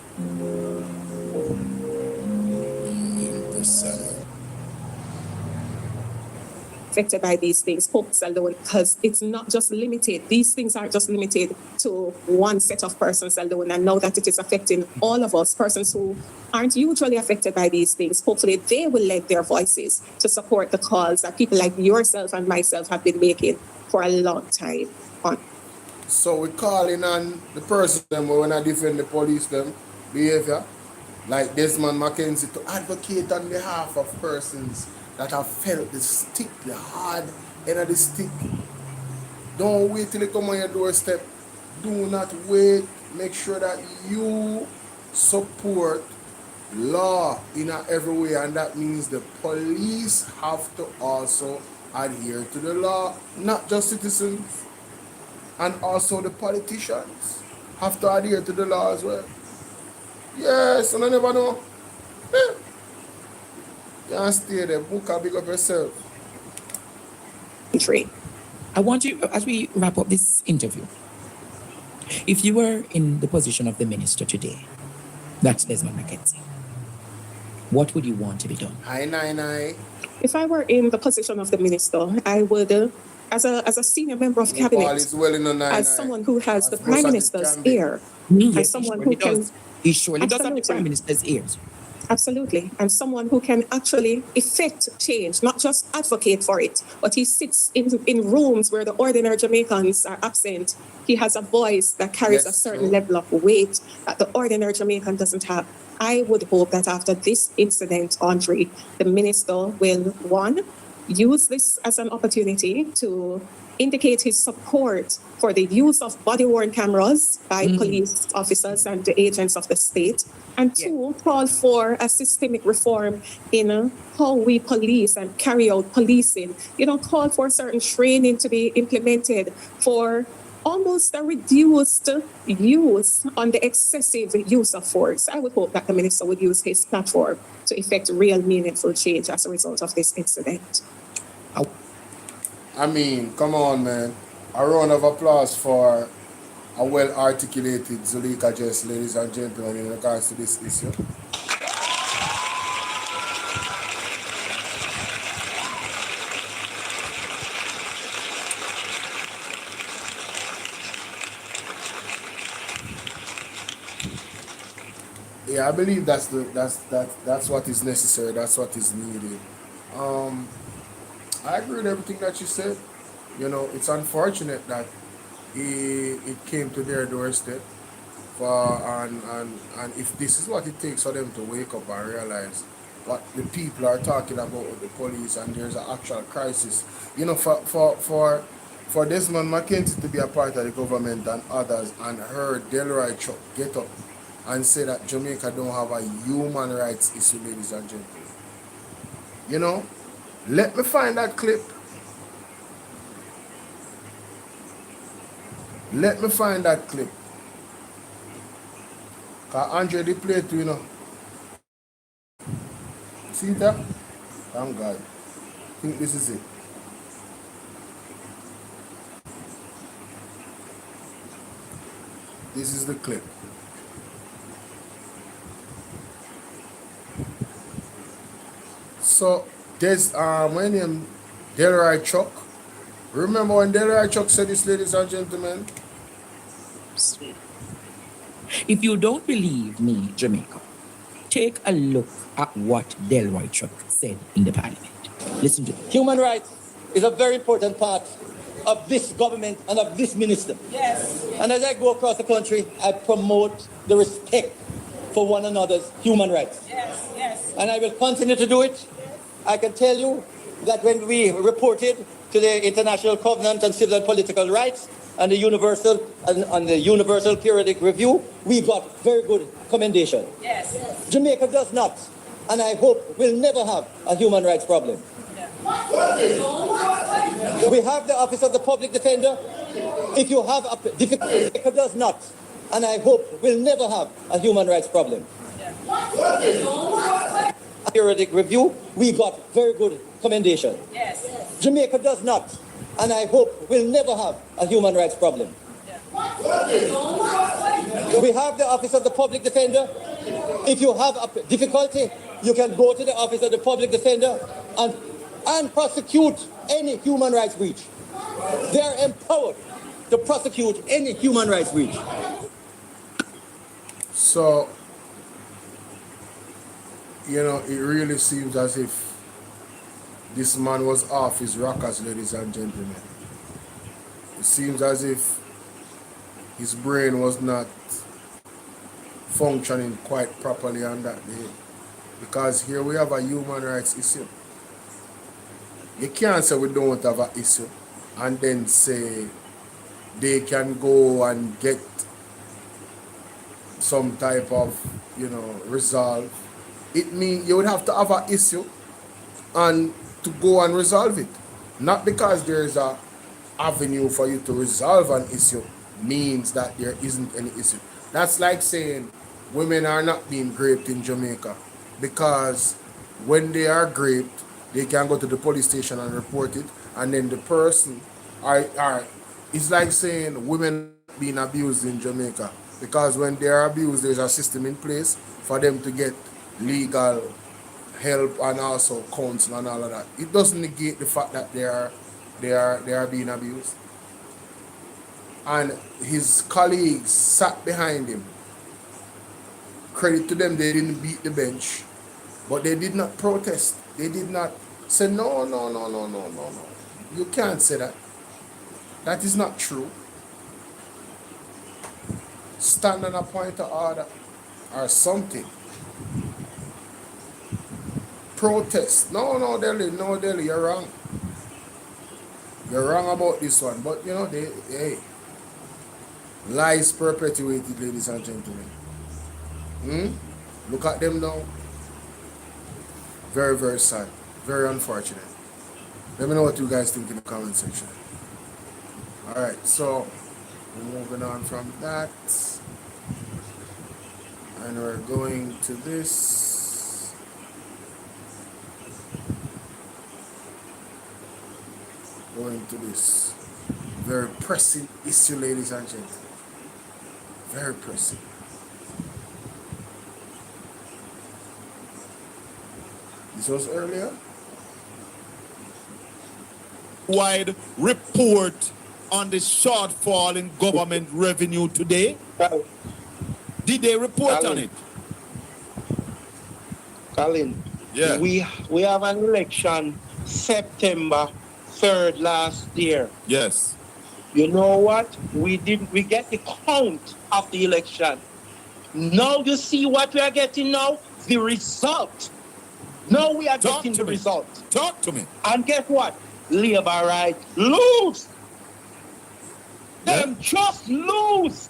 Affected by these things, folks alone, because it's not just limited. These things aren't just limited to one set of persons alone. And now that it is affecting all of us, persons who aren't usually affected by these things, hopefully they will lend their voices to support the cause that people like yourself and myself have been making for a long time on. So we calling on the person them when I defend the police them behavior, like Desmond Mackenzie, to advocate on behalf of persons that have felt the stick, the hard end of the stick. Don't wait till they come on your doorstep. Do not wait. Make sure that you support law in every way, and that means the police have to also adhere to the law, not just citizens, and also the politicians have to adhere to the law as well. Yes, and I never know. Eh, you can stay there, book a big up yourself. I want you, as we wrap up this interview, if you were in the position of the minister today, that's Desmond Mackenzie, what would you want to be done? Aye. If I were in the position of the minister, I would, as a senior member of cabinet, as someone who has the prime minister's ear, as someone who can, he surely does have the prime minister's ears. Absolutely. And someone who can actually effect change, not just advocate for it, but he sits in rooms where the ordinary Jamaicans are absent. He has a voice that carries a certain level of weight that the ordinary Jamaican doesn't have. I would hope that after this incident, Andre, the minister will, one, use this as an opportunity to indicate his support for the use of body-worn cameras by police officers and the agents of the state, and two, call for a systemic reform in how we police and carry out policing. Call for certain training to be implemented for almost a reduced use on the excessive use of force. I would hope that the minister would use his platform to effect real meaningful change as a result of this incident. I mean, come on, man. A round of applause for a well-articulated Zuleika Jess, ladies and gentlemen, in regards to this issue. Yeah, I believe that's what is necessary. That's what is needed. I agree with everything that you said. It's unfortunate that it came to their doorstep, and if this is what it takes for them to wake up and realize what the people are talking about with the police, and there's an actual crisis. For Desmond Mackenzie to be a part of the government and others, and her Delroy Chuck get up and say that Jamaica don't have a human rights issue, ladies and gentlemen. Let me find that clip. Let me find that clip. Because Andre did play too, See that? Thank God. I think this is it. This is the clip. So there's my name Delroy Chuck. Remember when Delroy Chuck said this, ladies and gentlemen? Sweet. If you don't believe me, Jamaica, take a look at what Delroy Chuck said in the parliament. Listen to it. Human rights is a very important part of this government and of this minister. Yes. And as I go across the country, I promote the respect for one another's human rights. Yes. And I will continue to do it. I can tell you that when we reported to the International Covenant on Civil and Political Rights and the Universal Periodic Review, we got very good commendation. Yes. Jamaica does not, and I hope will never have a human rights problem. We have the Office of the Public Defender. If you have a difficulty, Jamaica does not, and I hope will never have a human rights problem. Periodic review, we got very good commendation. Yes. Jamaica does not, and I hope will never have a human rights problem. We have the Office of the Public Defender. If you have a difficulty, you can go to the Office of the Public Defender and prosecute any human rights breach. They are empowered to prosecute any human rights breach. So, it really seems as if this man was off his rockers, ladies and gentlemen. It seems as if his brain was not functioning quite properly on that day. Because here we have a human rights issue. You can't say we don't have an issue and then say they can go and get some type of, resolve. It means you would have to have an issue and to go and resolve it. Not because there is a avenue for you to resolve an issue means that there isn't any issue. That's like saying women are not being raped in Jamaica because when they are raped, they can go to the police station and report it, and then the person are it's like saying women are being abused in Jamaica because when they are abused, there's a system in place for them to get legal help and also counsel and all of that. It doesn't negate the fact that they are being abused. And his colleagues sat behind him. Credit to them, they didn't beat the bench, but they did not protest. They did not say no. You can't say that. That is not true. Stand on a point of order or something. Protest. No, Delhi, you're wrong. You're wrong about this one. But lies perpetuated, ladies and gentlemen. Look at them now. Very, very sad. Very unfortunate. Let me know what you guys think in the comment section. Alright, so we're moving on from that. And we're going to this. Going to this very pressing issue, ladies and gentlemen. Very pressing. This was earlier. Wide report on the shortfall in government revenue today. Did they report on it? Colin, yeah. We have an election September 3rd last year. Yes. You know what? We get the count of the election. Now you see what we are getting now? The result. Now we are getting the result. Talk to me. And guess what? Labour right lose. Them just lose.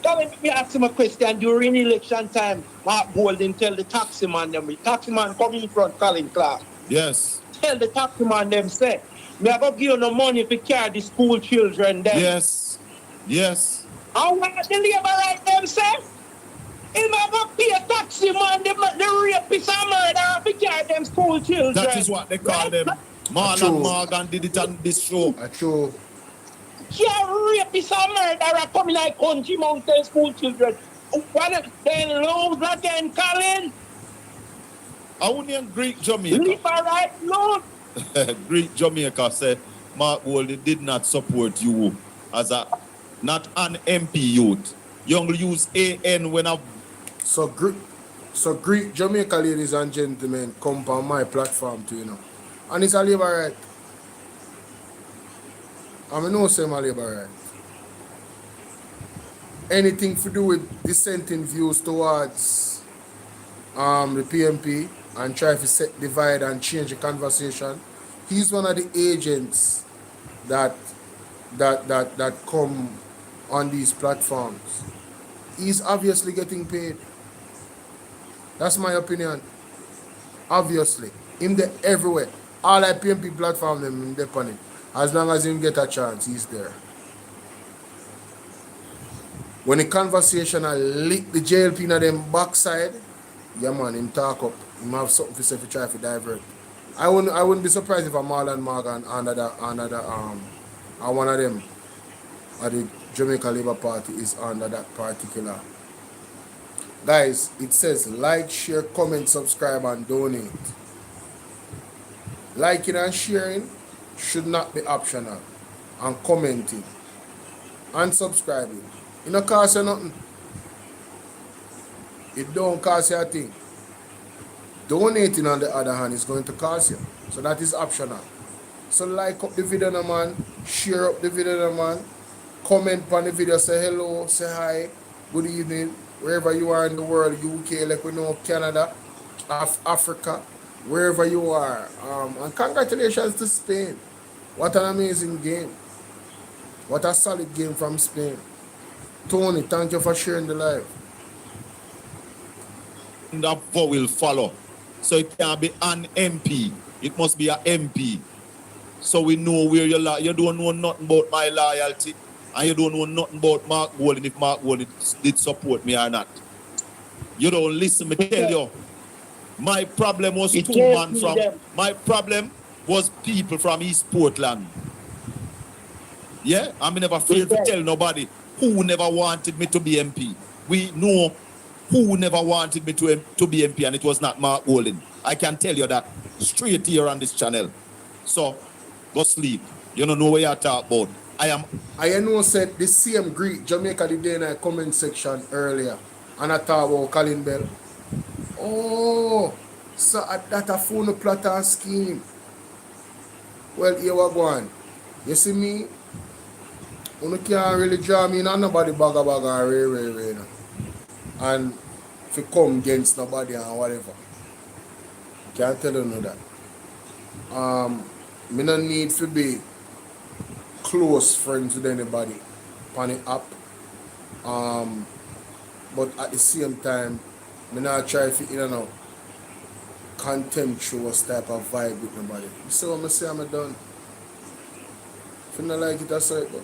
Now let me ask him a question. During election time, Mark Golden tell the taxi man them. Taxi man come in front, Colin Clark. Yes. Tell the taxi man them say, me have to give you no money to carry the school children then. Yes. Yes. And what the Labour right them say? Him have to pay a taxi man, the rapist and murderer to carry them school children. That is what they call them. Marlon Morgan did it on this show. True. Yeah, rapist and murderer coming like country mountain school children. What they lose again, Colin? I wouldn't Greek Jamaica. Leave a right load. Greek Jamaica said Mark Goldie did not support you as not an MP youth. You only use AN when I. So Greek Jamaica, ladies and gentlemen, come on my platform too, And it's a Labour right. I mean, no same Labour right. Anything to do with dissenting views towards the PMP and try to set divide and change the conversation. He's one of the agents that come on these platforms. He's obviously getting paid. That's my opinion. Obviously. Him there everywhere. All I PMP platform them there on it. As long as him get a chance, he's there. When the conversation I lick the JLP in them backside, yeah man, him talk up. Him have something to say to try to divert. I wouldn't be surprised if a Marlon Morgan one of them at the Jamaica Labour Party is under that particular. Guys, it says like, share, comment, subscribe, and donate. Liking and sharing should not be optional. And commenting and subscribing. It don't cost you nothing. It don't cost you a thing. Donating, on the other hand, is going to cost you. So that is optional. So like up the video, man. Share up the video, man. comment on the video, say hello, say hi, good evening, wherever you are in the world, UK, like we know, Canada, Africa, wherever you are. And congratulations to Spain. What an amazing game. What a solid game from Spain. Tony, thank you for sharing the live. That vote will follow. So it can't be an MP. It must be an MP. So we know where you lie. You don't know nothing about my loyalty. And you don't know nothing about Mark Walden, if Mark Walden did support me or not. You don't listen, me tell you. My problem was my problem was people from East Portland. Yeah, I never failed to tell nobody who never wanted me to be MP. We know who never wanted me to be MP, and it was not Mark Walden. I can tell you that straight here on this channel. So, go sleep. You don't know what you're talking about. I know said the same Greek Jamaica the day in a comment section earlier, and I talk about Colin Bell. Oh, so that a phone plot and scheme. Well, here we go on. You see me? You can't really draw me, not nobody bagga and ray. And if you come against nobody and whatever. Can't tell you no that. Me no need to be close friends with anybody on the app. But at the same time, me not try to, contemptuous type of vibe with nobody. You see what I say, I'm done. If you don't like it, that's it, but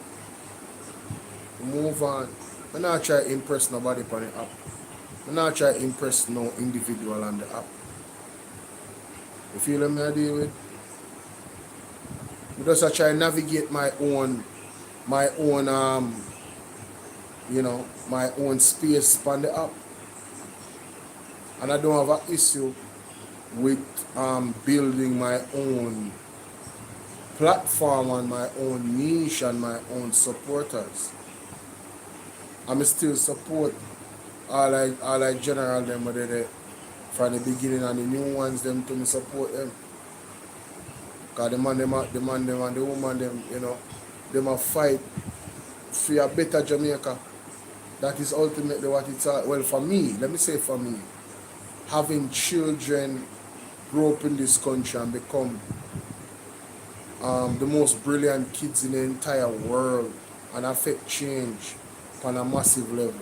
move on. I not try to impress nobody on the app. I not try to impress no individual on the app. You feel what I deal with? Because I try to navigate my own my own space on the app. And I don't have an issue with building my own platform and my own niche and my own supporters. I'm still support all I general them from the beginning, and the new ones them to me support them. Cause the man them and the woman them, them a fight for a better Jamaica. That is ultimately what it's all. Well, for me, let me say for me, having children grow up in this country and become the most brilliant kids in the entire world and affect change on a massive level.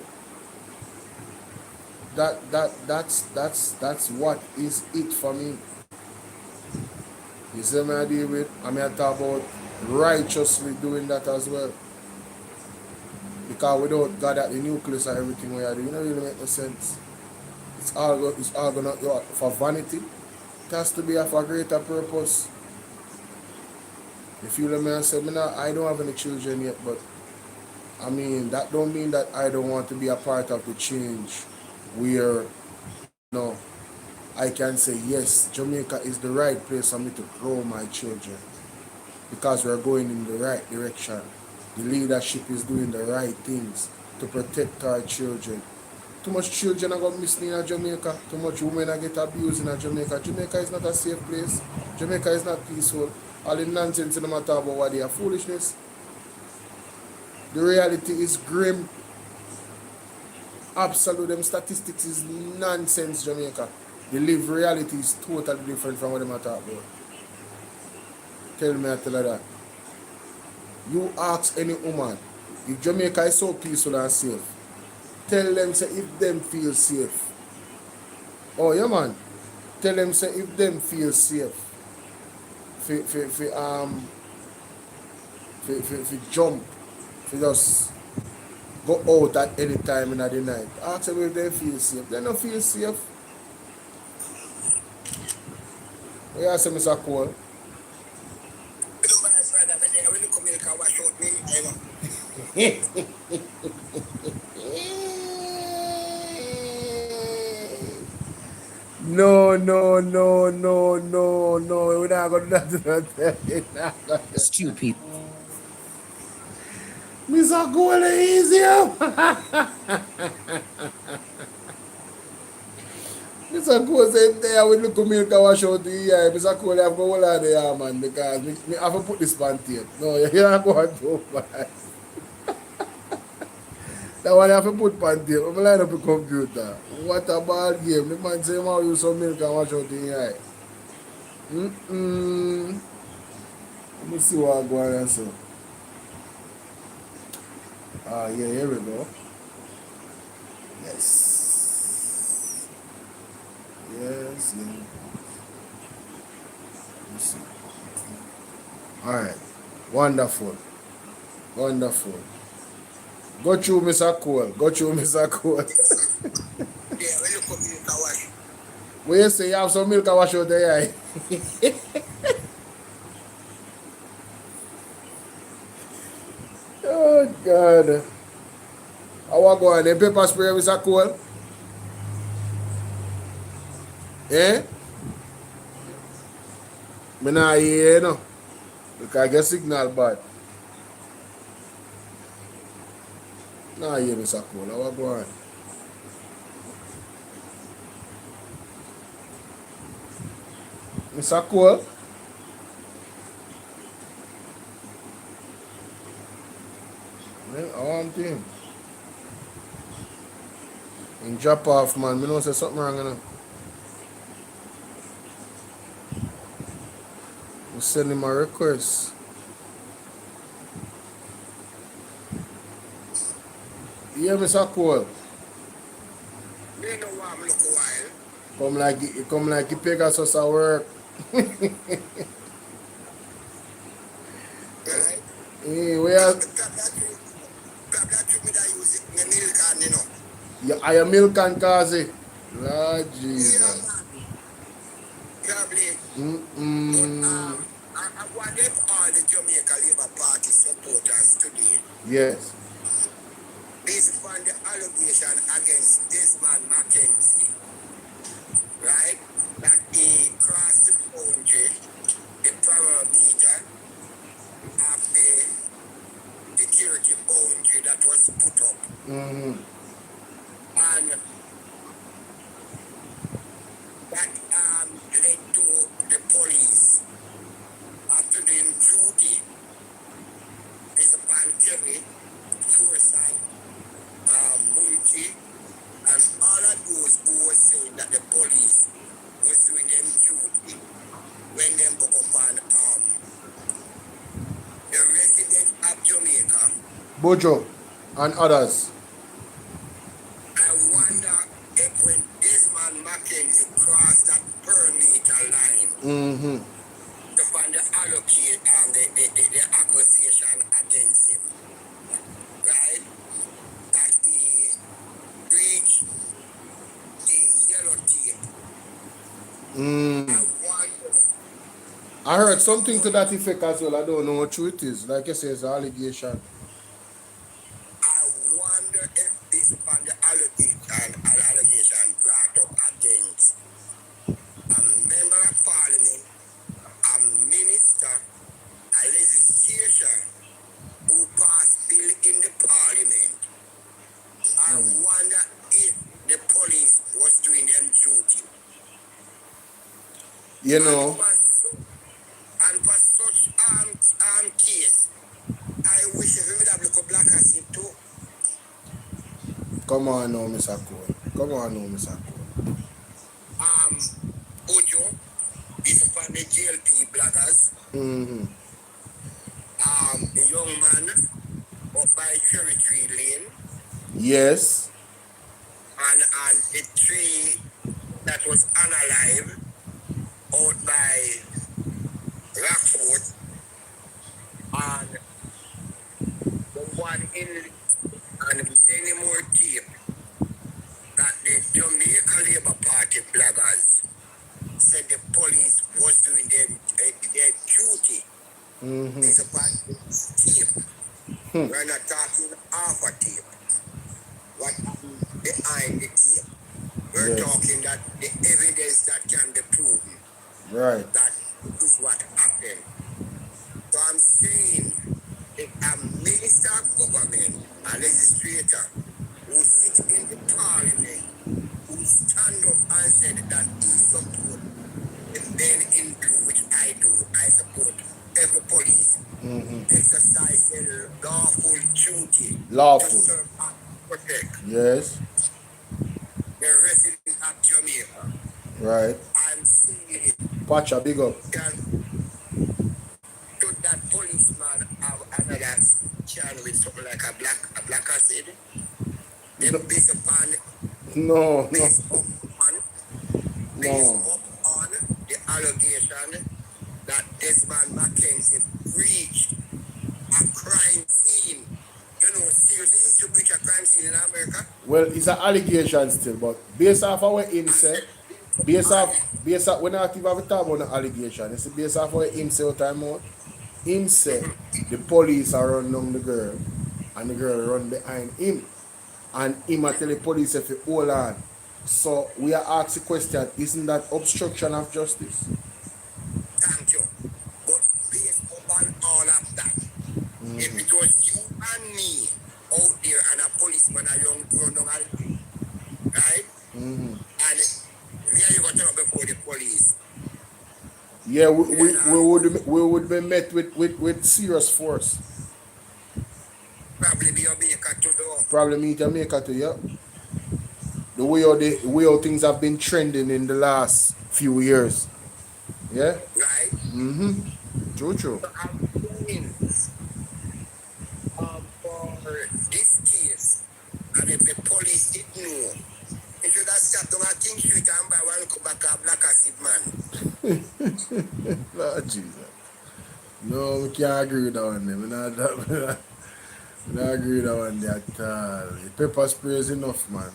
That's what is it for me. You see what I deal with? I talk about righteously doing that as well. Because without God at the nucleus of everything we are doing, it don't really make no sense. It's all gonna for vanity. It has to be for a greater purpose. You feel what I say? I don't have any children yet, but that don't mean that I don't want to be a part of the change where, I can say, yes, Jamaica is the right place for me to grow my children because we're going in the right direction. The leadership is doing the right things to protect our children. Too much children are going to miss me in Jamaica. Too much women are get abused in Jamaica. Jamaica is not a safe place. Jamaica is not peaceful. All the nonsense in the matter about what they are foolishness. The reality is grim. Absolute them statistics is nonsense, Jamaica. The live reality is totally different from what they matter about. Tell me I tell her that. You ask any woman, if Jamaica is so peaceful and safe, tell them say if them feel safe. Oh yeah man. Tell them say if them feel safe. For jump. For just go out at any time in the night. Ask them if they feel safe. They don't feel safe. What you say, Mr. Cole? No. We're not going to do that. Stupid. Mr. Cole is easier. Mr. Cole said there we look milk and wash out the ear. Mr. Cole have go all of the ear, man, because me have to put this pan tape. No, you can't go and do that. That one you have to put on tape. I'm line up the computer. What a ball game. The man say, "Man, use some milk and wash out the eye." Let me see what I go on and say. Ah, yeah, here we go. Yes. Yes, yeah. Let's see. All right. Wonderful. Wonderful. Go through, Mr. Cole. Go through, Mr. Cole. When you say you have some milk and wash out the eye. Oh, God. I want to go on the pepper spray, Mr. Cole. Eh? I not hear you know. Because I get signal bad. Nah, hear Mr. Cole. I want to go on. Mr. Cole? I want him. And drop off, man. I know say something wrong, you know. We send him a request. Yeah, Mr. Cole. Come like you Pegasus at work. Hey, where? Yeah, I am milk and Kazi. Lord Jesus. I want them all the Jamaica Labour Party supporters today. Yes. Based upon the allegation against Desmond Mackenzie, right? That he crossed the boundary, the parameter of the security boundary that was put up. And that led to the police after doing duty based upon Kerry, Forsyth, Munchi, and all of those who were saying that the police was doing them duty when they book upon the resident of Jamaica. Bojo and others. I wonder if when Desmond Mackenzie crossed that perimeter line, upon the allocate the accusation against him, right? That he breached the yellow tape. I heard something to that effect as well. I don't know what true it is. Like you say, it's an allegation. I wonder if this upon the allegation brought up against a member of parliament, a minister, a legislation who passed bill in the parliament. I wonder if the police was doing them duty. You know. And for such case, I wish if we would have looked at black as it too. Come on now, Mr. Cole. Come on now, Mr. Cole. Ojo is upon the JLP bloggers. The young man up by Cherry Tree Lane. Yes. And the tree that was unalive out by Rockford. And the one in and many more tape that the Jamaica Labour Party bloggers said the police was doing their duty. It's about tape. We're not talking half a tape. What happened behind the tape? We're talking that the evidence that can be proven. Right. That is what happened. So I'm saying if a minister of government, a legislator, who sits in the parliament, who stand up and said that he support the men in blue, which I do, I support every police exercising lawful duty Lawful. to serve protect Yes. the residents of Jamaica. Right. I'm saying it. Pacha, big up. Should that policeman have another chance with something like a black acid? Them based upon No, based up on the allegation that Desmond Mackenzie breached a crime scene. You know, seriously, you breach a crime scene in America? Well, it's an allegation still, but based off what him say, based off, we're not even talking about the allegation. It's based off what him say all time out. Him say the police are run down the girl, and the girl run behind him, and him a tell the police if you hold on. So we are asking the question: isn't that obstruction of justice? Thank you. But based upon all of that, if it was you and me out there and a policeman a young run down a lane, right? And where you got to talk before the police? Yeah, we would be met with serious force. Probably be a maker to do. Probably meet a maker to you. The way how things have been trending in the last few years. Yeah? Right? True. So I'm saying, for this case, and if the police didn't know, it should have stopped down a King Street and by one come back a black acid man. Lord Jesus. No, we can't agree with that one. We not agree with that one at all. The pepper spray is enough, man.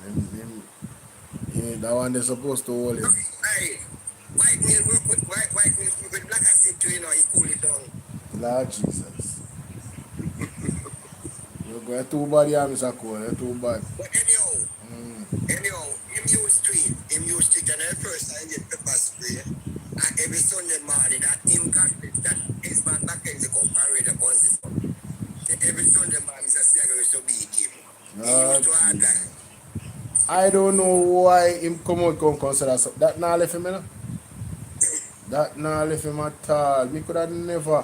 That one they're supposed to hold it. Hey, white men work with black acid too, you know, he cool it down. Lord Jesus. You're going too bad, yeah, Mr. Cole. You're too bad. But anyhow, him used to it, and the first time get pepper spray, and every Sunday morning, that him convinced that this man Mackenzie come parade the buses. Every Sunday morning, he's a cigarette to beat him. He used to hard that. I don't know why him come out come consider something. That not left him, you know? That not left him at all. Me could have never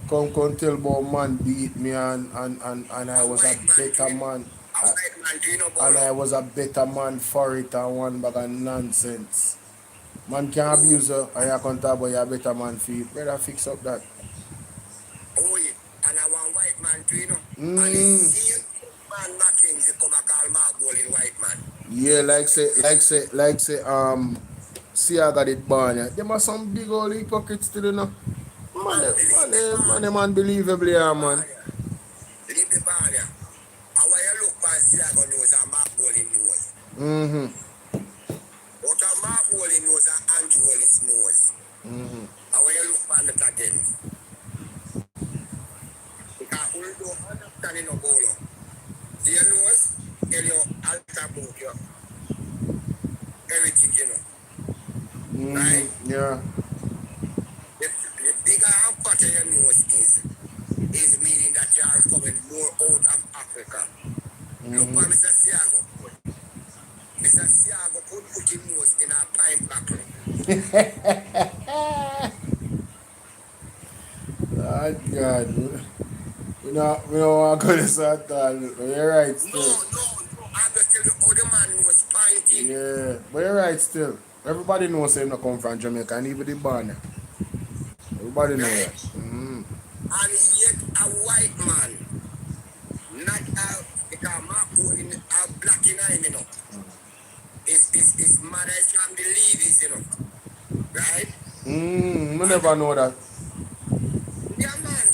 come tell about man beat me and I was a better man. And I was a better man for it and one bag of nonsense. Man can abuse her and you can talk about you a better man for it. Better fix up that. Oh yeah, and I want white man too, you know. And the same man Mackenzie come and call Mark Ball in white man. Yeah, see I got it born. Yeah. Them are some big old hypocrites still, you know. Man, them unbelievably, yeah, man. Leave the bar there. And when you look past Siago nose and Mark Bowling nose. But a Mark Bowling nose and Andrew Wallace nose. And when you look past it again. Because we don't understand in a Bolo. See your nose, tell you all about your everything, you know. Right? Yeah. The bigger and fatter your nose is meaning that you are coming more out of Africa. Look what Mr. Siago put. Mr. Siago put his nose in a pine buckle. Oh God. We don't want to go to that all. You're right still. No. I'm just telling you how the man was pinting. Yeah, but you're right still. Everybody knows him not come from Jamaica and even the born. Everybody knows that. And yet a white man, not because Mark Bowling a black in him, you know. His mother is from the Levies, you know. Right? I never know that. Yeah, man.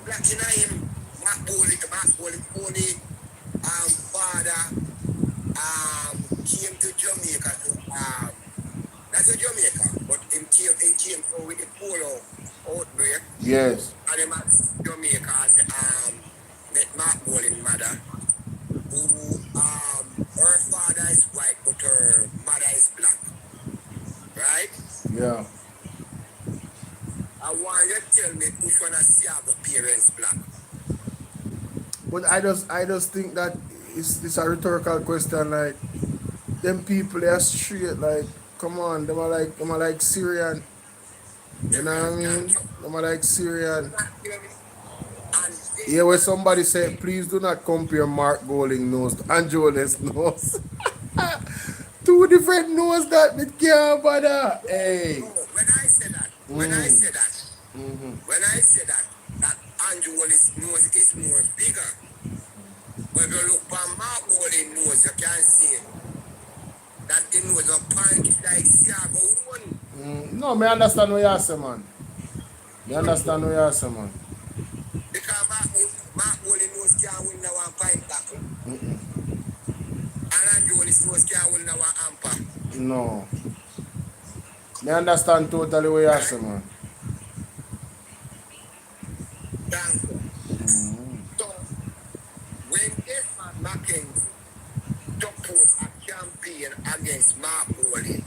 Black in him, Mark Bowling only father came to Jamaica to that's a Jamaica, but him came through with the Bolo outbreak. Yes. And him at Jamaica and met Mark Bowling mother, who her father is white but her mother is black. Right? Yeah. I want you to tell me which one of Siago parents black. But I just think that it's a rhetorical question. Like them people, they are straight. Like, come on, them are like Syrian. You know what I mean? Them are like Syrian. Yeah, where somebody said, please do not compare Mark Golding nose to Angeles nose. Two different nose that we can't bother. Hey. When I say that, when I say that Angeles nose is more bigger. When you look for Mark Golding nose, you can see that the nose of punch like Siago one. No, me understand what you say, man. Me understand what you say, man. Because Mark Golding nose can't win now one pint tackle. And Angeles nose can't win now one amper. No. Me understand totally what you say, man. Thank you. So, when Desmond Mackenzie support a campaign against Mark Golding,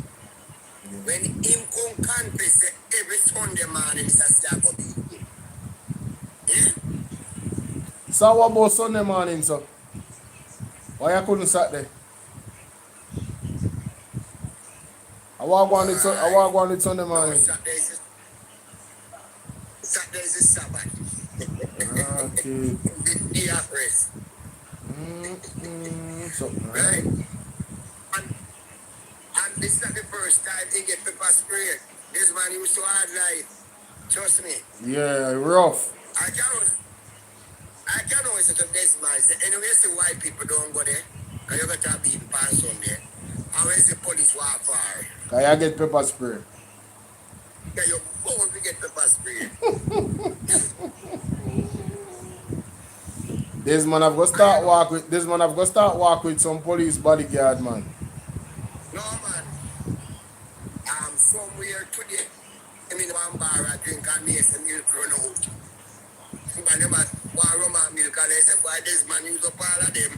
when him come confess every Sunday morning is a start of the So what about Sunday morning, so? Why you couldn't Saturday? I walk on it Sunday morning. Saturday is a Sabbath. Okay. The rest. Right? And this is not the first time he get pepper sprayed. This man used to hard life. Trust me. Yeah, rough. I can't always say to this man, say, anyway, see white people don't go there. Because you got to be in pants on there. And when the police walk far. Can you get pepper spray? Yeah, you're born to get pepper spray. This man have got start walk with some police bodyguard, man. No, man. Somewhere today, I mean, one bar I drink and make some milk run out. But them one rum and milk and they say, why this man use up all of them?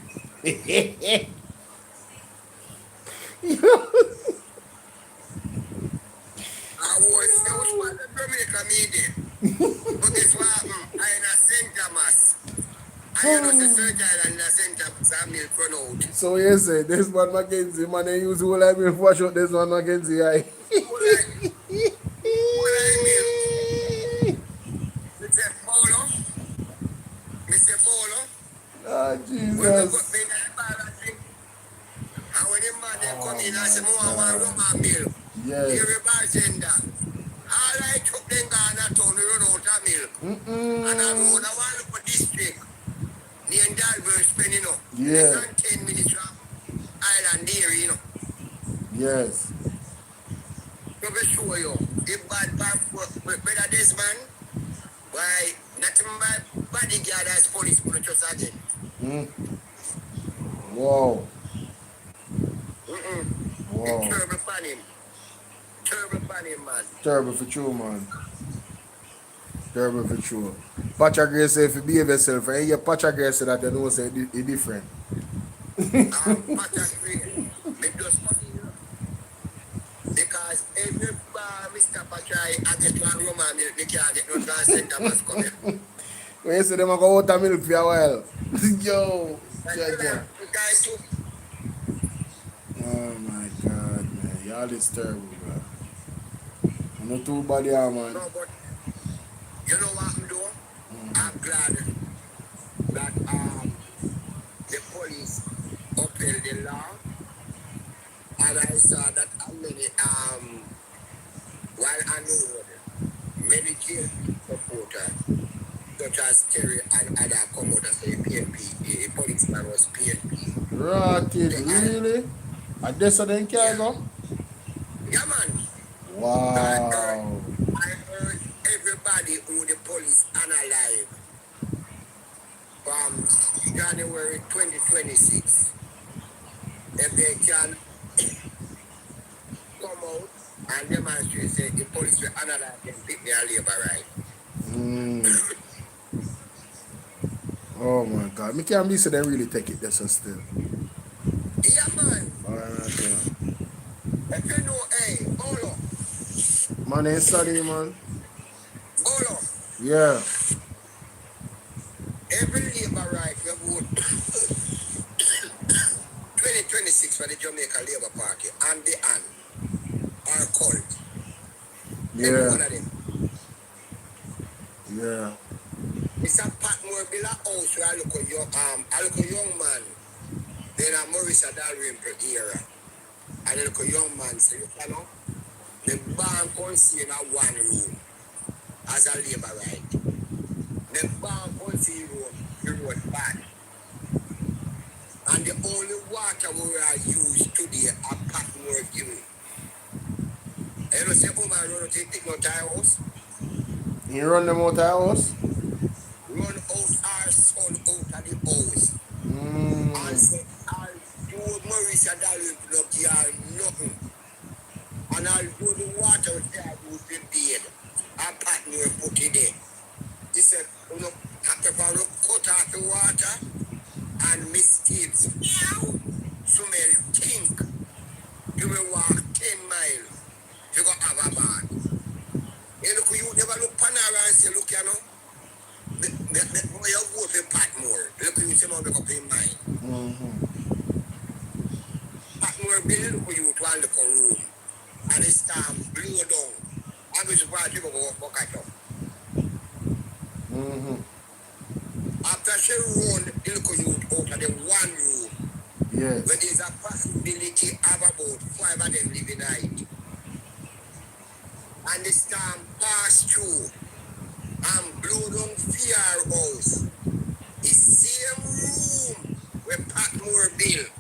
I was one the Jamaica meeting. But this what happened? I in a St. Thomas. I know the St. Island in a St. Thomas and milk run out. So you say, this man Mackenzie, man, they use whole I mean for shot this man Mackenzie, aye. Mr. Bolo. Mr. Bolo. Oh, Jesus. And when the man they come in and say, I want rum and milk. Yes. Every bartender. All I took them down that town, we run out of milk. And I run a one look district. Near Dalbury spending, you know. Yeah. Less than 10 minutes from Island Dairy, you know. Yes. So we show you, the bad brother this man, why, nothing but bodyguard as police, but just again. Wow. Wow. It's terrible for him. Terrible for him, man. Terrible for true, man. Terrible for true. Patrick Gray say if you behave yourself, and you Patrick Gray say that you know say it's different. Patrick Gray, because every Mr. Patrick, I get one Roman milk, they can't get no St. Thomas coming. When you say them go out of milk for a while. Yo. Oh my God, man. Y'all is terrible, bro. I'm not too bad here, man. No, but you know what I'm doing? I'm glad that the police upheld the law. And I saw that many while I know many jail supporters such as Terry and other come out and say PNP, the policeman was PNP. Rotted, really? And this so then can go? Yeah, man. Wow. I heard everybody who the police analyzed from January 2026. If they can come out and demonstrate, say the police will analyze them, pick their labor right. Oh my God. Me can't be so they really take it this still. Yeah, man. Alright, yeah. If you know, hey, Bolo. Man, ain't sorry, man. Bolo. Yeah. Every labor right we vote 2026 for the Jamaica Labour Party and the AN are called. Every one of them. Yeah. It's a Patmore Bill house where I look a young man. Then a Maurice Adalwin era. And I look a young man, so you know, the barn council in a one room as a labor right. The barn council road bad. And the only water we are used today are Patmore Gill. You know, say, oh man, run to take no tire house. You run them out of the house? Run out our son out of the house. And say, I'll do Maurice Adalwin to look here, nothing. And I'll do the water there with the bed. And Patmore put it there. He said, you know, after cut off the water and mosquitoes. Smell stink. You will walk 10 miles. You go have a bath. You look, you never look Panara and say, look, you know, you go to Patmore. Look, you see, now make up in mind. Patmore bill, look, you to look a room. And the storm blow down. I'm surprised you go walk at up. After she run, you look, you out of the one room. Yes. When there's a possibility of about 5 of them living night. And the storm pass through and blow down fear house. The same room where Patmore built.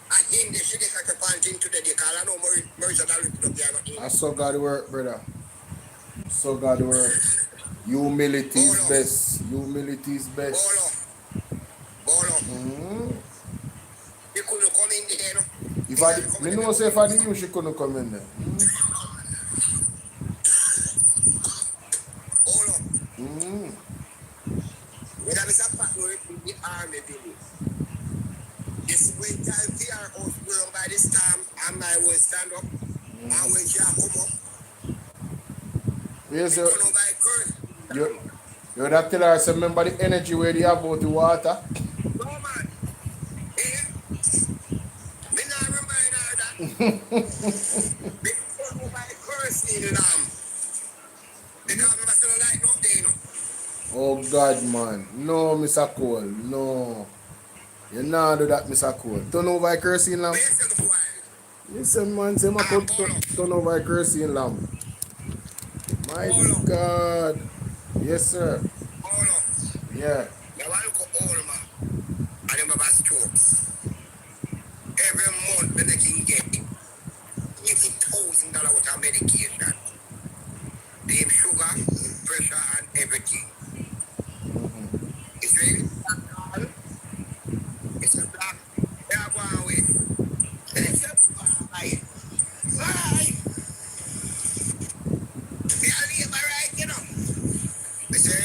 And him they should get a pant into the because I know Maurice Adalwin put up there. I saw God work, brother. So God work. Humility is best. Humility is best. Bolo. You couldn't come in there, no? If I me know say if I did you, she couldn't come in there. When I was a Patmore in the army building. This winter fear house run by this time and I will stand up. And when she come up, Yes, sir. You that tell her, say, remember the energy where they have about the water? no man. Me not remind her that. Because of my cursing lamb. Because I still like no day, no. Oh God, man. No, Mr. Cole. No. You nah do that, Mr. Cole. Turn over a cursing lamb. Listen, man, say my could turn over a cursing lamb. My God. Yes, sir. Yeah. Now I look at all man. And them have a stroke. Every month when they can get $80,000 worth of medication. They have sugar, pressure, and everything. It's really black. It's a black. They are going away. It's a bye. Bye. They are labor right, you know. They say,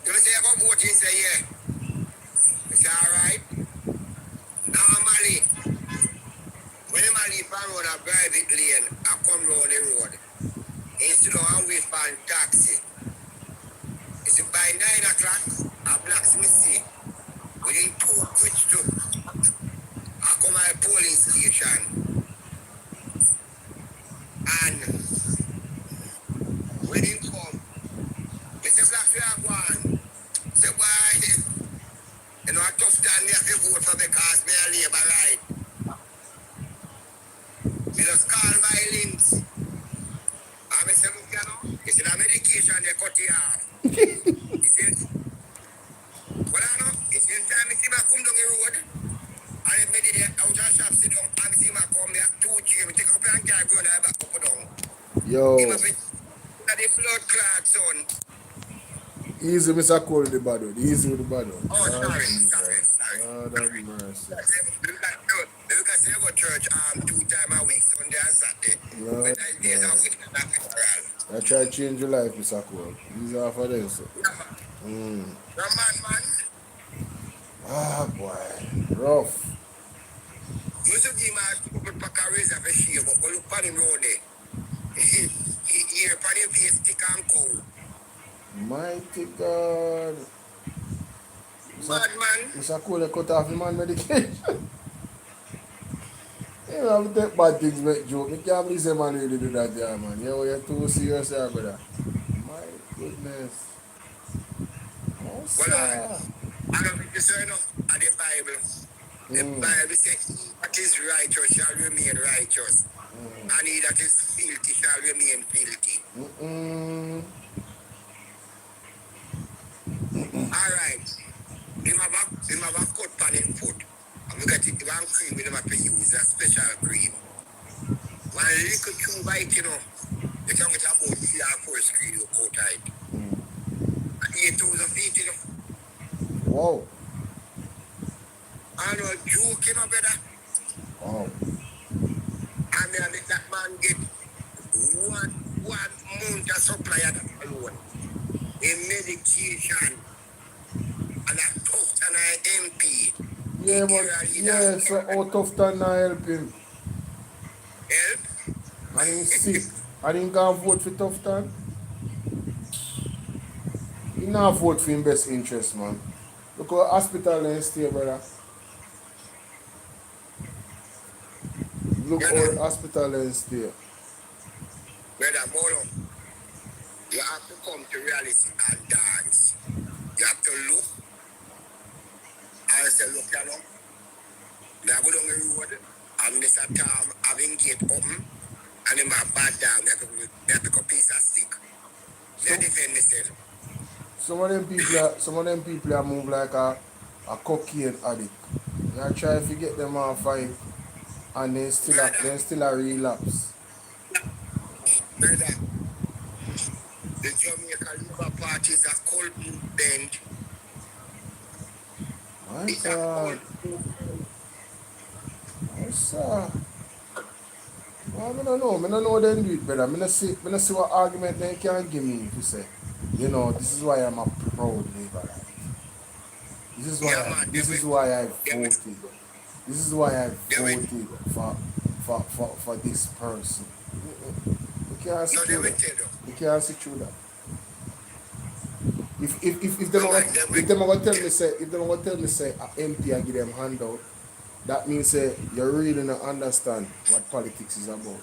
you say I go vote, you say, yeah. It's alright. Normally, when I leave on road a private lane, I come round the road. Instead of wait for a taxi. It's by 9 o'clock, a blacksmith see. Within 2 quits to, I come at a polling station. And when he come, Mr. Black, we are one. Say, why? You know, I tough stand there to vote for because me a labor right. Me just call my links. And I say, look, you know, it's in a medication they cut you off. It's in, well, I know, it's in time I see me come down the road. And if me did it out of shop, sit down, and I see me come, me have 2 chairs, me take up and carry go and I back up down. Yo. Him have it, the blood clot, son. Easy, Mr. Cole, the battle. Easy with the battle. Oh, sorry. God have mercy. Because you go to church 2 times a week, Sunday and Saturday. Lord, When I days a week, that's funeral. I try to change your life, Mr. Cole. These are for them, sir. No man. Ah, boy. Rough. You should give my people pack a razor for shave, but go look for him round there. Here, for him face thick and cold. Mighty God. Bad man. Mr. Cole, cut off the man medication. You have to take bad things make joke. You can't believe a man really do that there, man. You're too serious there, brother. My goodness. Well, I don't think you say no. And the Bible. The Bible says, he that is righteous shall remain righteous. And he that is filthy shall remain filthy. All right. Him have a cut on him foot. And we got it one cream we have to use, a special cream. One little tube bite, you know. You can get about 3 or 4 screen you cut tight. And 8,000 feet, you know. Wow. I know joke, you know, brother. Wow. And then that man get one month of supply of that alone. In medication. And a tough and an MP. Yeah, but yeah, so how tough that not help him? Help? And he's sick. And he can't vote for tough time? He not vote for him best interest, man. Look at hospital and stay, brother. Look at hospital and stay. Brother Bolo, you have to come to reality and dance. You have to look and say, look, you know, I go down the road and Mr. Tom having gate open and him a bad down. They pick a piece of stick. They defend themselves. Some of them people are move like a cocaine addict. You try to get them off fight and they still a relapse. Brother, the Jamaica Labour Party is a cold bend. My God. Yes, sir. Well, I don't know them do it better. I don't see what argument they can give me if you say, you know, this is why I'm a proud Labour. This is why I voted. This is why I voted for this person. You can't see through that. You can't see through that. If them are gonna tell me say a MP I give them handout, that means say you really don't understand what politics is about.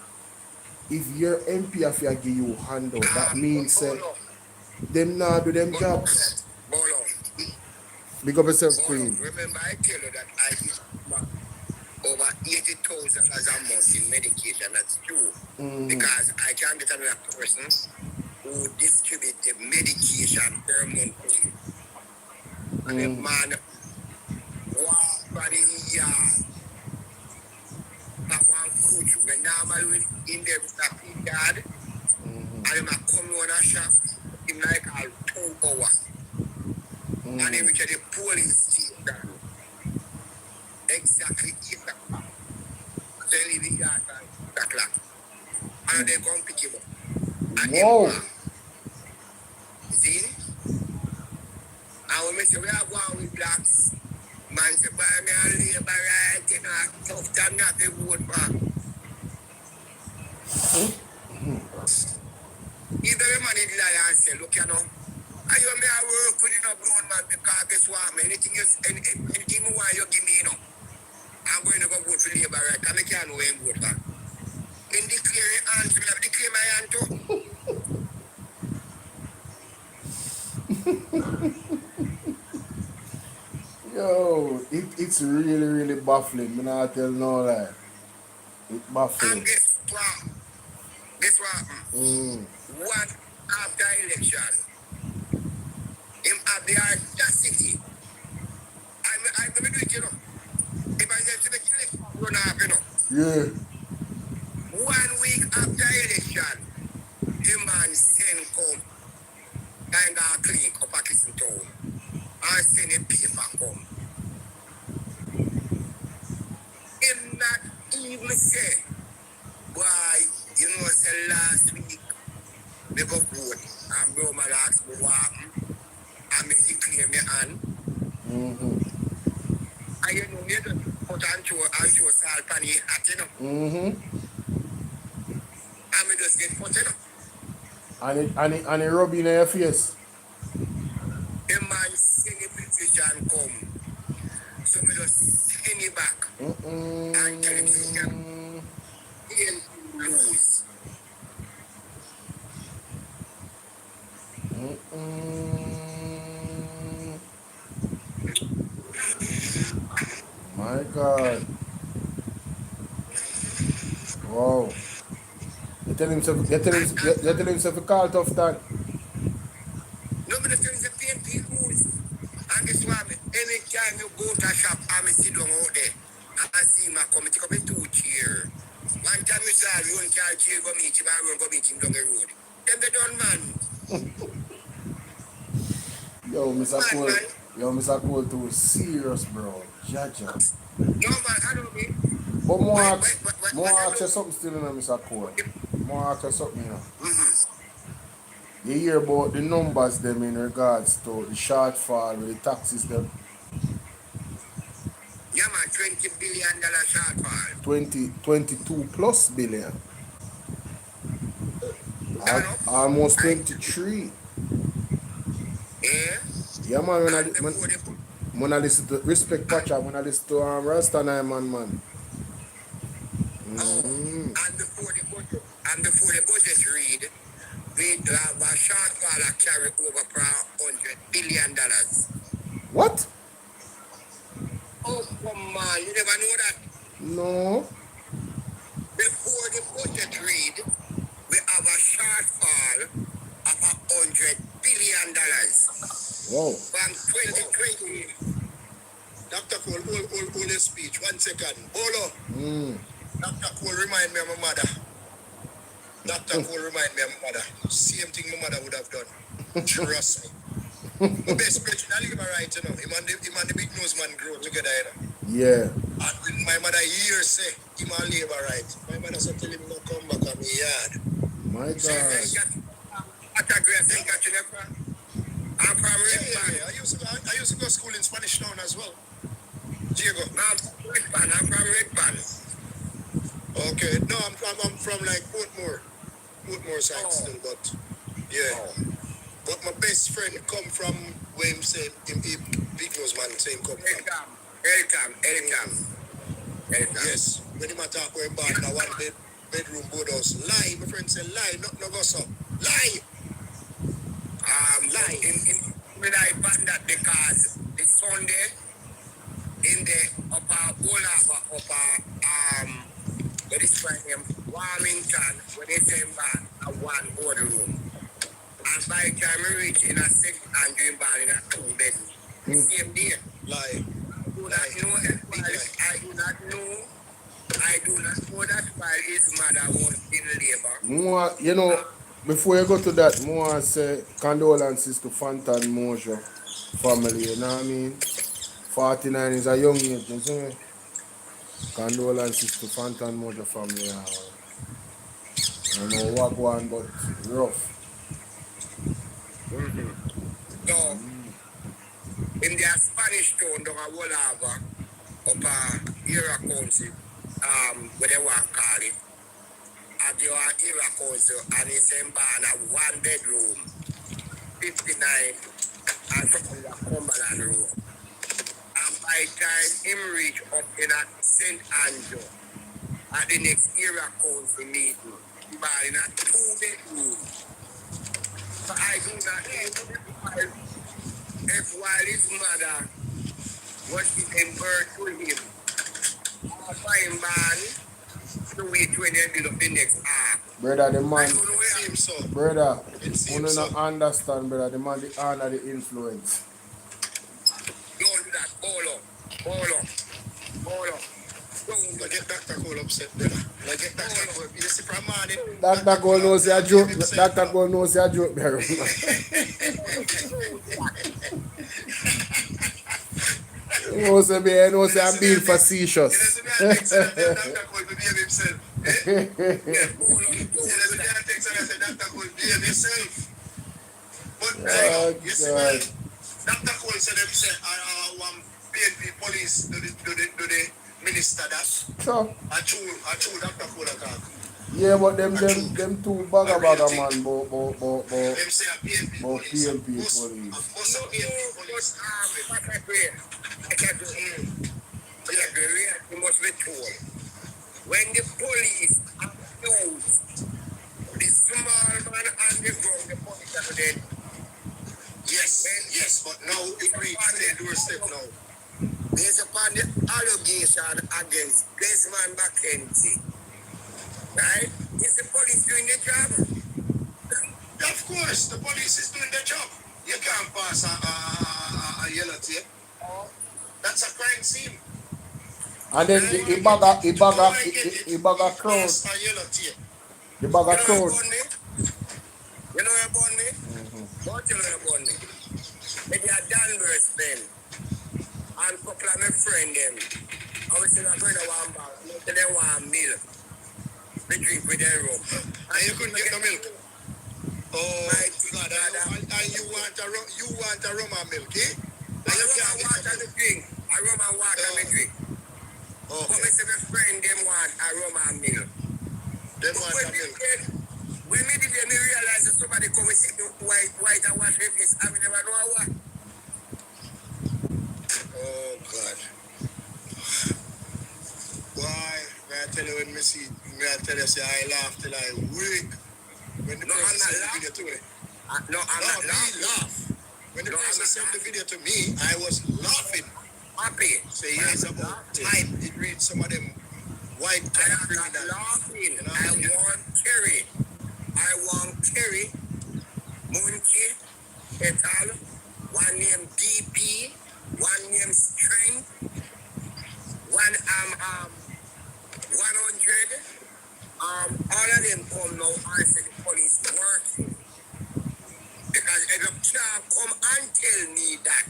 If your MP have to give you handout, that means say them not do them jobs. Bolo. Big up yourself, Queen. Remember I tell you that I give over 80,000 as a month in medication. That's true. Because I can't get another person who distribute the medication per month. And the man walk by the yard. I want coach when normally in there with a pin yard. And I come on a shop in like a 2 hours. And then we get the polling station. Exactly 8 o'clock. They leave the yard at 8 o'clock. And they come pick him up. And Whoa. See? And when we say we are going with blacks, man say, buy me a labor right, you know, tough time not to vote for. If the man is lie and say, look, you know, I you may work with a grown man because guess what, man, anything you want, you give me, you know. I'm going to go vote for labor right, because I can't know where I'm vote for. In declare your hand, so I declare my hand too. Yo, it's really baffling. Me not tell no lie. It's baffling. And guess what? Guess what happened? One after election, him have the audacity. I'm going to do it, you know. If I get to the election, run off, you know. Yeah. 1 week after election, him man send come. Kind of clean up a kissing town. And send a paper come. Him not even say, why, you know, say last week, they go vote. And bro, man ask me what happened. And me declare me hand. And you know, you just put and show salt on your hat, you know. And me just get put, you know. And it rub in your face. The man send a petition come. So me just send it back. And tell him so he can lose. God. Wow. You tell him to call tough that. Nobody tells the PNP rules. And this one, anytime you go to a shop, I'm sit down out there. I see my committee come in 2 chair. One time you saw one car chair go meet him, I run go meet him down the road. Them they done, man. Yo, Mr. Cole. Yo, Mr. Cole too serious, bro. Jaja. No, man, I don't mean. But more ask you something still, Mr. Cole. More ask you something, you know. You hear about the numbers them in regards to the shortfall with the taxes them. Yeah, man, $20 billion shortfall. 22 plus billion. Almost 23. Yeah? Yeah, man, when I listen to Respect Pacha, when I listen to Rasta man. And before the budget read, we have a shortfall that carry over for $100 billion. What? Oh, come on, you never know that? No. Before the budget read, we have a shortfall of $100 billion. Wow. From 2020. Dr. Cole, hold his speech. 1 second. Bolo. Dr. Cole remind me of my mother. Dr. Cole remind me of my mother. Same thing my mother would have done. Trust me. My best friend, I live right, you know. Him and the big nose man grow together, you know. Yeah. And when my mother hears say, him and labor right. My mother said, tell him not come back on me yard. My God. I'm from Red Pan. I used to go to school in Spanish Town as well. Diego. No, I'm from Red Pan. I'm from Red Pan. Okay. No, I'm from like Portmore side still, but yeah. But my best friend come from where him say him big nose man say him come from. Anytime. Yes. When him attack where him born in a one bedroom board house. Lie, my friend say lie, not no go so. Lie. Lie. When I found that because the Sunday in the upper Bolo, what is my name? Warmington, when they say a one boardroom. And by the time I reach in a second and doing bad in a 2 bed, the same day. Lie. I do not know that while his mother was in labor. More, you know, before you go to that, more say condolences to Fantan Mojo family, you know what I mean? 49 is a young age, you see me? Condolences to Fantan Mojo family. I don't know what one, but rough. So, in their Spanish town, down a Wolava, up Era Council, where they want to call it. At your Era Council, and it's in a 1 bedroom, 59, and something like Cumberland Road. And by the time him reach up in a St. Andrew, at the next Era Council meeting, he bought in a 2 bedroom. So I do not know if while his mother was giving birth to him, after him born, to wait when they build up the next ark. Brother, the man, so. brother, you don't understand, brother, the man, the honor, the influence. Don't do that, Bolo. Don't get Dr. Cole upset, brother. Like get Dr. Cole, you see from morning. Dr. Cole knows your joke, Dr. Cole knows your joke, brother. He knows I'm being facetious. Oh, God. Dr. Cole said them say one PNP police do the minister that. Sure. I true Dr. Cole attack. Yeah, but them two bagger man, but them say a PNP police. PNP police. Also PNP police. I can't do it. You must be told. When the police accuse the small man and the ground, the police are dead. Yes, but now it reached the doorstep now. based upon the allegation against Desmond Mackenzie, right? Is the police doing their job? Of course, the police is doing their job. You can't pass a yellow tape. That's a crime scene. And then the Ibaga crowd. The Ibaga crowd. You know about me? What you know about me? Maybe a Danvers then. And a couple of my friends them. I was saying I'm going to one bar. I tell them 1 meal. They drink with their rum. And you couldn't get no milk? Oh, my God. And you want a rum and milk, eh? I rum and water and drink. I rum and water and drink. Oh. But I say my friend them want a rum and milk. Them want a milk. When me did me realize that somebody come and see me white and wash their face, I never know what. Oh God. Why? May I tell you when me see, may I tell you say I laugh till I wake. When the person sent the video to me. I'm not laugh. When the person sent the video to me, I was laughing. Happy. Say yes about type. It reads some of them white kind of criminals. Laughing. You know? I want Kerry, Monkey, et al. One name DP, one name Strength, one 100. All of them come now and say the police working. Because if you can't come and tell me that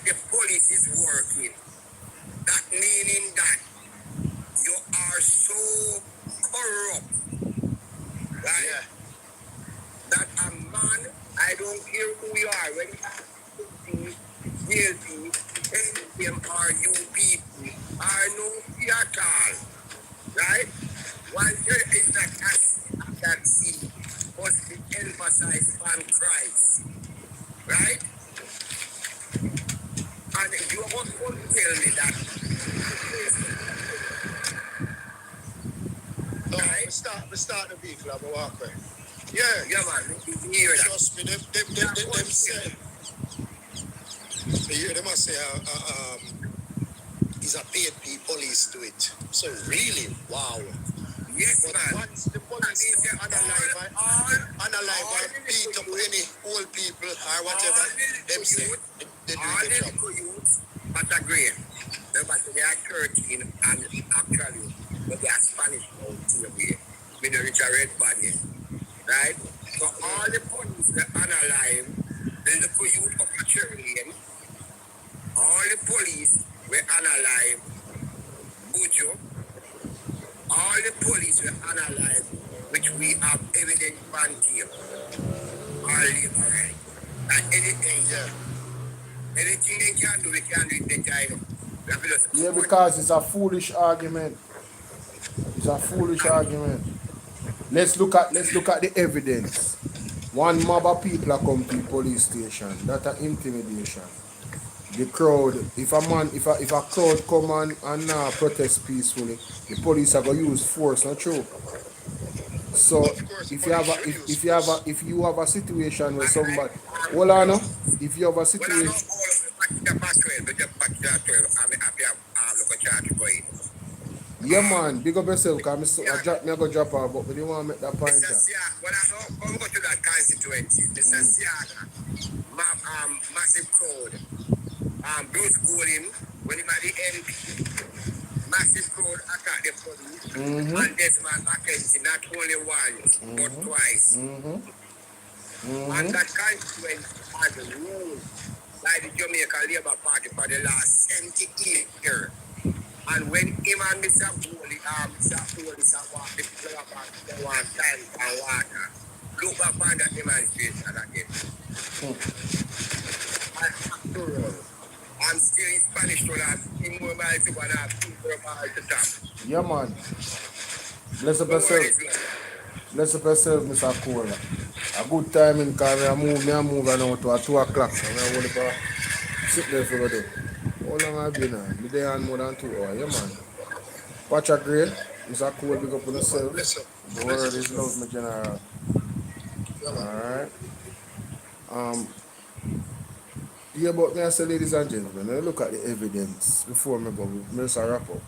the police is working, that meaning that you are so corrupt. Right? Yeah. That a man, I don't care who you are, whether you are guilty, NPM or UPP, are no fee at all. Right? Once there is that seed must be emphasized on Christ. Right? And you must tell me that. Right? We start the vehicle, I'm walk away. Yeah, man. Trust me, them say. They must say, he's a paid police to it. So really, wow. Yes, but man. Once the police analyze and beat up any old people or whatever, them say, they do the job. Youths, but agree. They are 13 and actually, but they are Spanish out here. With the Richard Red Body. Right? So all the police were unalive, then the youth of the Cherry Lane, all the police were unalive, Bujo, all the police were unalive, which we have evidence from here, all liberal. And anything, anything they can do, we can do it the time. Yeah, because it's a foolish argument. It's a foolish argument. Let's look at the evidence. One mob of people are come to the police station. That's an intimidation. The crowd, if a crowd come and protest peacefully, the police are gonna use force, not true. So if you have a situation where somebody, hold on, if you have a situation. Yeah, man, big up yourself, because I go drop her, but we didn't want to make that point. When I go to that constituency, Mr. Siaga, massive crowd, Bruce Golden, when he was the MP, massive crowd attacked the police, and Desmond Mackenzie, not only once, but twice. And that constituency has ruled by the Jamaica Labour Party for the last 78 years. And when him and Mr. Bolo, Mr. walk the flower back, they want time and water. Look back on that demonstration again. I'm still in Spanish to that. Immobile to what I've to top. Yeah, man. Bless up yourself. Bless up yourself, Mr. Cole. A good time in car. I move now to 2 o'clock. I'm going to sit there for a day. How long have I been on? I've been there on more than 2 hours. Yeah, man. Watch a great. Mr. Cole, big up on yourself. The word is love, my general. Alright. Yeah, but may I say, ladies and gentlemen, when I look at the evidence before me go, me just wrap up.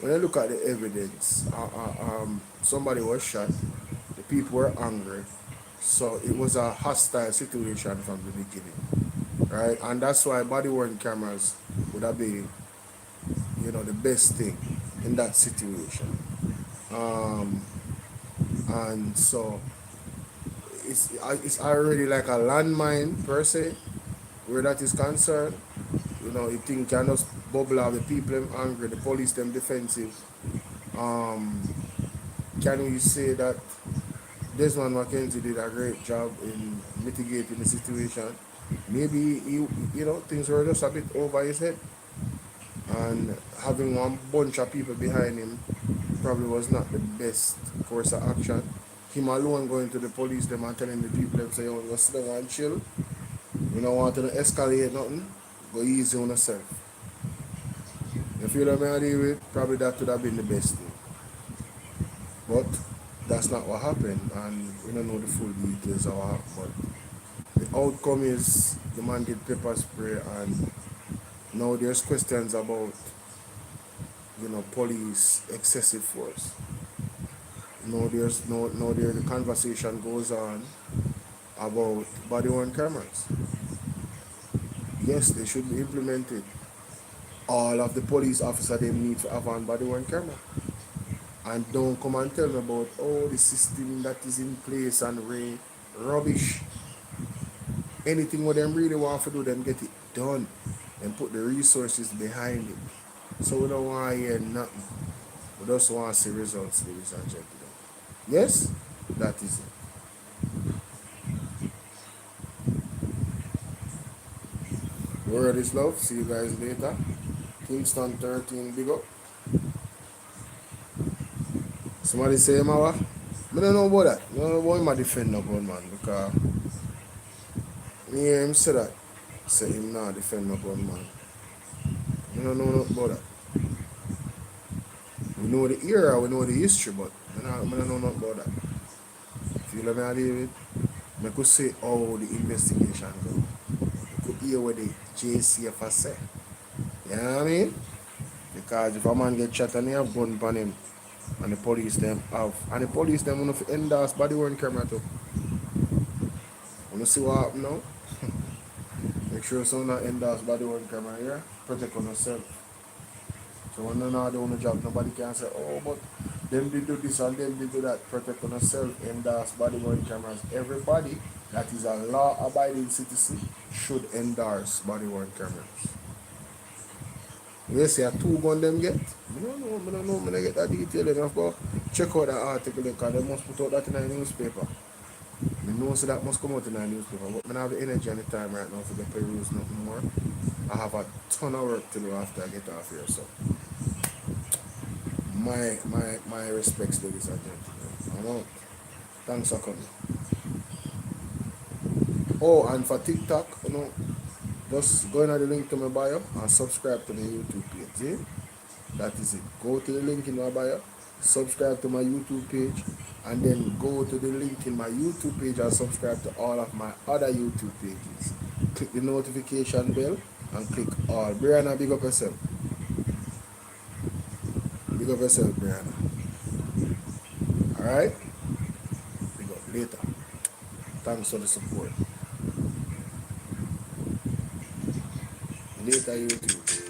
When I look at the evidence, somebody was shot, the people were angry, so it was a hostile situation from the beginning, right? And that's why body worn cameras would have been, the best thing in that situation. Um, and so it's already like a landmine per se, where that is concerned. You think can just bubble out the people them angry, the police them defensive. Um, can we say that Desmond McKenzie did a great job in mitigating the situation? Maybe things were just a bit over his head, and having one bunch of people behind him probably was not the best course of action. Him alone going to the police them and telling the people them say, "Oh, go sit down and chill. You don't want to escalate nothing. Go easy on yourself." You feel what I deal with? Probably that would have been the best thing. But that's not what happened, and we don't know the full details of what happened. But the outcome is the man did pepper spray, and now there's questions about police excessive force. Now the conversation goes on about body worn cameras. Yes, they should be implemented. All of the police officers they need to have on body worn camera. And don't come and tell me about the system that is in place and rubbish. Anything what them really want to do, them get it done and put the resources behind it. So we don't want to hear nothing. We just want to see results, ladies and gentlemen. Yes, that is it. Word is love. See you guys later. Kingston 13, big up. Somebody say, Mawa? I don't know about that. I don't know about him defend no gun, man, because me hear him say that. Say him not defend no gun, man. I don't know nothing about that. We know the era, we know the history, but I don't know nothing about that. Feel me, David? I could say how the investigation go. I could hear what the JCF say. You know what I mean? Because if a man get shot and he have gun on him, and the police them have, and the police them want to endorse body worn camera too. Want to see what happen now? Make sure someone not endorse body worn camera here. Protect on yourself. So when they're not doing the job, nobody can say, "Oh, but them did do this and them did do that." Protect on yourself. Endorse body worn cameras. Everybody that is a law-abiding citizen should endorse body worn cameras. You say a 2 gun them get? I don't know, I get that detail. I have to check out that article because they must put out that in the newspaper. I know so that must come out in the newspaper, but I don't have the energy and the time right now to get peruse nothing more. I have a ton of work to do after I get off here, so my respects, ladies and gentlemen. I'm out. Thanks for coming. Oh, and for TikTok, just go in the link to my bio and subscribe to my YouTube page. See? That is it. Go to the link in my bio, subscribe to my YouTube page, and then go to the link in my YouTube page and subscribe to all of my other YouTube pages. Click the notification bell and click all. Brianna, big up yourself. Big up yourself, Brianna. Alright? Big up later. Thanks for the support. Later, YouTube.